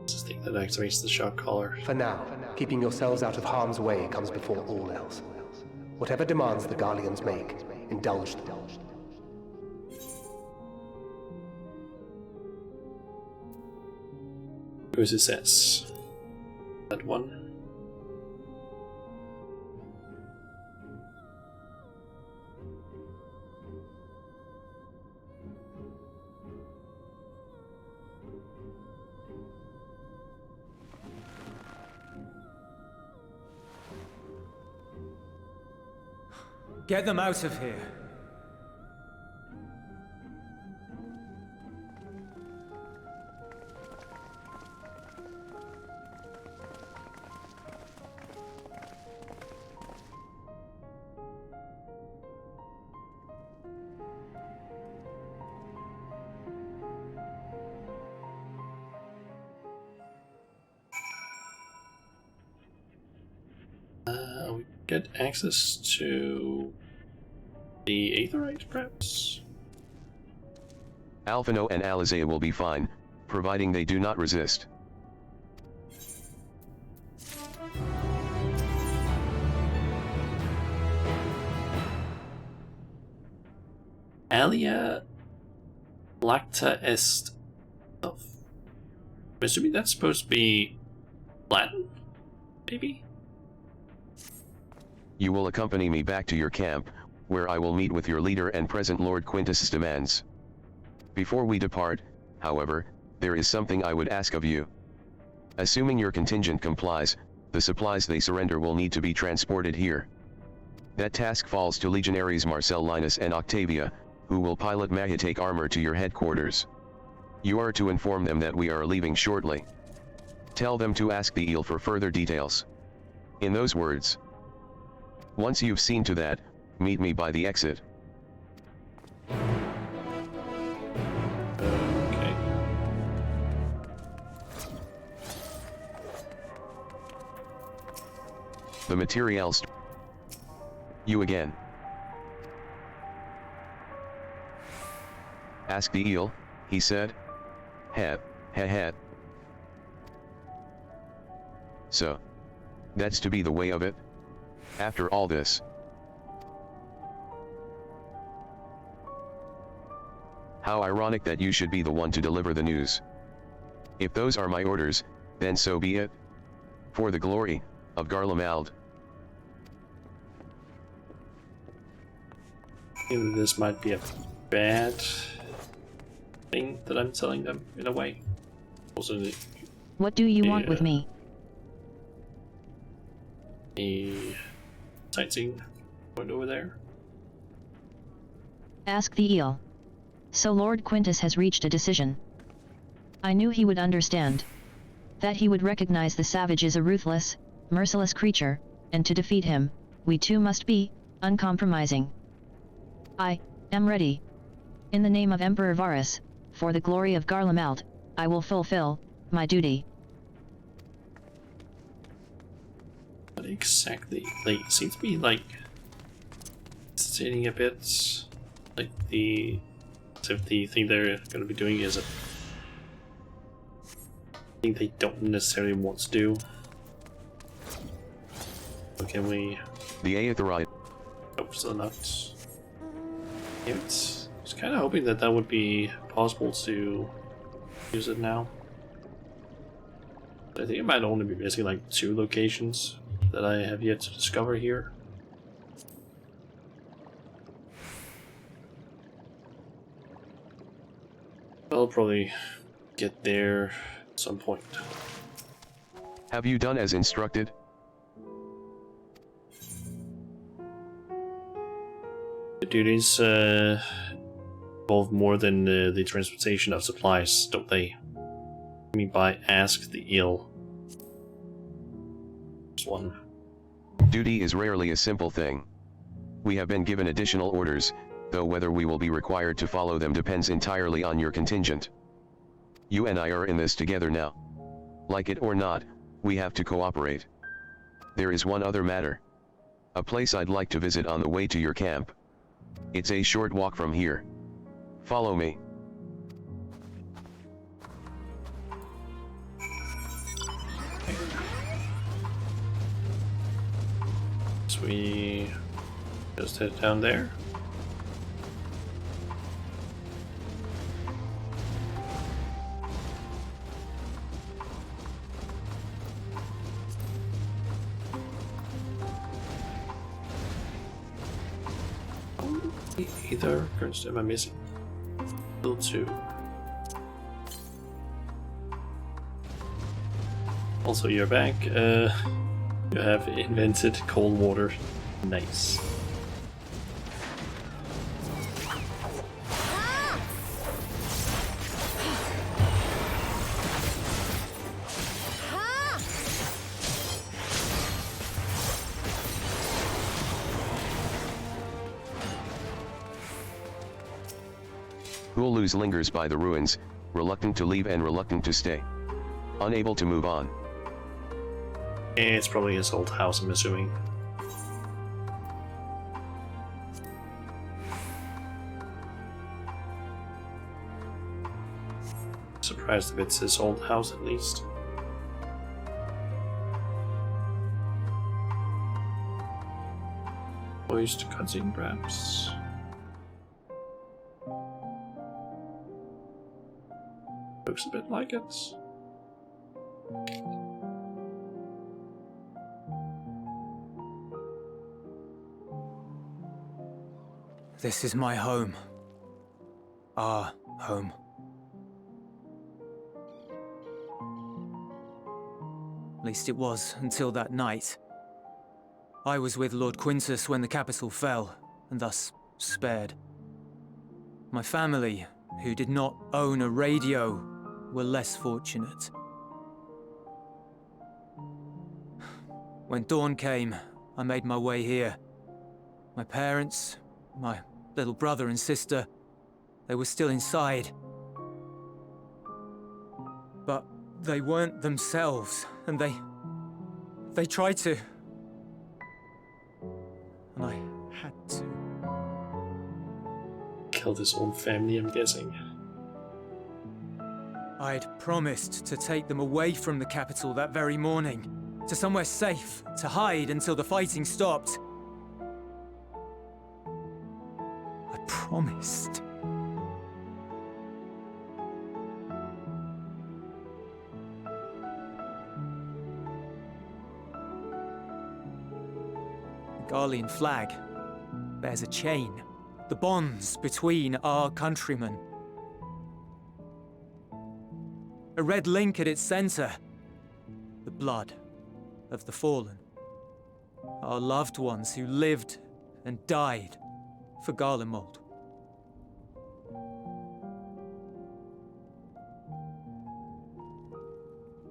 This thing that activates the shock collar. For now, keeping yourselves out of harm's way comes before all else. Whatever demands the Garleans make, indulge them. Who's it says? That one. Get them out of here. get access to the Aetherite, perhaps? Alphino and Alizea will be fine, providing they do not resist. Alia lacta est. I'm assuming that's supposed to be Latin, maybe? You will accompany me back to your camp, where I will meet with your leader and present Lord Quintus's demands. Before we depart, however, there is something I would ask of you. Assuming your contingent complies, the supplies they surrender will need to be transported here. That task falls to Legionaries Marcellinus and Octavia, who will pilot Mahitake armor to your headquarters. You are to inform them that we are leaving shortly. Tell them to ask the eel for further details. In those words. Once you've seen to that, meet me by the exit. Okay. The materials. You again. Ask the eel, he said. He. So. That's to be the way of it? After all this. How ironic that you should be the one to deliver the news. If those are my orders, then so be it. For the glory of Garlemald. Maybe this might be a bad thing that I'm telling them, in a way. Also, What do you want with me? A sightseeing point over there. Ask the eel. So Lord Quintus has reached a decision. I knew he would understand. That he would recognize the savage is a ruthless, merciless creature, and to defeat him, we too must be uncompromising. I am ready. In the name of Emperor Varus, for the glory of Garlemald, I will fulfill my duty. What exactly? They seem to be like hesitating a bit. Like the thing they're going to be doing is a thing they don't necessarily want to do. So can we? The Aetherite. Oh, still not. Damn it. I was kind of hoping that that would be possible to use it now. I think it might only be missing like 2 locations that I have yet to discover here. I'll probably get there at some point. Have you done as instructed? The duties involve more than the transportation of supplies, don't they? I mean by ask the eel. Just one. Duty is rarely a simple thing. We have been given additional orders, though whether we will be required to follow them depends entirely on your contingent. You and I are in this together now. Like it or not, we have to cooperate. There is one other matter. A place I'd like to visit on the way to your camp. It's a short walk from here. Follow me. So we just head down there. Either current am I missing? Still 2. Also, you're back. You have invented cold water. Nice. Huluz lingers by the ruins, reluctant to leave and reluctant to stay. Unable to move on. It's probably his old house, I'm assuming. Surprised if it's his old house at least. Voiced cutscene, perhaps. Looks a bit like it. This is my home. Our home. At least it was until that night. I was with Lord Quintus when the capital fell, and thus spared. My family, who did not own a radio, were less fortunate. When dawn came, I made my way here. My parents, my little brother and sister, they were still inside. But they weren't themselves, and they tried to. And I had to. Killed his own family, I'm guessing. I'd promised to take them away from the capital that very morning, to somewhere safe, to hide until the fighting stopped. I promised. The Garlean flag bears a chain, the bonds between our countrymen. A red link at its center, the blood of the fallen. Our loved ones who lived and died for Garlemald.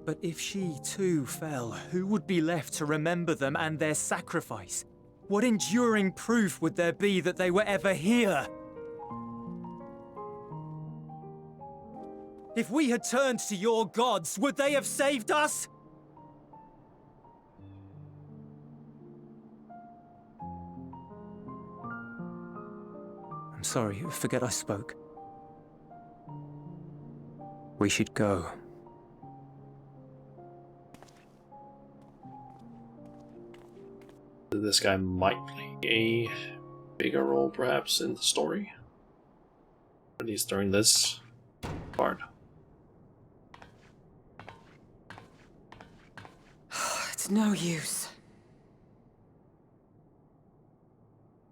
But if she too fell, who would be left to remember them and their sacrifice? What enduring proof would there be that they were ever here? If we had turned to your gods, would they have saved us? I'm sorry, forget I spoke. We should go. This guy might play a bigger role, perhaps, in the story. At least during this part. It's no use.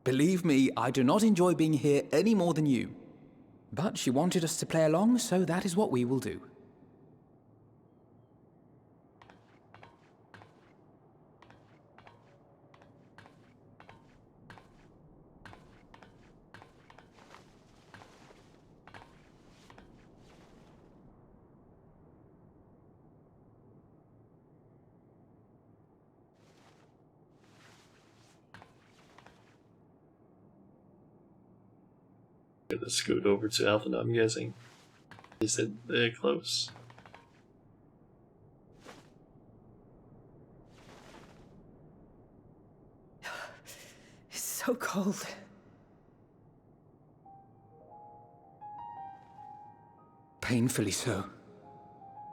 Believe me, I do not enjoy being here any more than you. But she wanted us to play along, so that is what we will do. Gonna scoot over to Alpha, I'm guessing. He said they're close. It's so cold. Painfully so.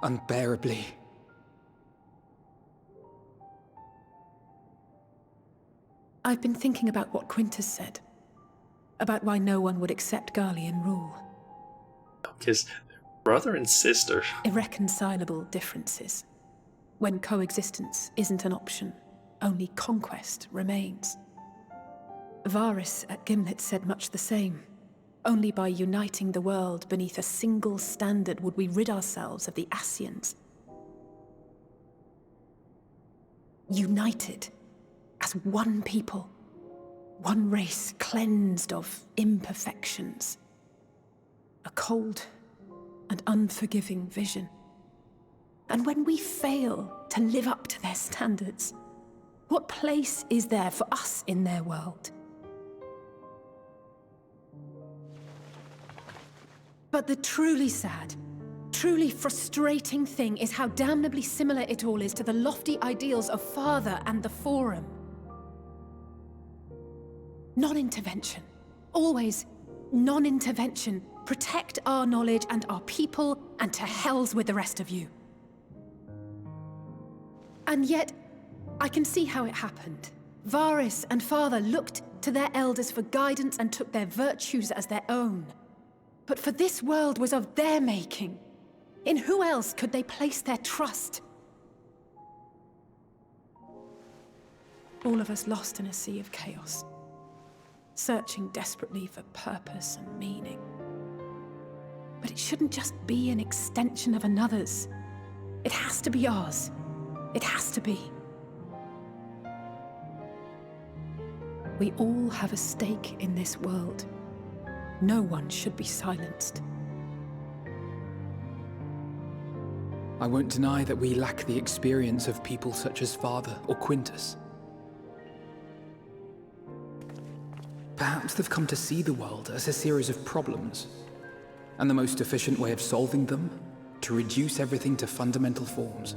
Unbearably. I've been thinking about what Quintus said. About why no one would accept Garlean rule. Because they're brother and sister. Irreconcilable differences. When coexistence isn't an option, only conquest remains. Varys at Gimlet said much the same. Only by uniting the world beneath a single standard would we rid ourselves of the Ascians. United as one people. One race cleansed of imperfections. A cold and unforgiving vision. And when we fail to live up to their standards, what place is there for us in their world? But the truly sad, truly frustrating thing is how damnably similar it all is to the lofty ideals of Father and the Forum. Non-intervention. Always non-intervention. Protect our knowledge and our people, and to hells with the rest of you. And yet, I can see how it happened. Varys and Father looked to their elders for guidance and took their virtues as their own. But for this world was of their making. In who else could they place their trust? All of us lost in a sea of chaos, searching desperately for purpose and meaning. But it shouldn't just be an extension of another's. It has to be ours. It has to be. We all have a stake in this world. No one should be silenced. I won't deny that we lack the experience of people such as Father or Quintus. Perhaps they've come to see the world as a series of problems, and the most efficient way of solving them, to reduce everything to fundamental forms.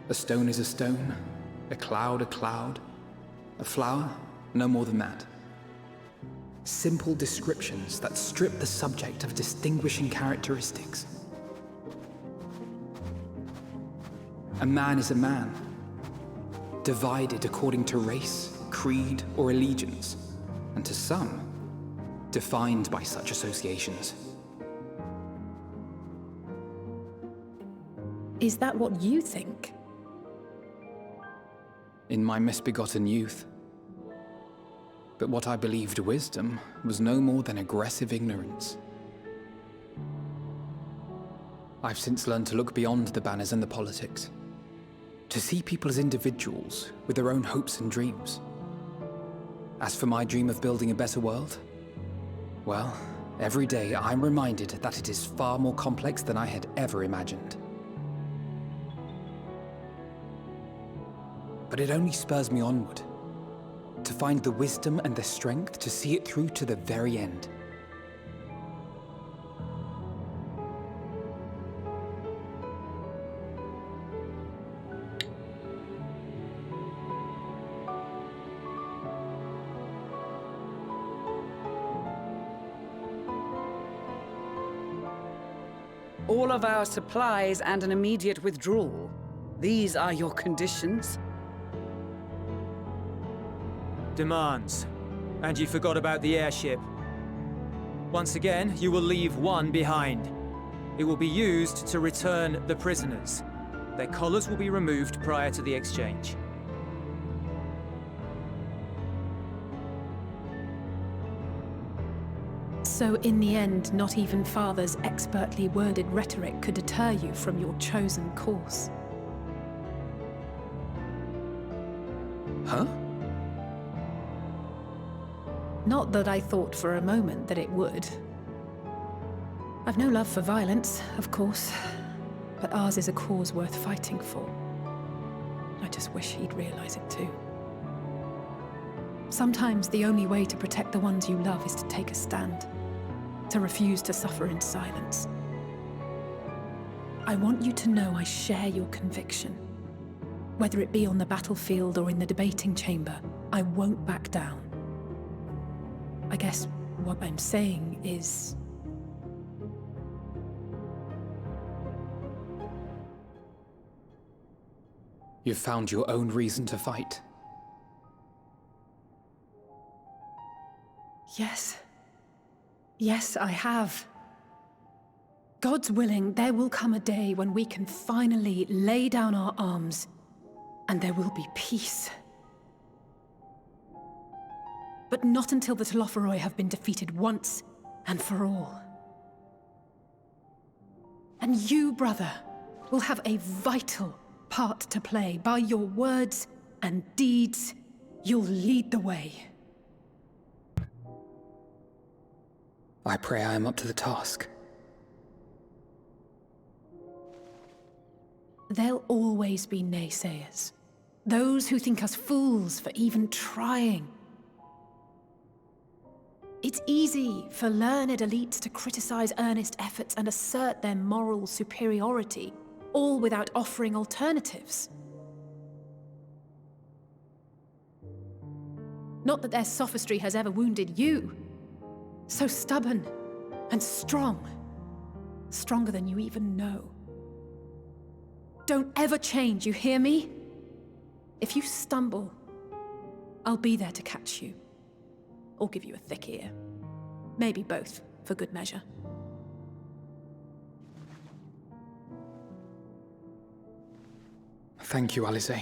A stone is a stone, a cloud, a flower, no more than that. Simple descriptions that strip the subject of distinguishing characteristics. A man is a man, divided according to race, creed, or allegiance, and to some, defined by such associations. Is that what you think? In my misbegotten youth. But what I believed wisdom was no more than aggressive ignorance. I've since learned to look beyond the banners and the politics, to see people as individuals with their own hopes and dreams. As for my dream of building a better world, well, every day I'm reminded that it is far more complex than I had ever imagined. But it only spurs me onward, to find the wisdom and the strength to see it through to the very end. All of our supplies and an immediate withdrawal. These are your conditions? Demands. And you forgot about the airship. Once again, you will leave one behind. It will be used to return the prisoners. Their collars will be removed prior to the exchange. So in the end, not even Father's expertly worded rhetoric could deter you from your chosen course. Huh? Not that I thought for a moment that it would. I've no love for violence, of course, but ours is a cause worth fighting for. I just wish he'd realize it too. Sometimes the only way to protect the ones you love is to take a stand, to refuse to suffer in silence. I want you to know I share your conviction. Whether it be on the battlefield or in the debating chamber, I won't back down. I guess what I'm saying is... You've found your own reason to fight. Yes. Yes, I have. God's willing, there will come a day when we can finally lay down our arms, and there will be peace. But not until the Telophoroi have been defeated once and for all. And you, brother, will have a vital part to play. By your words and deeds, you'll lead the way. I pray I am up to the task. There'll always be naysayers. Those who think us fools for even trying. It's easy for learned elites to criticize earnest efforts and assert their moral superiority, all without offering alternatives. Not that their sophistry has ever wounded you. So stubborn and strong. Stronger than you even know. Don't ever change, you hear me? If you stumble, I'll be there to catch you. Or give you a thick ear. Maybe both, for good measure. Thank you, Alize.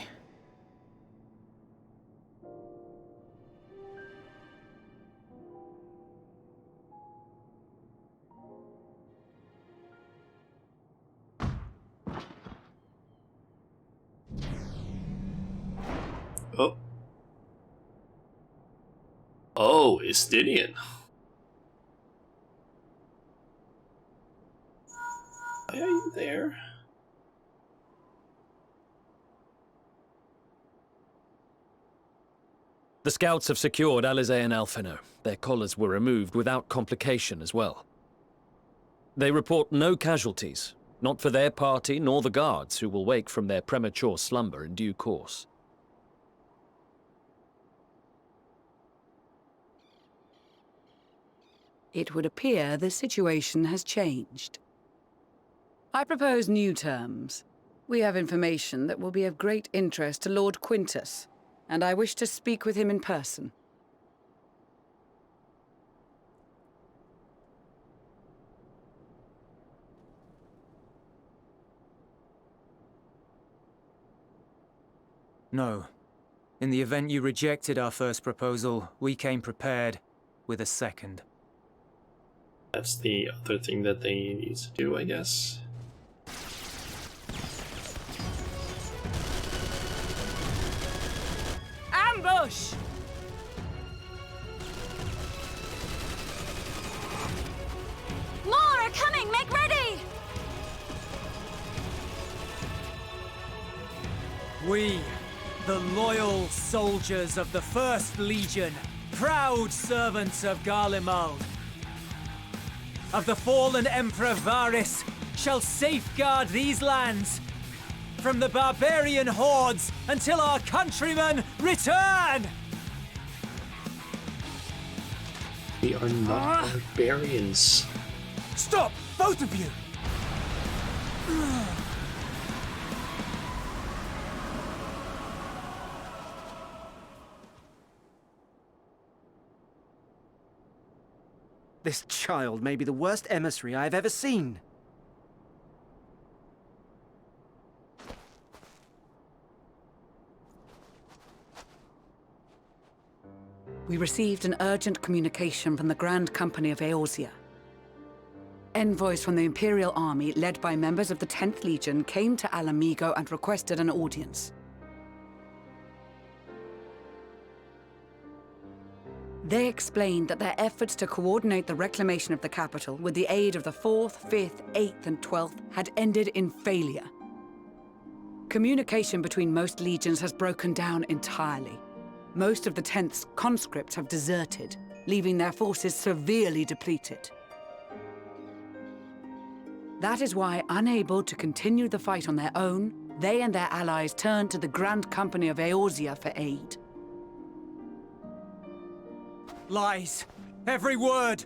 Oh. Oh, Estinian. Why are you there? The scouts have secured Alize and Alphino. Their collars were removed without complication as well. They report no casualties, not for their party nor the guards, who will wake from their premature slumber in due course. It would appear the situation has changed. I propose new terms. We have information that will be of great interest to Lord Quintus, and I wish to speak with him in person. No. In the event you rejected our first proposal, we came prepared with a second. That's the other thing that they need to do, I guess. Ambush! More are coming! Make ready! We, the loyal soldiers of the First Legion, proud servants of Garlemald, of the fallen Emperor Varys, shall safeguard these lands from the barbarian hordes until our countrymen return! We are not barbarians. Stop, both of you! This child may be the worst emissary I have ever seen. We received an urgent communication from the Grand Company of Eorzea. Envoys from the Imperial Army, led by members of the 10th Legion, came to Alamigo and requested an audience. They explained that their efforts to coordinate the reclamation of the capital with the aid of the 4th, 5th, 8th, and 12th had ended in failure. Communication between most legions has broken down entirely. Most of the 10th's conscripts have deserted, leaving their forces severely depleted. That is why, unable to continue the fight on their own, they and their allies turned to the Grand Company of Eorzea for aid. Lies! Every word!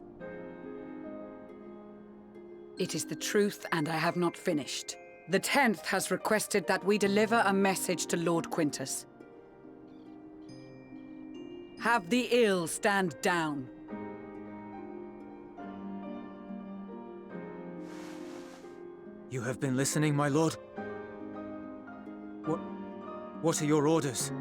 It is the truth, and I have not finished. The 10th has requested that we deliver a message to Lord Quintus. Have the ill stand down. You have been listening, my lord? What are your orders?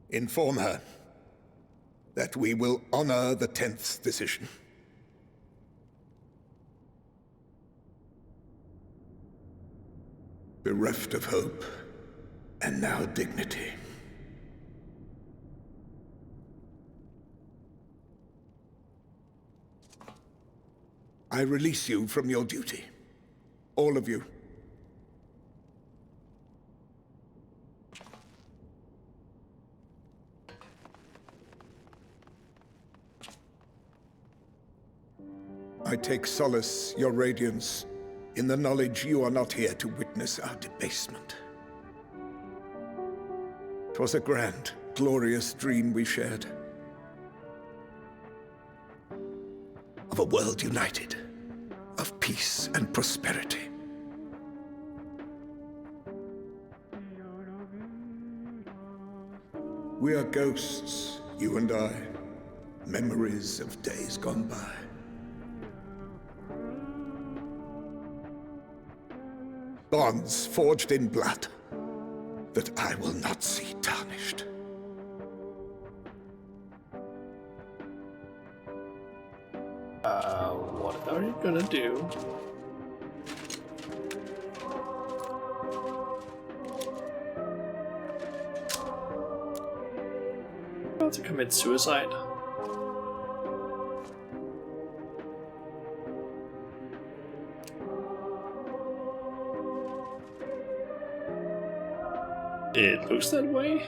Inform her that we will honor the 10th's decision. Bereft of hope, and now dignity. I release you from your duty. All of you. take solace, your radiance, in the knowledge you are not here to witness our debasement. 'Twas a grand, glorious dream we shared. Of a world united, of peace and prosperity. We are ghosts, you and I, memories of days gone by. Bonds forged in blood that I will not see tarnished. What are you gonna do? About to commit suicide. It looks that way.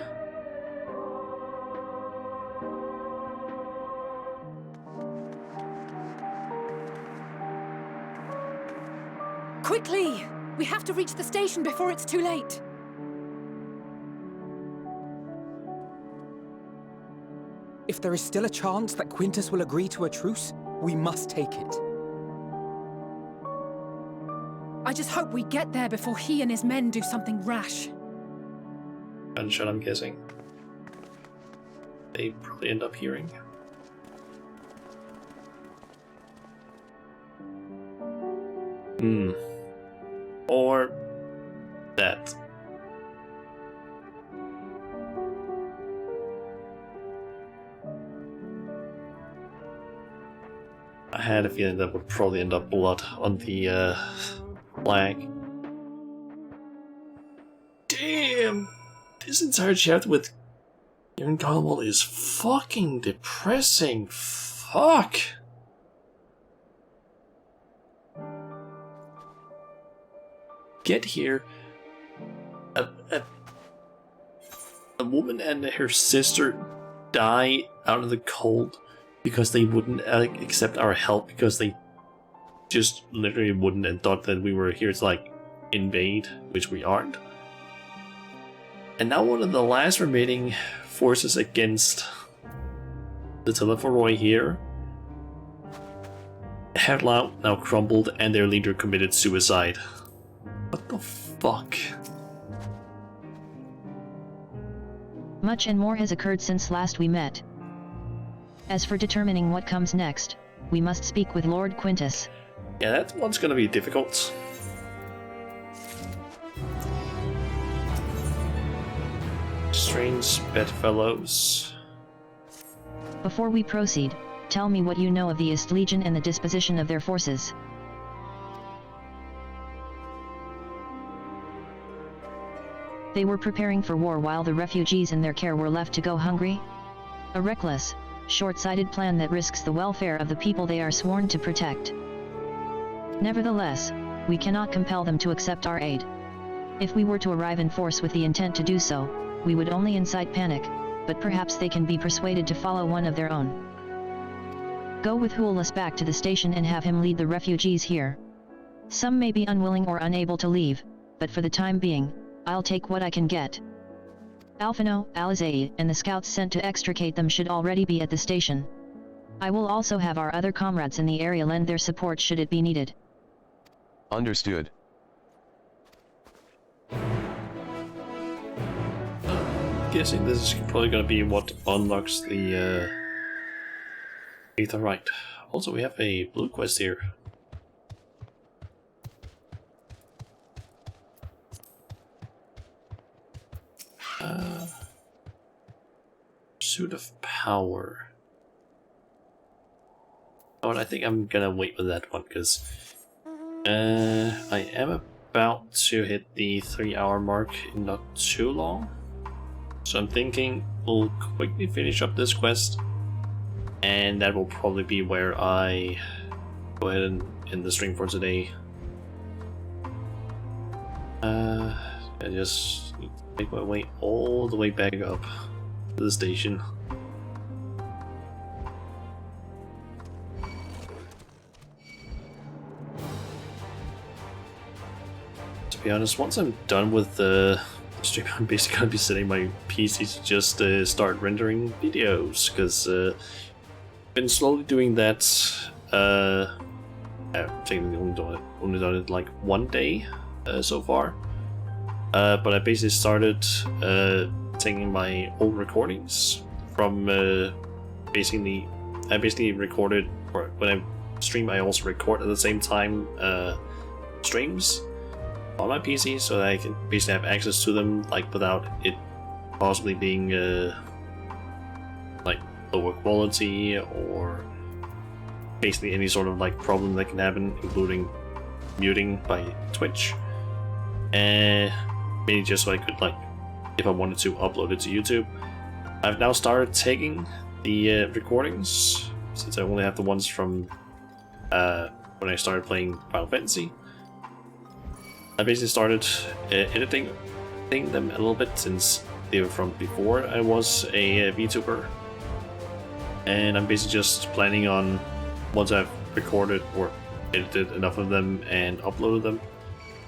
Quickly! We have to reach the station before it's too late. If there is still a chance that Quintus will agree to a truce, we must take it. I just hope we get there before he and his men do something rash. Gunshot, I'm guessing. They probably end up hearing. Or that. I had a feeling that would probably end up blood on the flag. Damn! This entire chapter with Aaron Caldwell is fucking depressing. Fuck! Get here. A woman and her sister die out of the cold because they wouldn't accept our help, because they just literally wouldn't, and thought that we were here to like invade, which we aren't. And now one of the last remaining forces against the Telephoroi here have now crumbled, and their leader committed suicide. What the fuck? Much and more has occurred since last we met. As for determining what comes next, we must speak with Lord Quintus. Yeah, that one's gonna be difficult. Strange bedfellows. Before we proceed, tell me what you know of the East Legion and the disposition of their forces. They were preparing for war while the refugees in their care were left to go hungry? A reckless, short-sighted plan that risks the welfare of the people they are sworn to protect. Nevertheless, we cannot compel them to accept our aid. If we were to arrive in force with the intent to do so, we would only incite panic, but perhaps they can be persuaded to follow one of their own. Go with Hulas back to the station and have him lead the refugees here. Some may be unwilling or unable to leave, but for the time being, I'll take what I can get. Alphino, Alizai, and the scouts sent to extricate them should already be at the station. I will also have our other comrades in the area lend their support should it be needed. Understood. Guessing this is probably gonna be what unlocks the Aetherite. Also, we have a blue quest here. Pursuit of Power. Oh, and I think I'm gonna wait with that one because I am about to hit the 3-hour mark in not too long. So I'm thinking we'll quickly finish up this quest, and that will probably be where I go ahead and end the stream for today. I just need to make my way all the way back up to the station. to be honest, once I'm done with the stream, I'm basically gonna be setting my PC to just start rendering videos, because I've been slowly doing that. I've technically only done it like one day so far, but I basically started taking my old recordings from I basically recorded, or when I stream I also record at the same time streams on my PC, so that I can basically have access to them like without it possibly being like lower quality or basically any sort of like problem that can happen, including muting by Twitch, and maybe just so I could, like, if I wanted to upload it to YouTube. I've now started taking the recordings, since I only have the ones from when I started playing Final Fantasy. I basically started editing them a little bit, since they were from before I was a VTuber, and I'm basically just planning on, once I've recorded or edited enough of them and uploaded them,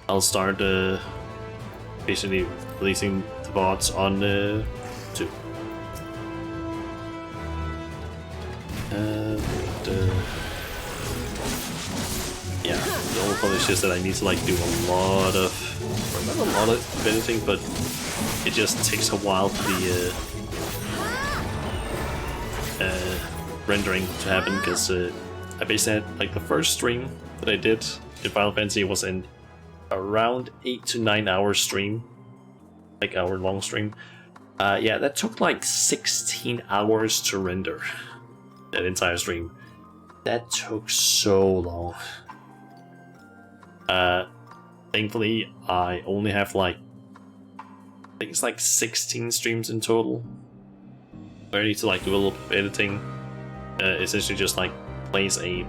I'll start basically releasing the VODs on YouTube. Yeah, the only problem is just that I need to like do a lot of, or not a lot of editing, but it just takes a while for the rendering to happen, because I basically had, like, the first stream that I did in Final Fantasy was in around 8 to 9 hour stream, like hour long stream. Yeah, that took like 16 hours to render that entire stream. That took so long. Thankfully, I only have like, I think it's like 16 streams in total. I need to like do a little bit of editing. Essentially just like place a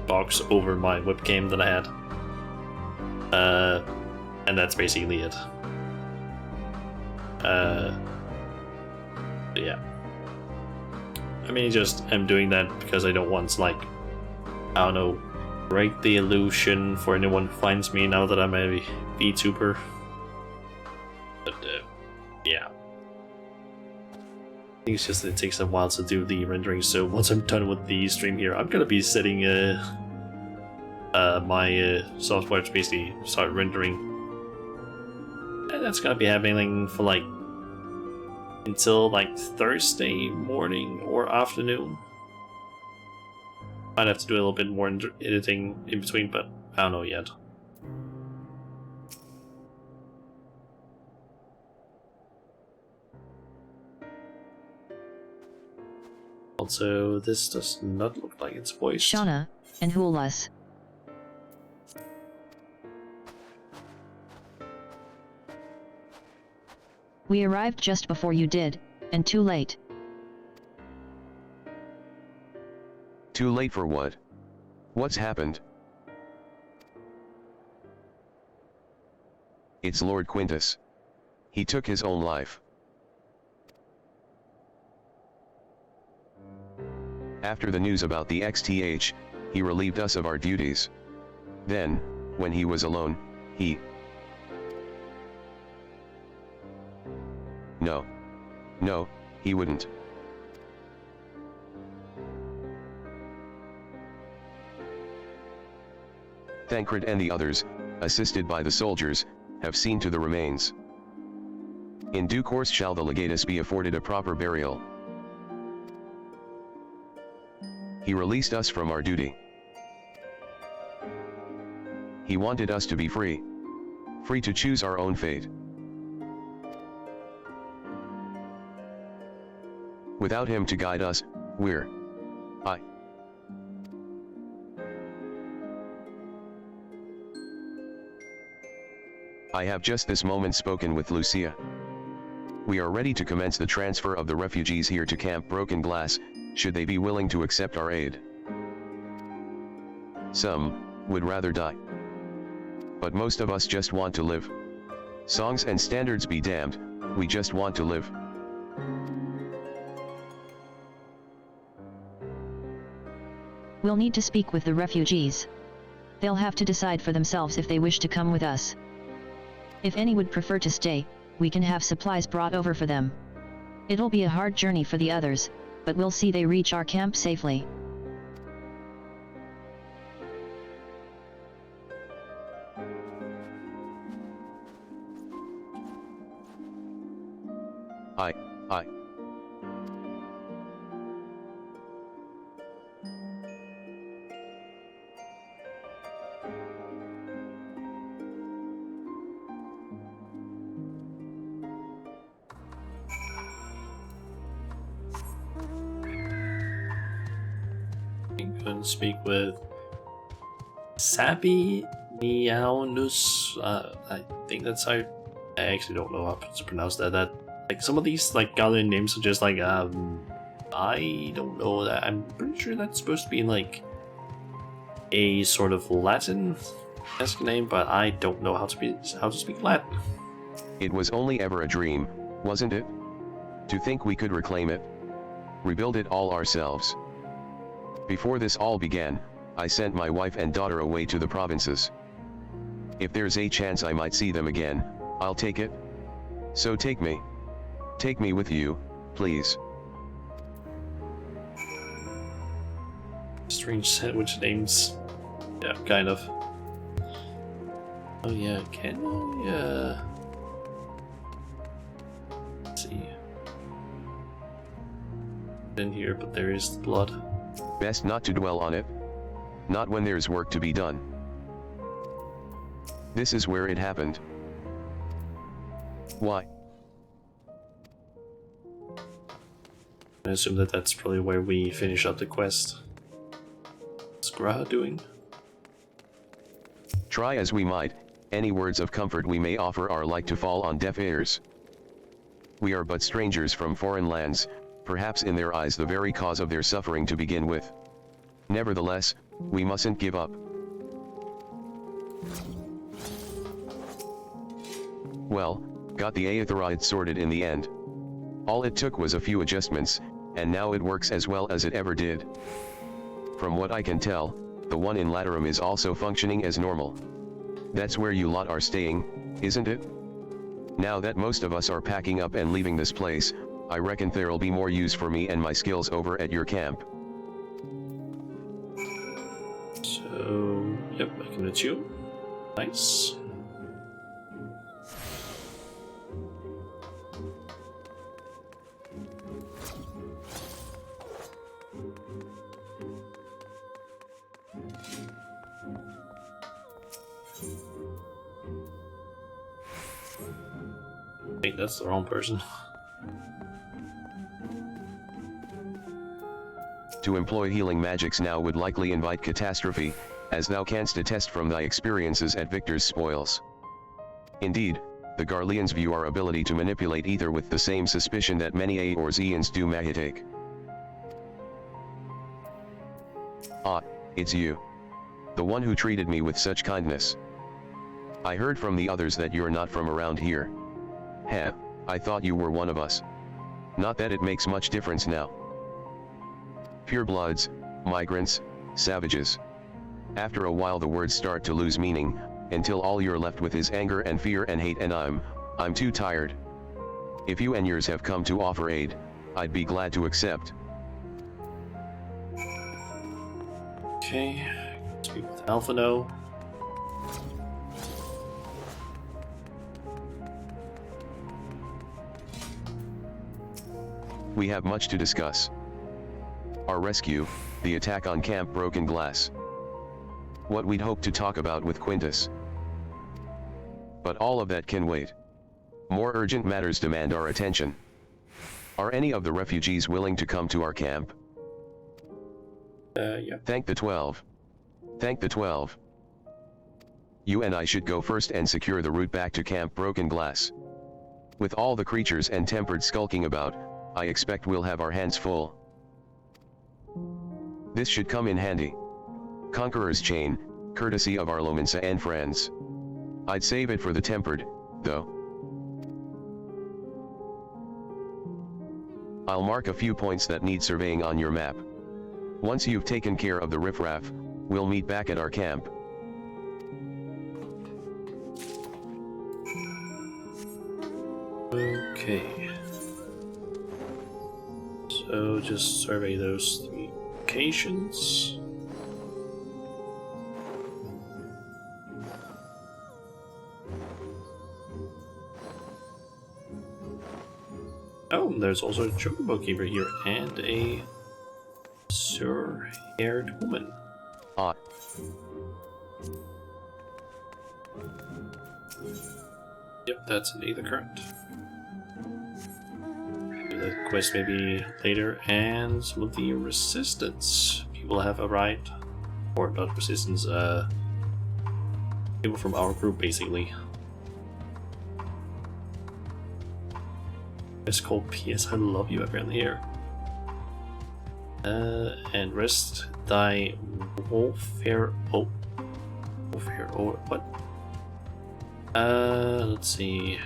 box over my webcam that I had. And that's basically it. Yeah. I mean, I'm doing that because I don't want to, like, I don't know, break the illusion for anyone who finds me now that I'm a VTuber. But, yeah. I think it's just that it takes a while to do the rendering, so once I'm done with the stream here, I'm gonna be setting my software to basically start rendering. And that's gonna be happening for like until like Thursday morning or afternoon. Might have to do a little bit more editing in between, but I don't know yet. Also, this does not look like it's voiced. Shauna, and Hulas. We arrived just before you did, and too late. Too late for what? What's happened? It's Lord Quintus. He took his own life. After the news about the XTH, he relieved us of our duties. Then, when he was alone, he... No, he wouldn't. Thancred and the others, assisted by the soldiers, have seen to the remains. In due course shall the legatus be afforded a proper burial. He released us from our duty. He wanted us to be free. Free to choose our own fate. Without him to guide us, I have just this moment spoken with Lucia. We are ready to commence the transfer of the refugees here to Camp Broken Glass, should they be willing to accept our aid. Some would rather die. But most of us just want to live. Songs and standards be damned, we just want to live. We'll need to speak with the refugees. They'll have to decide for themselves if they wish to come with us. If any would prefer to stay, we can have supplies brought over for them. It'll be a hard journey for the others, but we'll see they reach our camp safely. Aye. I'm going to speak with Sabi Meownus. I think that's how. I actually don't know how to pronounce that. Like some of these like Galilean names are just like I don't know that. I'm pretty sure that's supposed to be like a sort of Latin-esque name, but I don't know how to speak Latin. It was only ever a dream, wasn't it? To think we could reclaim it, rebuild it all ourselves. Before this all began, I sent my wife and daughter away to the provinces. If there's a chance I might see them again, I'll take it. So take me. Take me with you, please. Strange sandwich names. Yeah, kind of. Oh yeah, can I? Let's see. In here, but there is blood. Best not to dwell on it. Not when there's work to be done. This is where it happened. Why? I assume that that's probably where we finish up the quest. What's Graha doing? Try as we might, any words of comfort we may offer are like to fall on deaf ears. We are but strangers from foreign lands, perhaps in their eyes the very cause of their suffering to begin with. Nevertheless, we mustn't give up. Well, got the Aetherides sorted in the end. All it took was a few adjustments, and now it works as well as it ever did. From what I can tell, the one in Laterum is also functioning as normal. That's where you lot are staying, isn't it? Now that most of us are packing up and leaving this place, I reckon there'll be more use for me and my skills over at your camp. So, yep, I can let you. Nice. I think that's the wrong person. To employ healing magics now would likely invite catastrophe, as thou canst attest from thy experiences at Victor's spoils. Indeed, the Garleans view our ability to manipulate ether with the same suspicion that many Eorzeans do Mahitake. Ah, it's you. The one who treated me with such kindness. I heard from the others that you're not from around here. Heh, I thought you were one of us. Not that it makes much difference now. Purebloods, migrants, savages. After a while the words start to lose meaning, until all you're left with is anger and fear and hate, and I'm too tired. If you and yours have come to offer aid, I'd be glad to accept. Okay, speak with Alphino. We have much to discuss. Our rescue, the attack on Camp Broken Glass. What we'd hoped to talk about with Quintus. But all of that can wait. More urgent matters demand our attention. Are any of the refugees willing to come to our camp? Yeah. Thank the 12. Thank the 12. You and I should go first and secure the route back to Camp Broken Glass. With all the creatures and tempered skulking about, I expect we'll have our hands full. This should come in handy. Conqueror's Chain, courtesy of Arlomansa and friends. I'd save it for the tempered, though. I'll mark a few points that need surveying on your map. Once you've taken care of the riffraff, we'll meet back at our camp. Okay. So just survey those 3 locations. Oh, there's also a chocobo keeper here and a sir-haired woman. Ah. Yep, that's indeed the current. The quest maybe later, and some of the resistance people have arrived. Or not resistance, people from our group basically. It's called P.S. I Love You apparently here. And rest thy warfare. Oh, warfare or what? Let's see.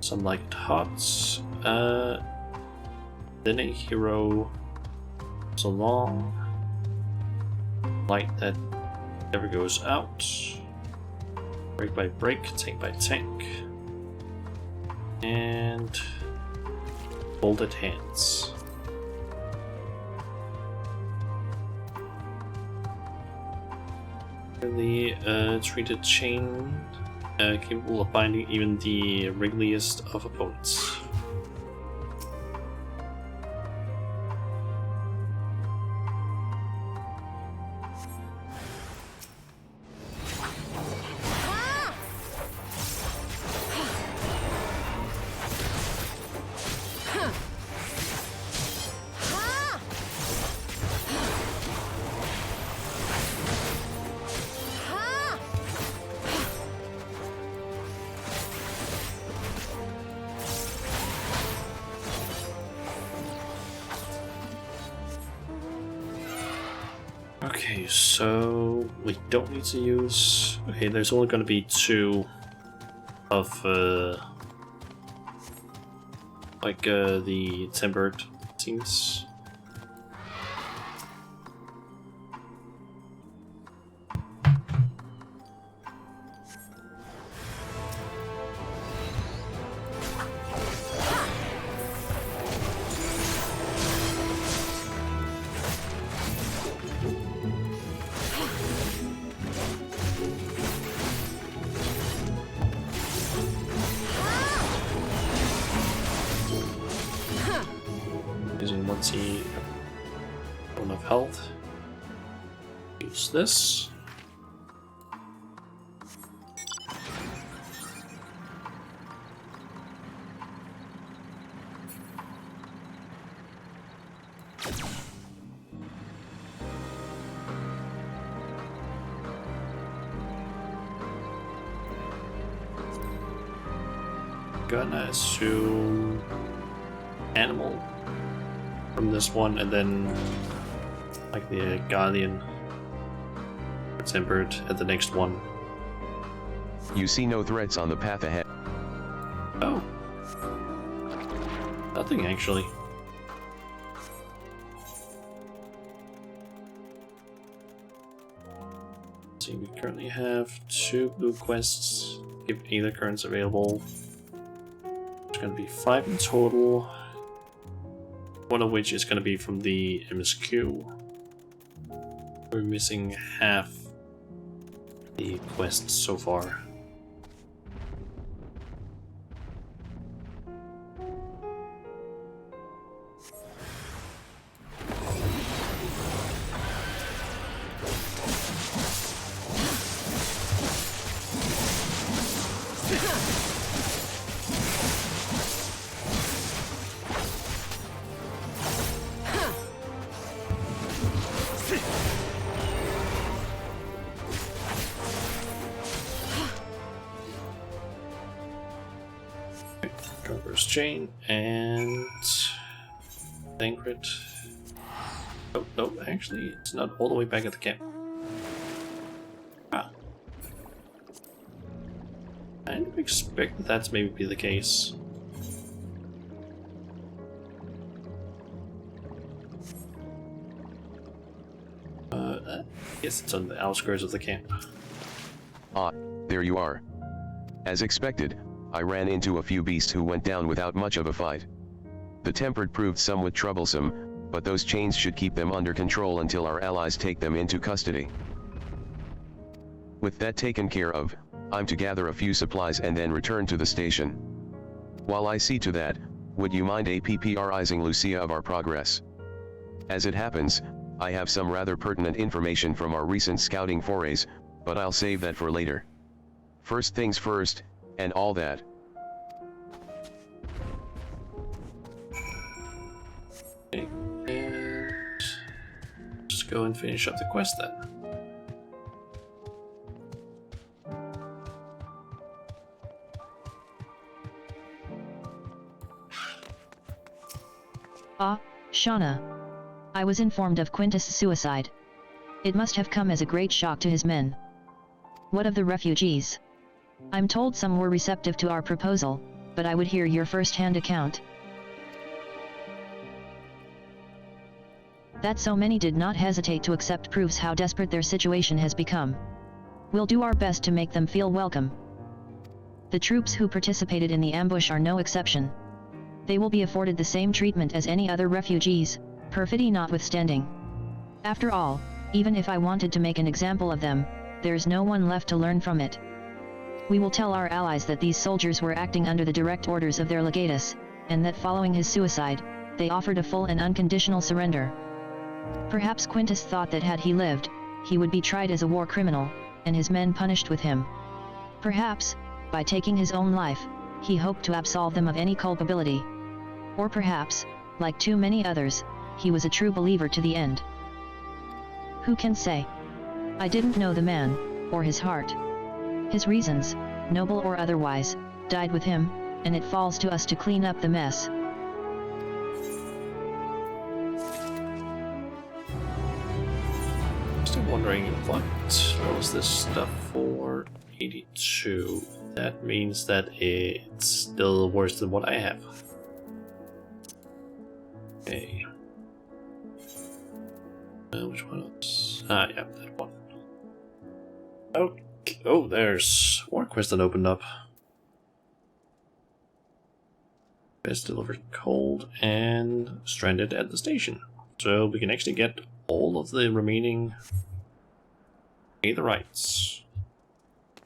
Some like tots. Then a hero. So long. Light that never goes out. Break by break, tank by tank. And folded hands. The treated chain capable of binding even the wriggliest of opponents. Okay, so we don't need to use... Okay, there's only going to be 2 of the tempered teams. Using 1C, enough health. Use this. Gonna assume animal from this one, and then like the Guardian tempered at the next one. You see no threats on the path ahead. Oh, nothing actually. See, we currently have 2 blue quests. If either currents available, it's going to be 5 in total. One of which is going to be from the MSQ. We're missing half the quests so far. Conqueror's Chain and Banquet. Oh, no, actually, it's not all the way back at the camp. Ah. I didn't expect that that's maybe be the case. I guess it's on the outskirts of the camp. Ah, there you are. As expected, I ran into a few beasts who went down without much of a fight. The tempered proved somewhat troublesome, but those chains should keep them under control until our allies take them into custody. With that taken care of, I'm to gather a few supplies and then return to the station. While I see to that, would you mind APPRizing Lucia of our progress? As it happens, I have some rather pertinent information from our recent scouting forays, but I'll save that for later. First things first, and all that. Okay, and just go and finish up the quest then. Ah, Shauna. I was informed of Quintus' suicide. It must have come as a great shock to his men. What of the refugees? I'm told some were receptive to our proposal, but I would hear your first-hand account. That so many did not hesitate to accept proves how desperate their situation has become. We'll do our best to make them feel welcome. The troops who participated in the ambush are no exception. They will be afforded the same treatment as any other refugees, perfidy notwithstanding. After all, even if I wanted to make an example of them, there's no one left to learn from it. We will tell our allies that these soldiers were acting under the direct orders of their legatus, and that following his suicide, they offered a full and unconditional surrender. Perhaps Quintus thought that had he lived, he would be tried as a war criminal, and his men punished with him. Perhaps, by taking his own life, he hoped to absolve them of any culpability. Or perhaps, like too many others, he was a true believer to the end. Who can say? I didn't know the man, or his heart. His reasons, noble or otherwise, died with him, and it falls to us to clean up the mess. Still wondering what was this stuff for 82. That means that it's still worse than what I have. Okay. Which one else? Ah, yeah, that one. Okay. Oh, there's more quests that opened up. Quest delivered cold and stranded at the station. So we can actually get all of the remaining Aether rights.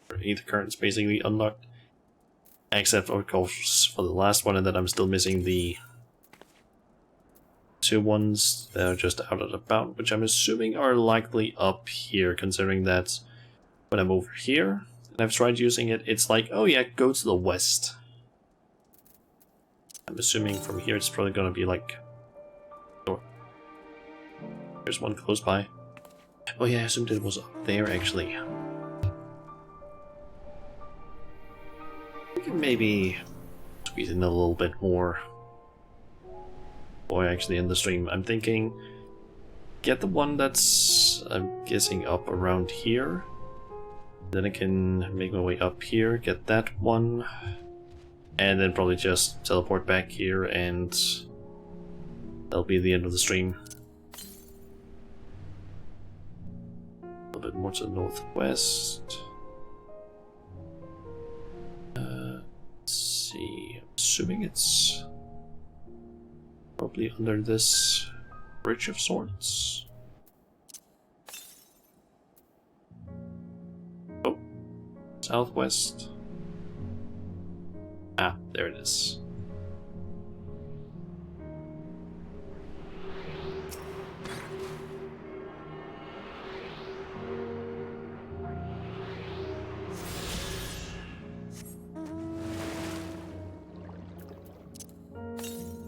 Or Aether currents basically unlocked. Except of course for the last one, and then I'm still missing the two ones that are just out and about, which I'm assuming are likely up here, considering that when I'm over here and I've tried using it, it's like, oh yeah, go to the west. I'm assuming from here it's probably gonna be like, oh, there's one close by. Oh yeah, I assumed it was up there actually. We can maybe squeeze in a little bit more. Boy, actually in the stream, I'm thinking get the one that's, I'm guessing, up around here. Then I can make my way up here, get that one, and then probably just teleport back here, and that'll be the end of the stream. A little bit more to the northwest. Let's see, I'm assuming it's probably under this bridge of sorts. Oh, southwest. Ah, there it is.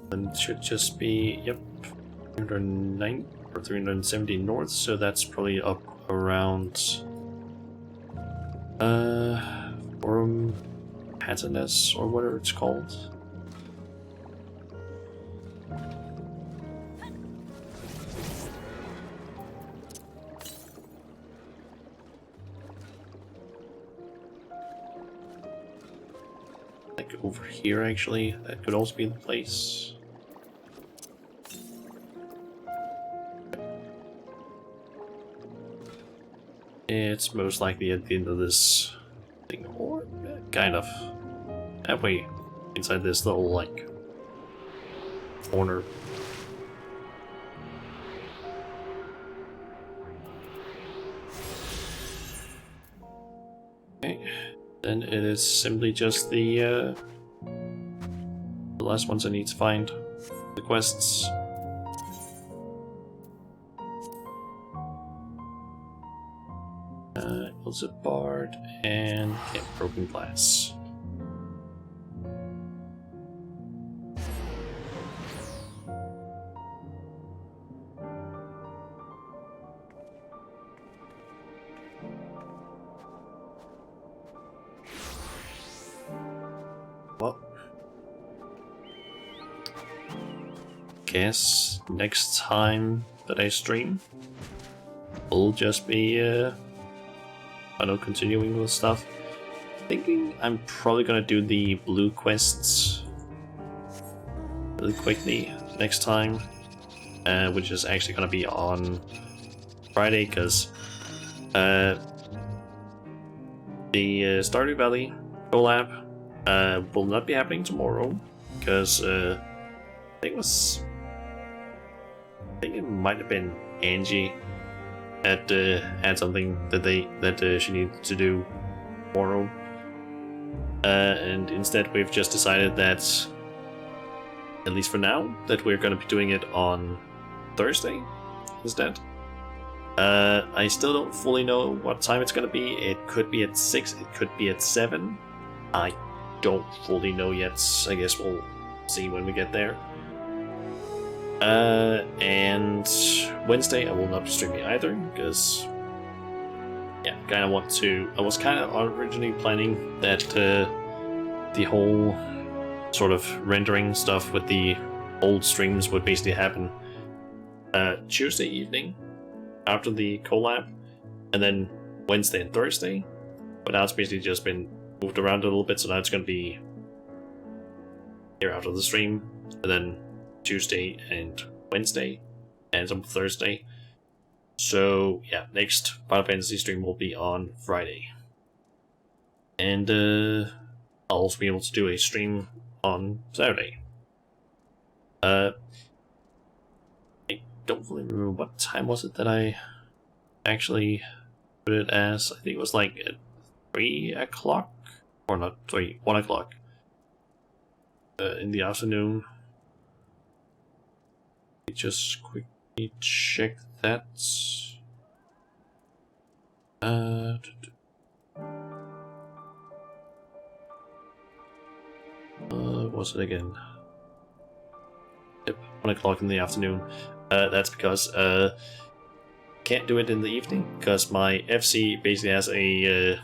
And it should just be, yep, 309 or 370 north, so that's probably up around Forum Patanes or whatever it's called. Like over here actually, that could also be the place. It's most likely at the end of this thing, or kind of. halfway inside this little, like, corner. Okay, then it is simply just the last ones I need to find. The quests. Also Bard and Broken Glass. Well, guess next time that I stream will just be I know, continuing with stuff. Thinking I'm probably gonna do the blue quests really quickly next time, which is actually gonna be on Friday, because the Stardew Valley collab will not be happening tomorrow, because I think it might have been Angie had something that she needed to do tomorrow, and instead we've just decided that, at least for now, that we're going to be doing it on Thursday instead. I still don't fully know what time it's going to be. It could be at 6, it could be at 7. I don't fully know yet. I guess we'll see when we get there. And Wednesday I will not be streaming either, because yeah, I was kind of originally planning that the whole sort of rendering stuff with the old streams would basically happen Tuesday evening after the collab, and then Wednesday and Thursday, but now it's basically just been moved around a little bit, so now it's going to be here after the stream, and then Tuesday and Wednesday, and some Thursday. So yeah, next Final Fantasy stream will be on Friday, and I'll also be able to do a stream on Saturday. I don't really remember what time was it that I actually put it as. I think it was like at 3 o'clock, or not 3, 1 o'clock in the afternoon. Let me just quickly check that. What was it again? Yep, 1 o'clock in the afternoon. That's because can't do it in the evening because my FC basically has a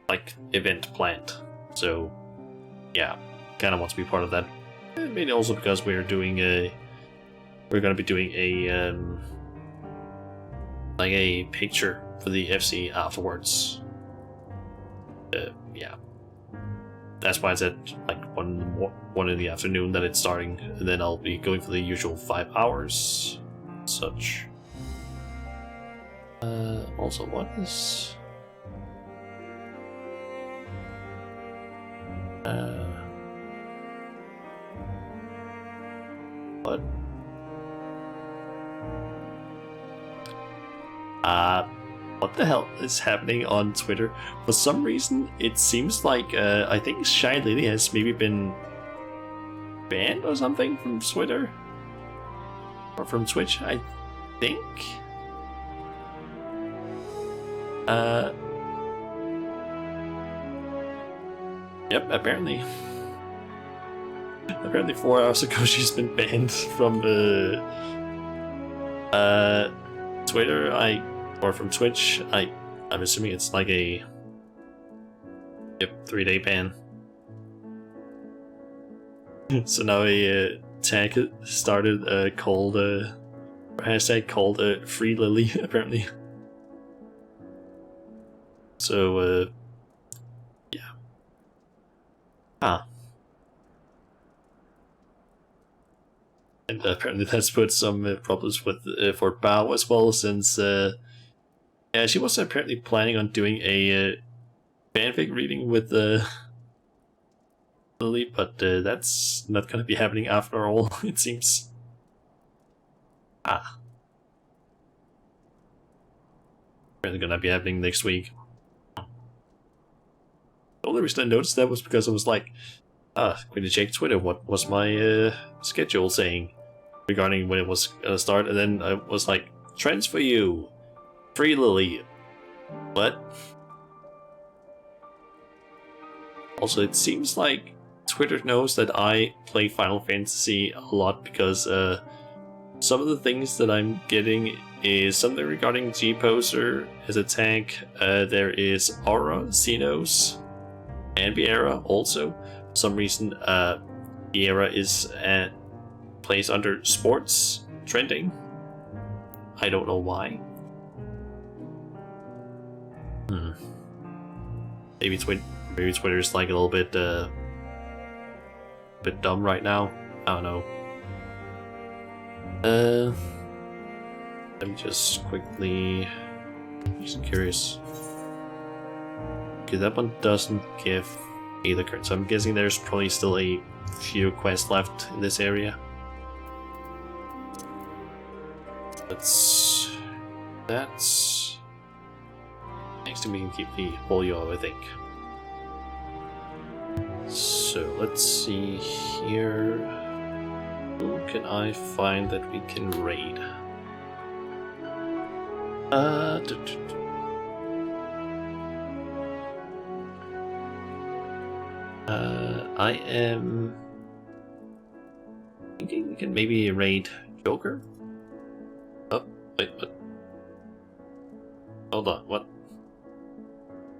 like event planned. So yeah, kind of want to be part of that. Maybe also because we're doing we're going to be doing a like a picture for the FC afterwards. Yeah, that's why it's at like 1 in the afternoon that it's starting, and then I'll be going for the usual 5 hours, such. Also, what is? What? What the hell is happening on Twitter? For some reason, it seems like I think Shy Lily has maybe been banned or something from Twitter or from Twitch, I think. Yep, apparently 4 hours ago she's been banned from Twitter, or from Twitch. I'm assuming it's like a 3-day ban. So now a tag started called hashtag called Free Lily apparently. So yeah. And apparently that's put some problems with for Bao as well, since yeah, she was apparently planning on doing a fanfic reading with but that's not gonna be happening after all, it seems. It's gonna be happening next week. The only reason I noticed that was because I was like, going to check Twitter, what was my schedule saying regarding when it was gonna start, and then I was like, trends for you, Free Lily. What? Also, it seems like Twitter knows that I play Final Fantasy a lot because some of the things that I'm getting is something regarding G-Poser as a tank. There is Aura, Xenos, and Viera also. For some reason, Viera is at place under sports trending. I don't know why. Maybe Twitter's like a little bit dumb right now. I don't know. Let me just quickly. Just curious. Okay, that one doesn't give either card, so I'm guessing there's probably still a few quests left in this area. That's next time we can keep the polio, I think. So let's see here. Who can I find that we can raid? I am thinking we can maybe raid Joker. Oh, wait, what? Hold on, what?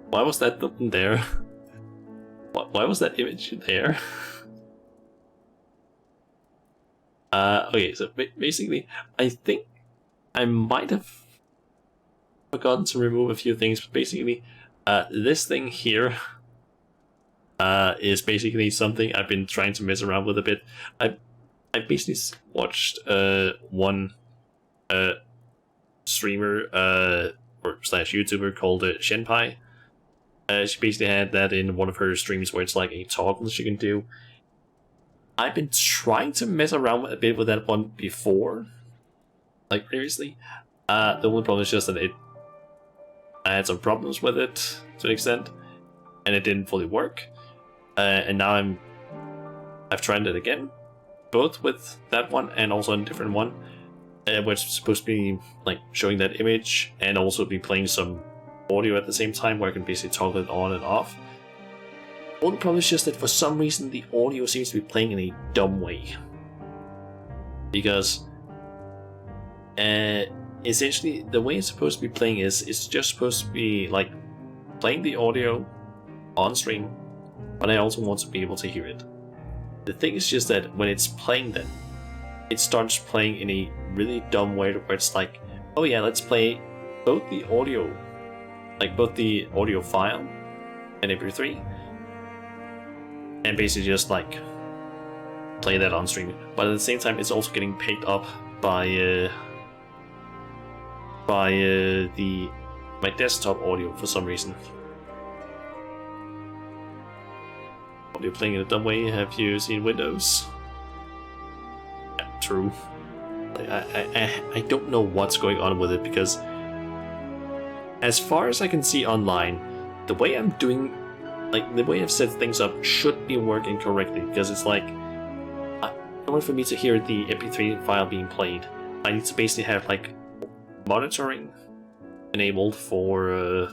Why was that button there? Why was that image there? Okay, so basically, I think I might have forgotten to remove a few things, but basically, this thing here is basically something I've been trying to mess around with a bit. I basically watched one streamer or slash YouTuber called Shenpai. She basically had that in one of her streams where it's like a toggle she can do. I've been trying to mess around a bit with that one before, like previously. The only problem is just that I had some problems with it to an extent, and it didn't fully work. And now I've tried it again, both with that one and also a different one, which is supposed to be like showing that image and also be playing some audio at the same time, where I can basically toggle it on and off. The only problem is just that for some reason the audio seems to be playing in a dumb way. Because essentially the way it's supposed to be playing is it's just supposed to be like playing the audio on stream, but I also want to be able to hear it. The thing is just that when it's playing then, it starts playing in a really dumb way where it's like, oh yeah, let's play both the audio, like both the audio file and MP3, and basically just like play that on stream. But at the same time, it's also getting picked up by my desktop audio for some reason. Audio playing in a dumb way. Have you seen Windows? Yeah, true. I don't know what's going on with it, because as far as I can see online, the way I'm doing, like the way I've set things up should be working correctly, because it's like, in order for me to hear the MP3 file being played, I need to basically have like monitoring enabled for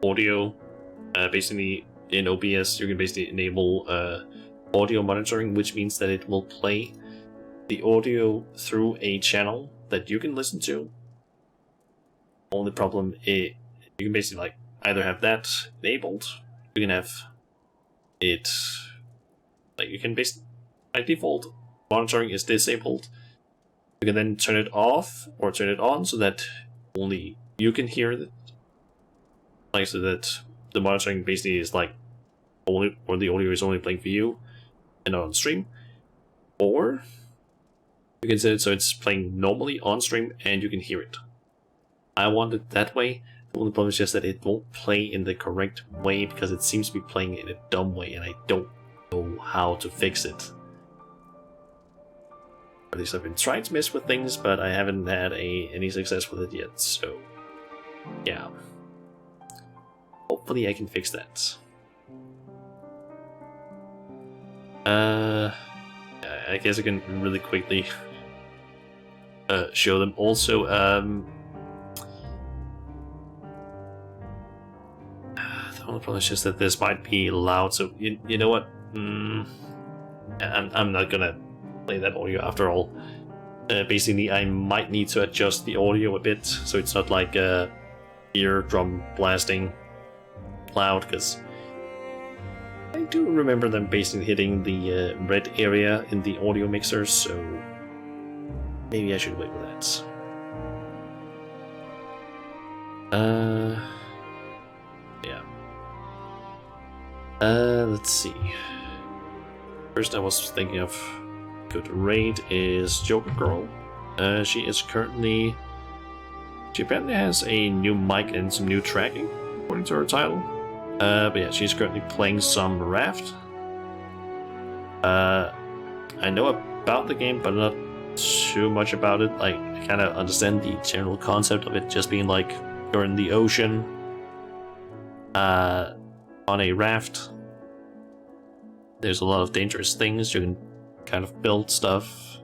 audio. Basically in OBS you can basically enable audio monitoring, which means that it will play the audio through a channel that you can listen to. Only problem is you can basically like either have that enabled, you can have it like you can basically by default monitoring is disabled. You can then turn it off or turn it on so that only you can hear it, like so that the monitoring basically is like only, or the audio is only playing for you and not on stream. Or you can set it so it's playing normally on stream and you can hear it. I want it that way. The only problem is just that it won't play in the correct way because it seems to be playing in a dumb way, and I don't know how to fix it. At least I've been trying to mess with things, but I haven't had any success with it yet, so yeah. Hopefully I can fix that. I guess I can really quickly show them. Also, the only problem is just that this might be loud, so you know what? I'm not gonna play that audio after all. Basically, I might need to adjust the audio a bit so it's not like eardrum blasting loud, because I do remember them basically hitting the red area in the audio mixer, so maybe I should wait with that. Yeah. Let's see. First I was thinking of good raid is Joker Girl. She apparently has a new mic and some new tracking, according to her title. But yeah, she's currently playing some Raft. I know about the game, but not too much about it. Like, I kind of understand the general concept of it just being like you're in the ocean on a raft. There's a lot of dangerous things. You can kind of build stuff.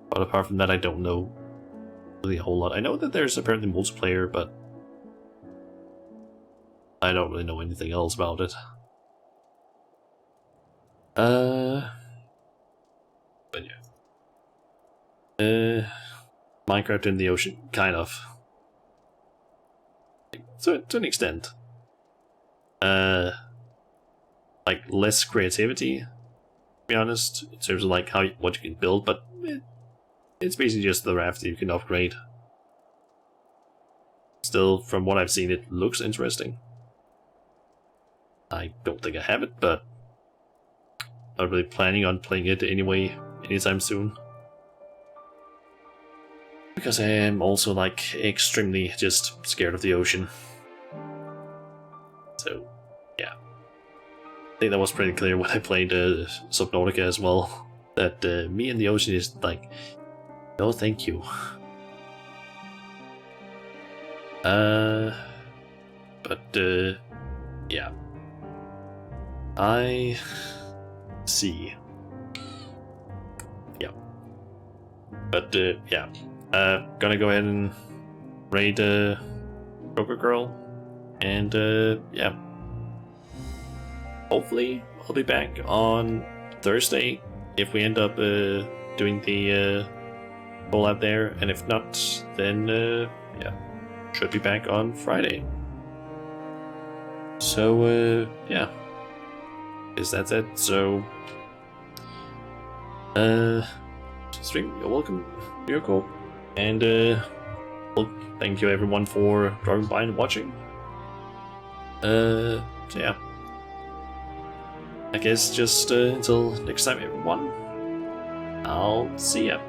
But apart from that, I don't know really a whole lot. I know that there's apparently multiplayer, but I don't really know anything else about it. But yeah. Minecraft in the ocean, kind of. So to an extent. Like less creativity, to be honest, in terms of like what you can build, but it's basically just the raft that you can upgrade. Still, from what I've seen, it looks interesting. I don't think I have it, but not really planning on playing it anyway anytime soon. Because I am also like extremely just scared of the ocean. So, yeah. I think that was pretty clear when I played Subnautica as well. That me and the ocean is like, no thank you. Yeah. I see. Yeah. But yeah. Gonna go ahead and raid Joker Girl. And yeah. Hopefully I'll be back on Thursday if we end up doing the rollout there, and if not, then yeah, should be back on Friday. So yeah, that's it. So stream, you're welcome. You're cool. And well, thank you everyone for dropping by and watching. So yeah, I guess just until next time everyone, I'll see ya.